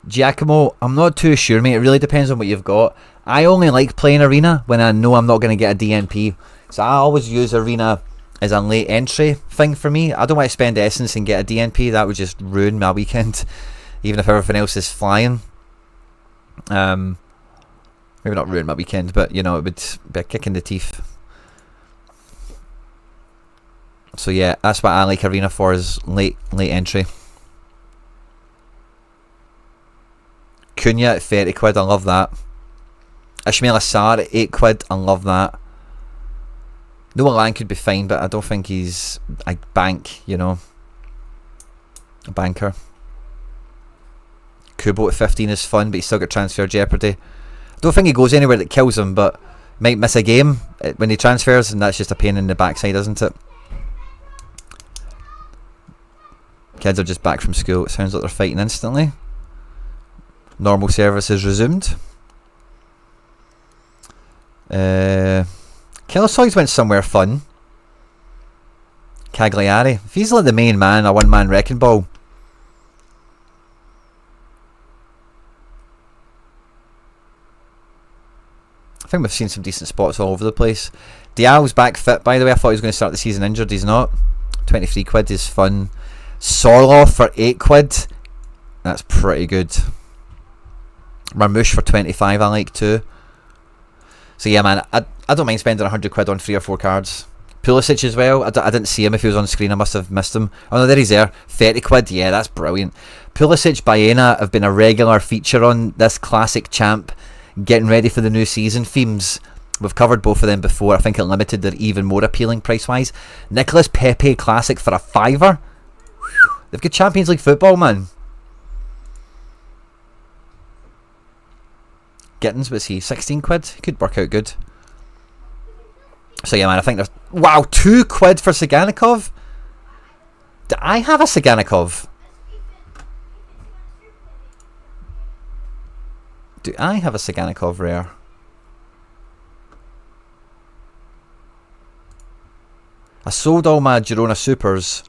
S2: Giacomo, I'm not too sure, mate. It really depends on what you've got. I only like playing Arena when I know I'm not going to get a DNP. So I always use Arena as a late entry thing for me. I don't want to spend essence and get a DNP. That would just ruin my weekend, even if everything else is flying. Maybe not ruin my weekend, but you know, it would be a kick in the teeth. So yeah, that's what I like Arena for, is late entry. Cunha at £30, I love that. Ismail Assar at £8, I love that. Noah Lang could be fine, but I don't think he's a bank, you know. A banker. Kubo at 15 is fun, but he's still got transfer jeopardy. I don't think he goes anywhere that kills him, but might miss a game when he transfers, and that's just a pain in the backside, isn't it? Kids are just back from school. It sounds like they're fighting instantly. Normal service is resumed. Kelsoy's went somewhere fun. Cagliari. If he's like the main man, a one-man wrecking ball. I think we've seen some decent spots all over the place. Diallo's back fit, by the way. I thought he was going to start the season injured. He's not. £23 is fun. Sorloth for £8. That's pretty good. Marmouche for 25 I like too. So yeah, man, I don't mind spending £100 on 3 or 4 cards. Pulisic as well. I didn't see him. If he was on screen, I must have missed him. Oh no, there he's there. £30. Yeah, that's brilliant. Pulisic, Baena have been a regular feature on this classic champ. Getting ready for the new season themes. We've covered both of them before. I think at Limited they're even more appealing price-wise. Nicolas Pepe Classic for a £5. They've got Champions League football, man. Gittins, what's he? £16? He could work out good. So yeah, man, I think there's... Wow, £2 for Saganikov? Do I have a Saganikov? Do I have a Saganikov rare? I sold all my Girona Supers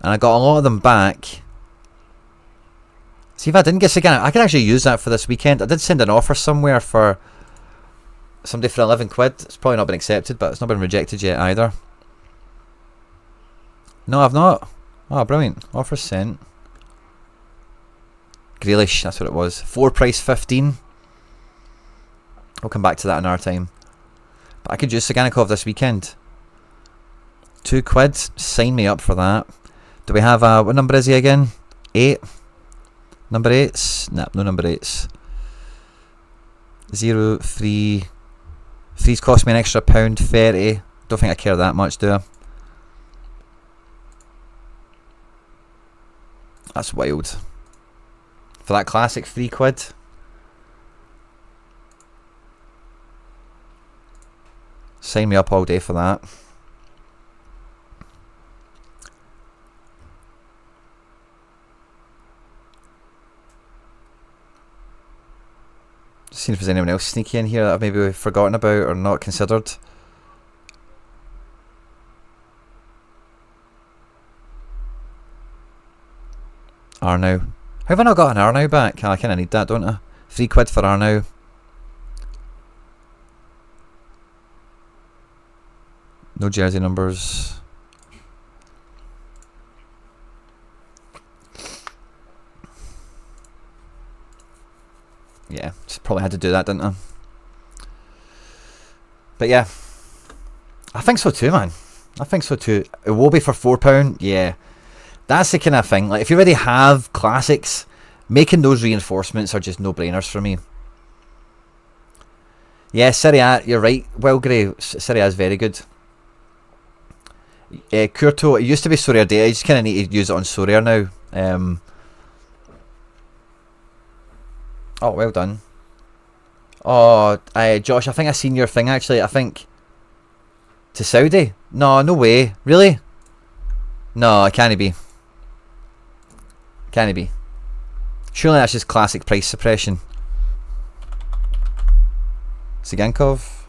S2: and I got a lot of them back. See, if I didn't get Saganikov, I could actually use that for this weekend. I did send an offer somewhere for somebody for £11. It's probably not been accepted, but it's not been rejected yet either. No, I've not. Oh, brilliant. Offer sent. Grealish, that's what it was. 4 price 15. We'll come back to that another time. But I could use Saganikov this weekend. £2. Sign me up for that. Do we have what number is he again? 8. Number 8s? Nah, no number 8s. 0 free. Frees cost me an extra £1.30. Don't think I care that much, do I? That's wild. For that classic £3. Sign me up all day for that. Just seeing if there's anyone else sneaky in here that I've maybe forgotten about or not considered. Arnow. How have I not got an Arnow back? I kind of need that, don't I? £3 for Arnow. No jersey numbers. Yeah, just probably had to do that, didn't I? But yeah, I think so too, man. I think so too. It will be for £4. Yeah, that's the kind of thing. Like, if you already have classics, making those reinforcements are just no-brainers for me. Yeah, Serie A, you're right. Well, Gray, Serie A is very good. Curto, it used to be Sorare Data. You just kind of need to use it on Sorare now. Oh, well done. Oh, Josh, I think I seen your thing actually. I think to Saudi. No, no way. Really? No, it can't be. Can't be. Surely that's just classic price suppression. Sigankov?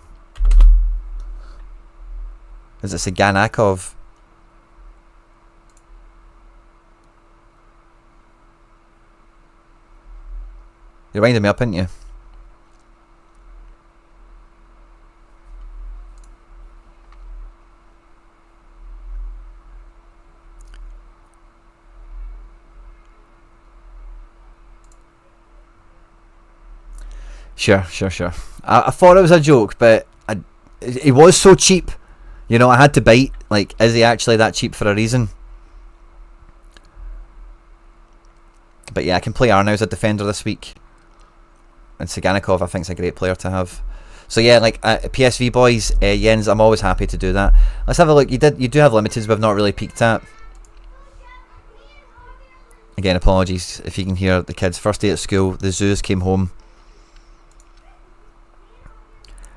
S2: Is it Siganakov? You're winding me up, aren't you? Sure. I thought it was a joke, but it was so cheap. You know, I had to bite. Like, is he actually that cheap for a reason? But yeah, I can play Arnow as a defender this week. And Siganikov, I think, is a great player to have. So yeah, like PSV boys, Jens, I'm always happy to do that. Let's have a look. You do have limiteds we've not really peeked at. Again, apologies if you can hear the kids. First day at school, the zoos came home.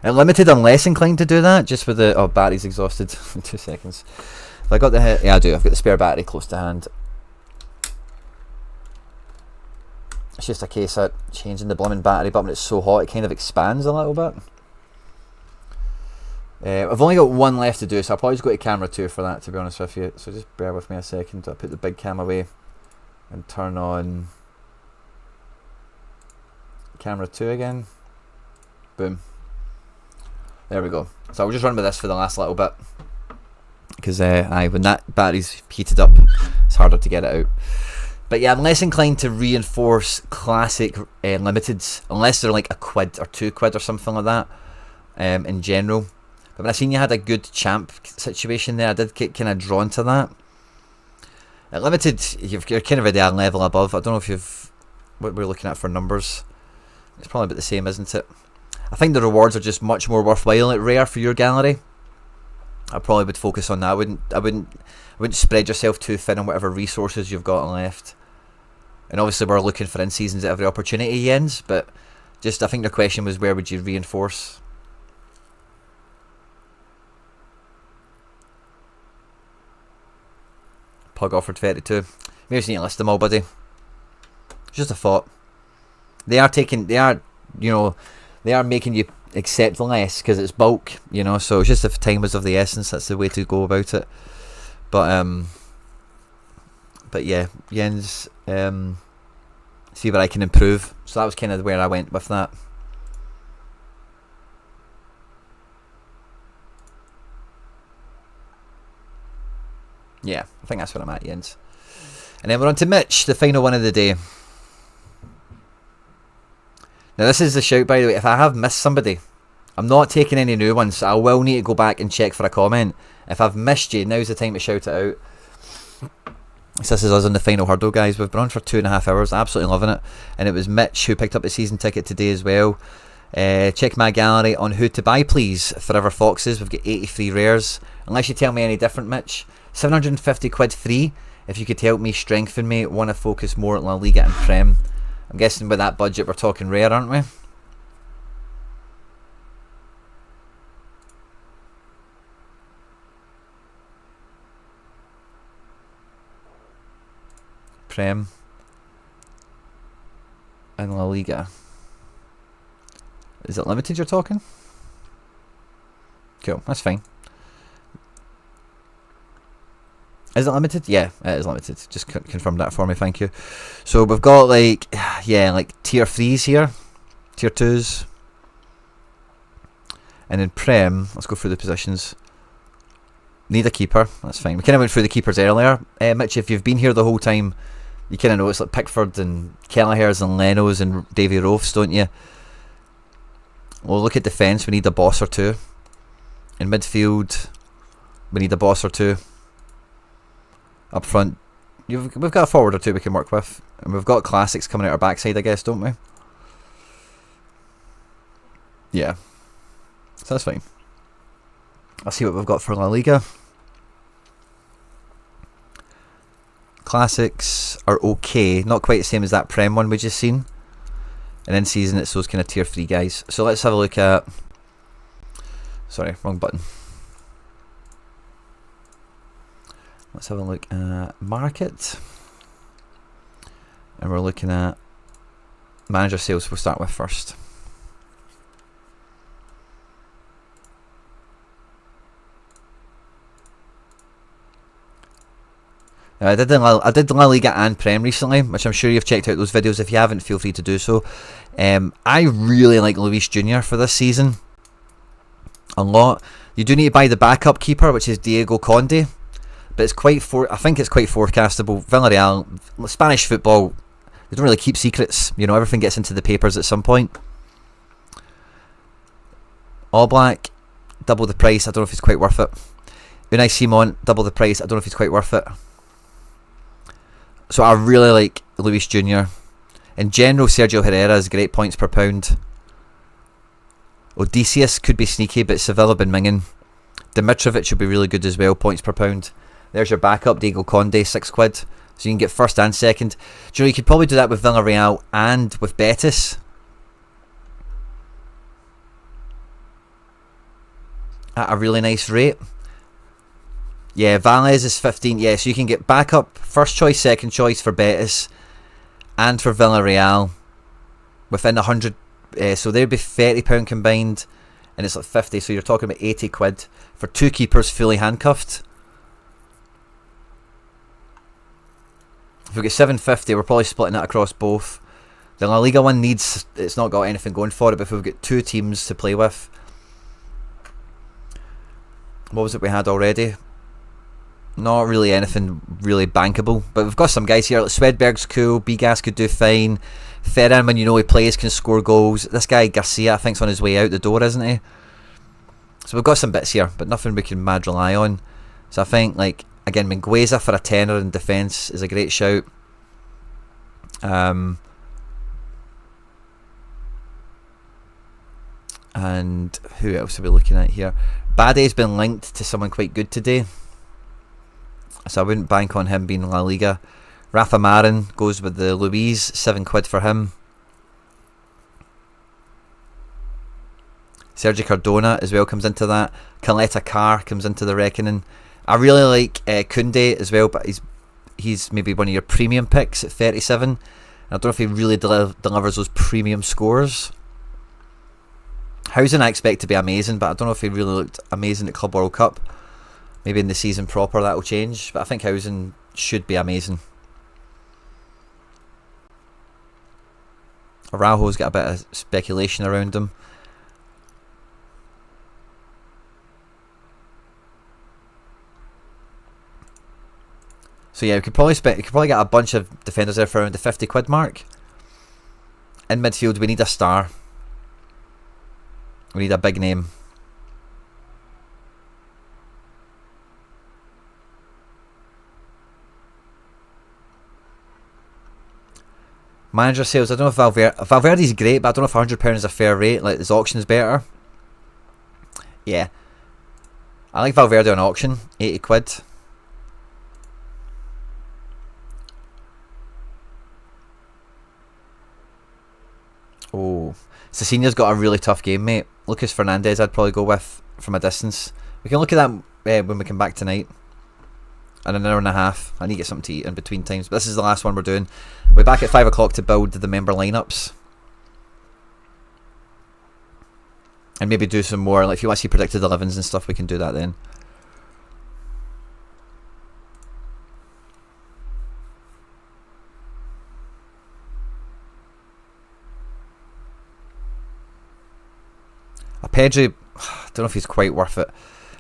S2: Limited, I'm less inclined to do that, just with the... Oh, battery's exhausted. 2 seconds. Have I got the... Yeah, I do. I've got the spare battery close to hand. It's just a case of changing the blooming battery button. It's so hot, it kind of expands a little bit. I've only got one left to do, so I'll probably just go to camera 2 for that, to be honest with you. So just bear with me a second. I'll put the big cam away and turn on camera 2 again. Boom. There we go. So I'll just run with this for the last little bit, because when that battery's heated up, it's harder to get it out. But yeah, I'm less inclined to reinforce classic limiteds, unless they're like £1 or £2 or something like that, in general. But when I seen you had a good champ situation there, I did get kind of drawn to that. At limited, you're kind of already a level above. I don't know if you've... what we're looking at for numbers. It's probably about the same, isn't it? I think the rewards are just much more worthwhile at rare for your gallery. I probably would focus on that. I wouldn't spread yourself too thin on whatever resources you've got left. And obviously we're looking for in seasons at every opportunity, Jens, but just I think the question was, where would you reinforce? Pug offered 32. Maybe you just need to list them all, buddy. Just a thought. They are making you accept less because it's bulk, you know, so it's just if time was of the essence, that's the way to go about it. But yeah, Jens, see where I can improve. So that was kind of where I went with that. Yeah, I think that's where I'm at, Jens. And then we're on to Mitch, the final one of the day. Now this is the shout, by the way. If I have missed somebody, I'm not taking any new ones, so I will need to go back and check for a comment. If I've missed you, now's the time to shout it out. So this is us on the final hurdle, guys. We've been on for 2.5 hours, absolutely loving it. And it was Mitch who picked up the season ticket today as well. Check my gallery on who to buy, please. Forever Foxes, we've got 83 rares. Unless you tell me any different, Mitch. 750 quid free. If you could help me strengthen me, want to focus more on La Liga and Prem. I'm guessing with that budget we're talking rare, aren't we? Prem and La Liga. Is it limited you're talking? Cool, that's fine. Is it limited? Yeah, it is limited. Just confirm that for me, thank you. So we've got like, yeah, like tier 3s here, tier 2s. And in Prem, let's go through the positions. Need a keeper, that's fine. We kind of went through the keepers earlier. Mitch, if you've been here the whole time, you kind of know it's like Pickford and Kelleher's and Leno's and Davy Roafs, don't you? Well, look at defence, we need a boss or two. In midfield, we need a boss or two. Up front, we've got a forward or two we can work with. And we've got classics coming out our backside, I guess, don't we? Yeah. So that's fine. I'll see what we've got for La Liga. Classics are okay. Not quite the same as that Prem one we just seen. And in season it's those kind of tier 3 guys. So let's have a look at... Sorry, wrong button. Let's have a look at market. And we're looking at manager sales we'll start with first. I did La Liga and Prem recently, which I'm sure you've checked out those videos. If you haven't, feel free to do so. I really like Luis Jr. for this season. A lot. You do need to buy the backup keeper, which is Diego Conde. But it's quite I think it's quite forecastable. Villarreal, Spanish football, they don't really keep secrets. You know, everything gets into the papers at some point. All Black, double the price. I don't know if it's quite worth it. Unai Simon, double the price. I don't know if it's quite worth it. So I really like Luis Jr. In general, Sergio Herrera is great points per pound. Odysseus could be sneaky, but Sevilla been minging. Dimitrovic should be really good as well, points per pound. There's your backup, Diego Conde, 6 quid. So you can get first and second. Do you know, you could probably do that with Villarreal and with Betis. At a really nice rate. Yeah, Valles is 15. Yeah, so you can get backup, first choice, second choice for Betis and for Villarreal within 100. So there'd be £30 combined, and it's like 50. So you're talking about 80 quid for 2 keepers fully handcuffed. If we get 750, we're probably splitting that across both. The La Liga one it's not got anything going for it, but if we've got 2 teams to play with. What was it we had already? Not really anything really bankable, but we've got some guys here. Like Swedberg's cool, Bigas could do fine. Ferran, when you know he plays, can score goals. This guy Garcia, I think, is on his way out the door, isn't he? So we've got some bits here, but nothing we can mad rely on. So I think, like, again, Mingueza for a tenner in defence is a great shout. And who else are we looking at here? Bade's been linked to someone quite good today, so I wouldn't bank on him being La Liga. Rafa Marin goes with the Louise, 7 quid for him. Sergio Cardona as well comes into that. Caleta Carr comes into the reckoning. I really like Koundé as well, but he's maybe one of your premium picks at 37. I don't know if he really delivers those premium scores. Housen I expect to be amazing, but I don't know if he really looked amazing at Club World Cup. Maybe in the season proper that will change, but I think Housen should be amazing. Araujo's got a bit of speculation around him. So yeah, we could probably get a bunch of defenders there for around the 50 quid mark. In midfield, we need a star. We need a big name. Manager sales, I don't know if Valverde's great, but I don't know if £100 is a fair rate. Like, his auction is better. Yeah. I like Valverde on auction, 80 quid. Oh, Cecina's got a really tough game, mate. Lucas Fernandez I'd probably go with from a distance. We can look at that when we come back tonight. In an hour and a half. I need to get something to eat in between times. But this is the last one we're doing. We're back at 5 o'clock to build the member lineups. And maybe do some more. Like, if you want to see predicted 11s and stuff, we can do that then. A Pedri, I don't know if he's quite worth it.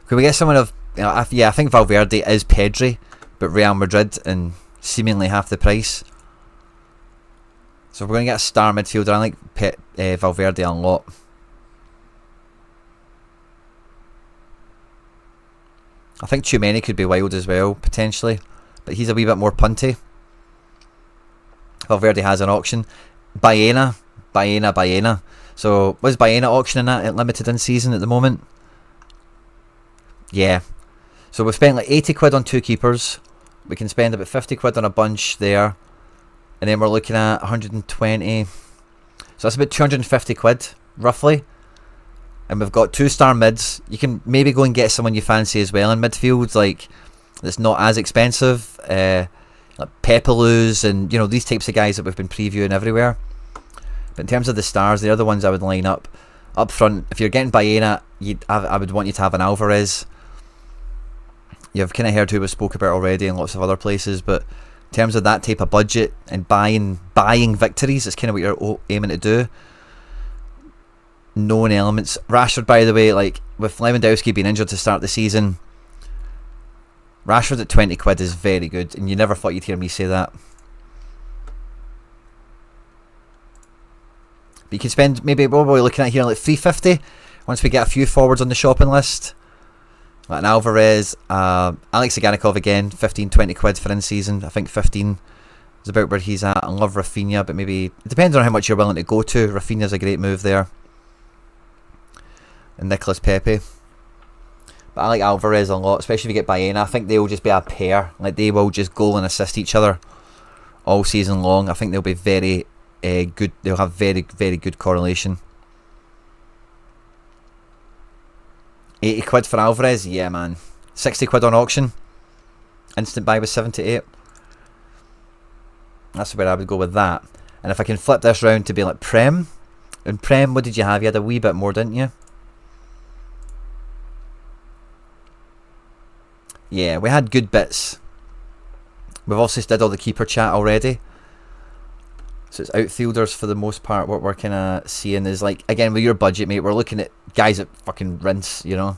S2: Can we get someone of... yeah, I think Valverde is Pedri, but Real Madrid and seemingly half the price. So we're going to get a star midfielder. I like Valverde a lot. I think Tchouameni could be wild as well, potentially. But he's a wee bit more punty. Valverde has an auction. Baena. So, was Baena auctioning at limited in season at the moment? Yeah. So we've spent like 80 quid on 2 keepers. We can spend about 50 quid on a bunch there. And then we're looking at 120. So that's about 250 quid, roughly. And we've got 2-star mids. You can maybe go and get someone you fancy as well in midfield, like that's not as expensive. Like Pepelus and, you know, these types of guys that we've been previewing everywhere. But in terms of the stars, they're the ones I would line up. Up front, if you're getting Baena, I would want you to have an Alvarez. You've kind of heard who we spoke about already in lots of other places, but in terms of that type of budget and buying victories, it's kind of what you're aiming to do. Known elements. Rashford, by the way, like with Lewandowski being injured to start the season, Rashford at 20 quid is very good, and you never thought you'd hear me say that. But you can spend maybe, what are we looking at here, like 350 once we get a few forwards on the shopping list. Like an Alvarez, Alex Iganikov again, 15-20 quid for in season. I think 15 is about where he's at. I love Rafinha, but maybe it depends on how much you're willing to go to. Rafinha's a great move there. And Nicolas Pepe. But I like Alvarez a lot, especially if you get Baena. I think they will just be a pair. Like, they will just goal and assist each other all season long. I think they'll be very good. They'll have very, very good correlation. 80 quid for Alvarez? Yeah, man. 60 quid on auction. Instant buy with 78. That's where I would go with that. And if I can flip this round to be like Prem. And Prem, what did you have? You had a wee bit more, didn't you? Yeah, we had good bits. We've also did all the keeper chat already. So it's outfielders for the most part. What we're kind of seeing is, like, again, with your budget, mate, we're looking at guys that fucking rinse, you know.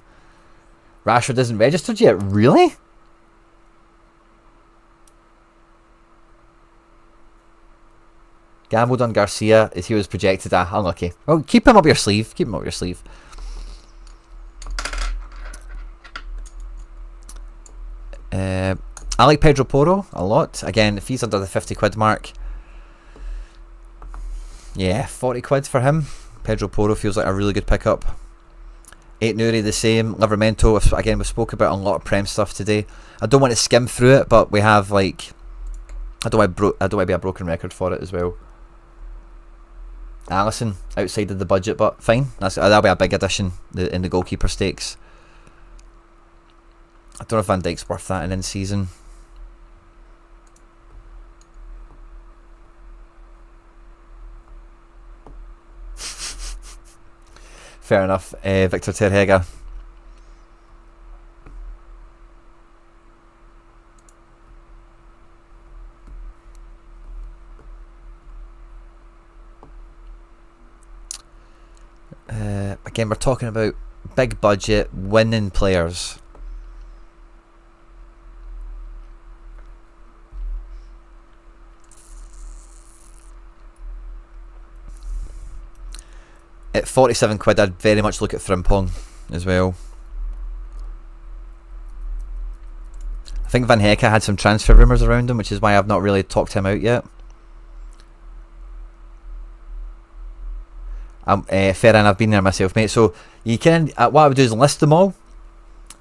S2: Rashford isn't registered yet, really? Gambled on Garcia as he was projected. Unlucky. Well, keep him up your sleeve. Keep him up your sleeve. I like Pedro Porro a lot. Again, if he's under the 50 quid mark, yeah, 40 quid for him. Pedro Porro feels like a really good pickup. 8 Nuri the same. Livramento, again, we spoke about a lot of Prem stuff today. I don't want to skim through it, but we have, like, I don't want to be a broken record for it as well. Alisson, outside of the budget, but fine. That'll be a big addition in the goalkeeper stakes. I don't know if Van Dijk's worth that in season. Fair enough. Victor Terhega. Again, we're talking about big budget, winning players. At 47 quid, I'd very much look at Frimpong as well. I think Van Hecke had some transfer rumours around him, which is why I've not really talked him out yet. Fair enough, I've been there myself, mate. So you can, what I would do is list them all,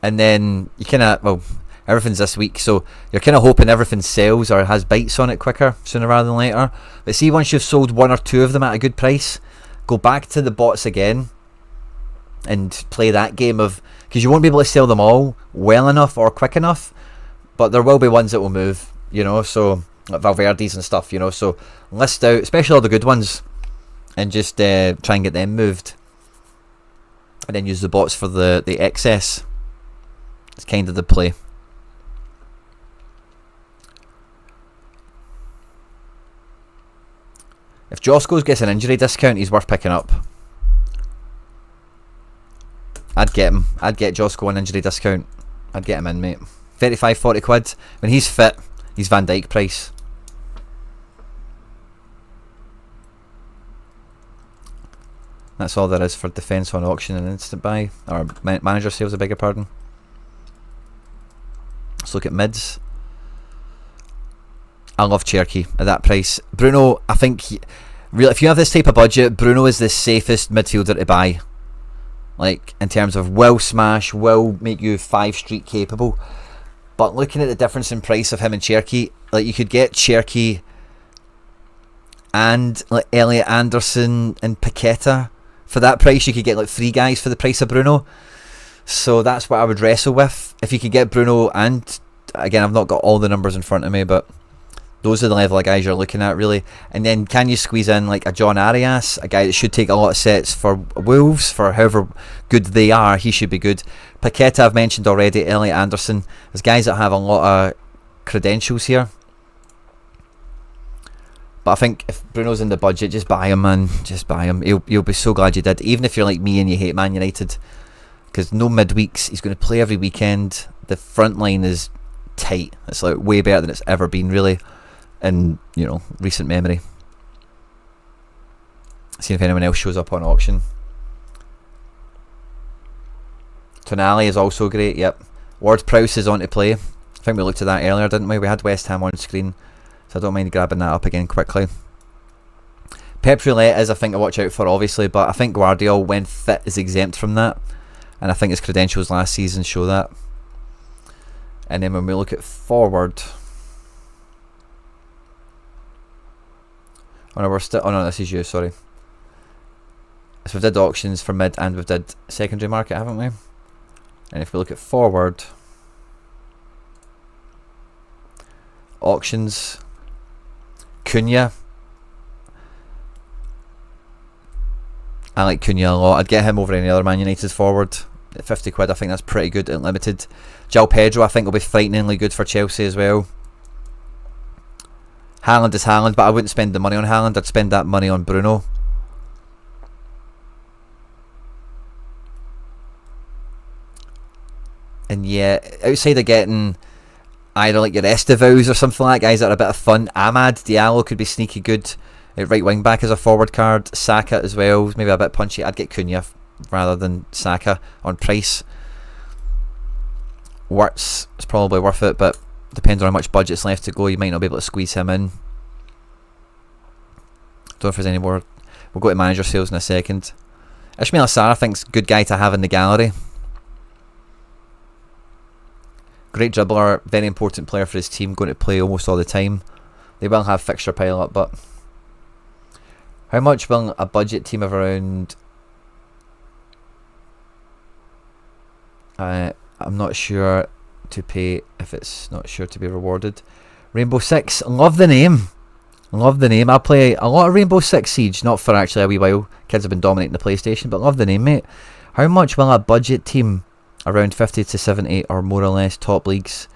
S2: and then you kind of, well, everything's this week, so you're kind of hoping everything sells or has bites on it quicker, sooner rather than later. But see, once you've sold one or two of them at a good price, go back to the bots again and play that game of, because you won't be able to sell them all well enough or quick enough, but there will be ones that will move, you know, so like Valverde's and stuff, you know, so list out, especially all the good ones, and just try and get them moved, and then use the bots for the excess. It's kind of the play. If Josco's gets an injury discount, he's worth picking up. I'd get him. I'd get Josco an injury discount. I'd get him in, mate. 35, 40 quid. When he's fit, he's Van Dijk price. That's all there is for defence on auction and instant buy. Or manager sales, a bigger pardon. Let's look at mids. I love Cherky at that price. Bruno, I think, really, if you have this type of budget, Bruno is the safest midfielder to buy. Like, in terms of will smash, will make you 5 street capable. But looking at the difference in price of him and Cherky, like, you could get Cherky and like Elliot Anderson and Paqueta for that price. You could get like 3 guys for the price of Bruno. So that's what I would wrestle with. If you could get Bruno, and again, I've not got all the numbers in front of me, but those are the level of guys you're looking at, really. And then can you squeeze in like a John Arias, a guy that should take a lot of sets for Wolves, for however good they are, he should be good. Paqueta I've mentioned already, Elliot Anderson. There's guys that have a lot of credentials here. But I think if Bruno's in the budget, just buy him, man. Just buy him. You'll be so glad you did. Even if you're like me and you hate Man United. Because no midweeks, he's going to play every weekend. The front line is tight. It's like way better than it's ever been, really, in, you know, recent memory. See if anyone else shows up on auction. Tonali is also great, yep. Ward-Prowse is on to play. I think we looked at that earlier, didn't we? We had West Ham on screen, so I don't mind grabbing that up again quickly. Pep Roulette is a thing to watch out for, obviously, but I think Guardiola, when fit, is exempt from that. And I think his credentials last season show that. And then when we look at forward... Oh no, we're still... Oh no, this is you, sorry. So we did auctions for mid and we did secondary market, haven't we? And if we look at forward... Auctions... Cunha. I like Cunha a lot. I'd get him over any other Man United forward. At 50 quid, I think that's pretty good at limited. João Pedro, I think, will be frighteningly good for Chelsea as well. Haaland is Haaland, but I wouldn't spend the money on Haaland. I'd spend that money on Bruno. And yeah, outside of getting either like your Estevo's or something like that, guys that are a bit of fun, Amad Diallo could be sneaky good at right wing back as a forward card. Saka as well, maybe a bit punchy. I'd get Cunha rather than Saka on price. Wirtz is probably worth it, but depends on how much budget's left to go. You might not be able to squeeze him in. Don't know if there's any more. We'll go to manager sales in a second. Ismail Assar, I think's a good guy to have in the gallery. Great dribbler, very important player for his team, going to play almost all the time. They will have fixture pile up, but how much will a budget team of around... I'm not sure to pay if it's not sure to be rewarded. Rainbow Six, love the name. Love the name. I play a lot of Rainbow Six Siege, not for actually a wee while. Kids have been dominating the PlayStation, but love the name, mate. How much will a budget team around 50 to 70 or more or less top leagues?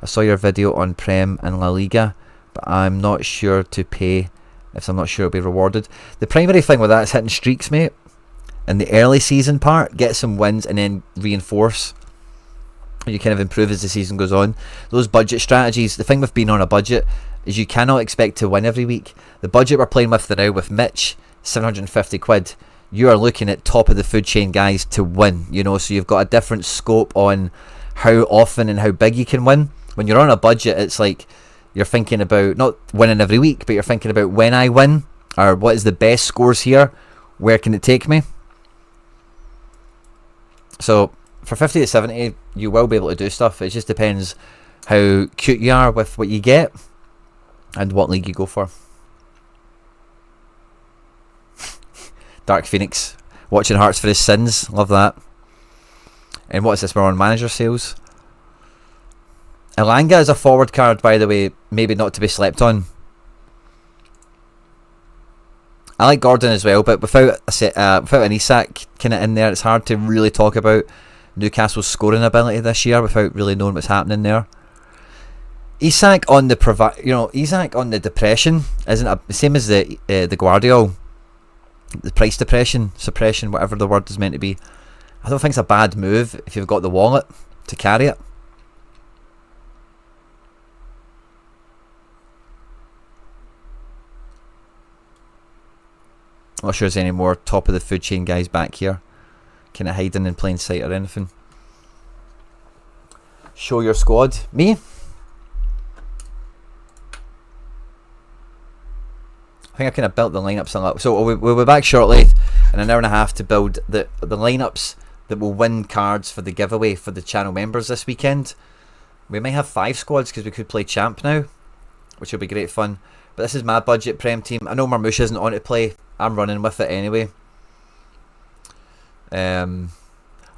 S2: I saw your video on Prem and La Liga, but I'm not sure to pay if I'm not sure it'll be rewarded. The primary thing with that is hitting streaks, mate. In the early season part, get some wins and then reinforce. You kind of improve as the season goes on. Those budget strategies, the thing with being on a budget is you cannot expect to win every week. The budget we're playing with now with Mitch, 750 quid, you are looking at top of the food chain guys to win, you know, so you've got a different scope on how often and how big you can win. When you're on a budget, it's like you're thinking about not winning every week, but you're thinking about when I win, or what is the best scores here, where can it take me? So for 50 to 70, you will be able to do stuff. It just depends how cute you are with what you get and what league you go for. Dark Phoenix watching Hearts for his sins. Love that. And what is this? We're on manager sales. Elanga is a forward card, by the way, maybe not to be slept on. I like Gordon as well, but without an Isak kind of in there, it's hard to really talk about Newcastle's scoring ability this year without really knowing what's happening there. Isak on the Isak on the depression isn't the same as the Guardiola, the price suppression, whatever the word is meant to be. I don't think it's a bad move if you've got the wallet to carry it. Not sure there's any more top of the food chain guys back here, kind of hiding in plain sight or anything. Show your squad. Me? I think I kind of built the lineups a lot. So we'll be back shortly in an hour and a half to build the lineups that will win cards for the giveaway for the channel members this weekend. We may have 5 squads because we could play champ now, which will be great fun. But this is my budget Prem team. I know Marmouche isn't on to play. I'm running with it anyway. Or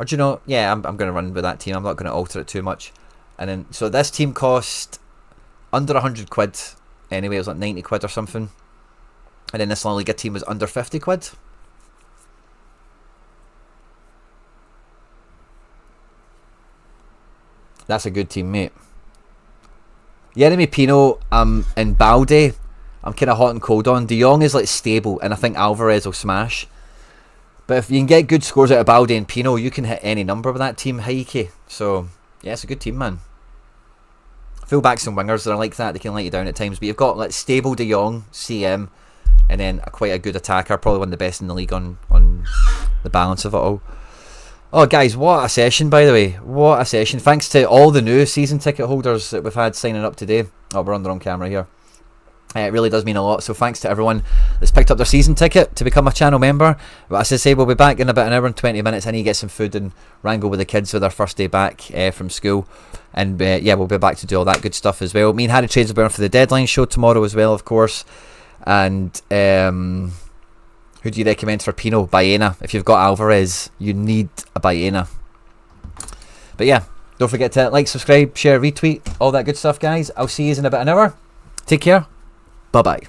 S2: do you know? Yeah, I'm going to run with that team. I'm not going to alter it too much. And then so this team cost under 100 quid. Anyway, it was like 90 quid or something. And then this La Liga team was under 50 quid. That's a good team, mate. Yeremy Pino and Balde, I'm kind of hot and cold on. De Jong is like stable, and I think Alvarez will smash. But if you can get good scores out of Balde and Pino, you can hit any number with that team, Heike. So, yeah, it's a good team, man. Fullbacks and wingers are like that. They can let you down at times. But you've got like stable De Jong, CM, and then quite a good attacker. Probably one of the best in the league on the balance of it all. Oh, guys, what a session, by the way. What a session. Thanks to all the new season ticket holders that we've had signing up today. Oh, we're on the wrong camera here. It really does mean a lot. So thanks to everyone that's picked up their season ticket to become a channel member. But as I say, we'll be back in about an hour and 20 minutes. I need to get some food and wrangle with the kids for their first day back from school. And yeah, we'll be back to do all that good stuff as well. Me and Harry Trades will be on for the deadline show tomorrow as well, of course. And who do you recommend for Pino? Baena. If you've got Alvarez, you need a Baena. But yeah, don't forget to like, subscribe, share, retweet, all that good stuff, guys. I'll see you in about an hour. Take care. Bye-bye.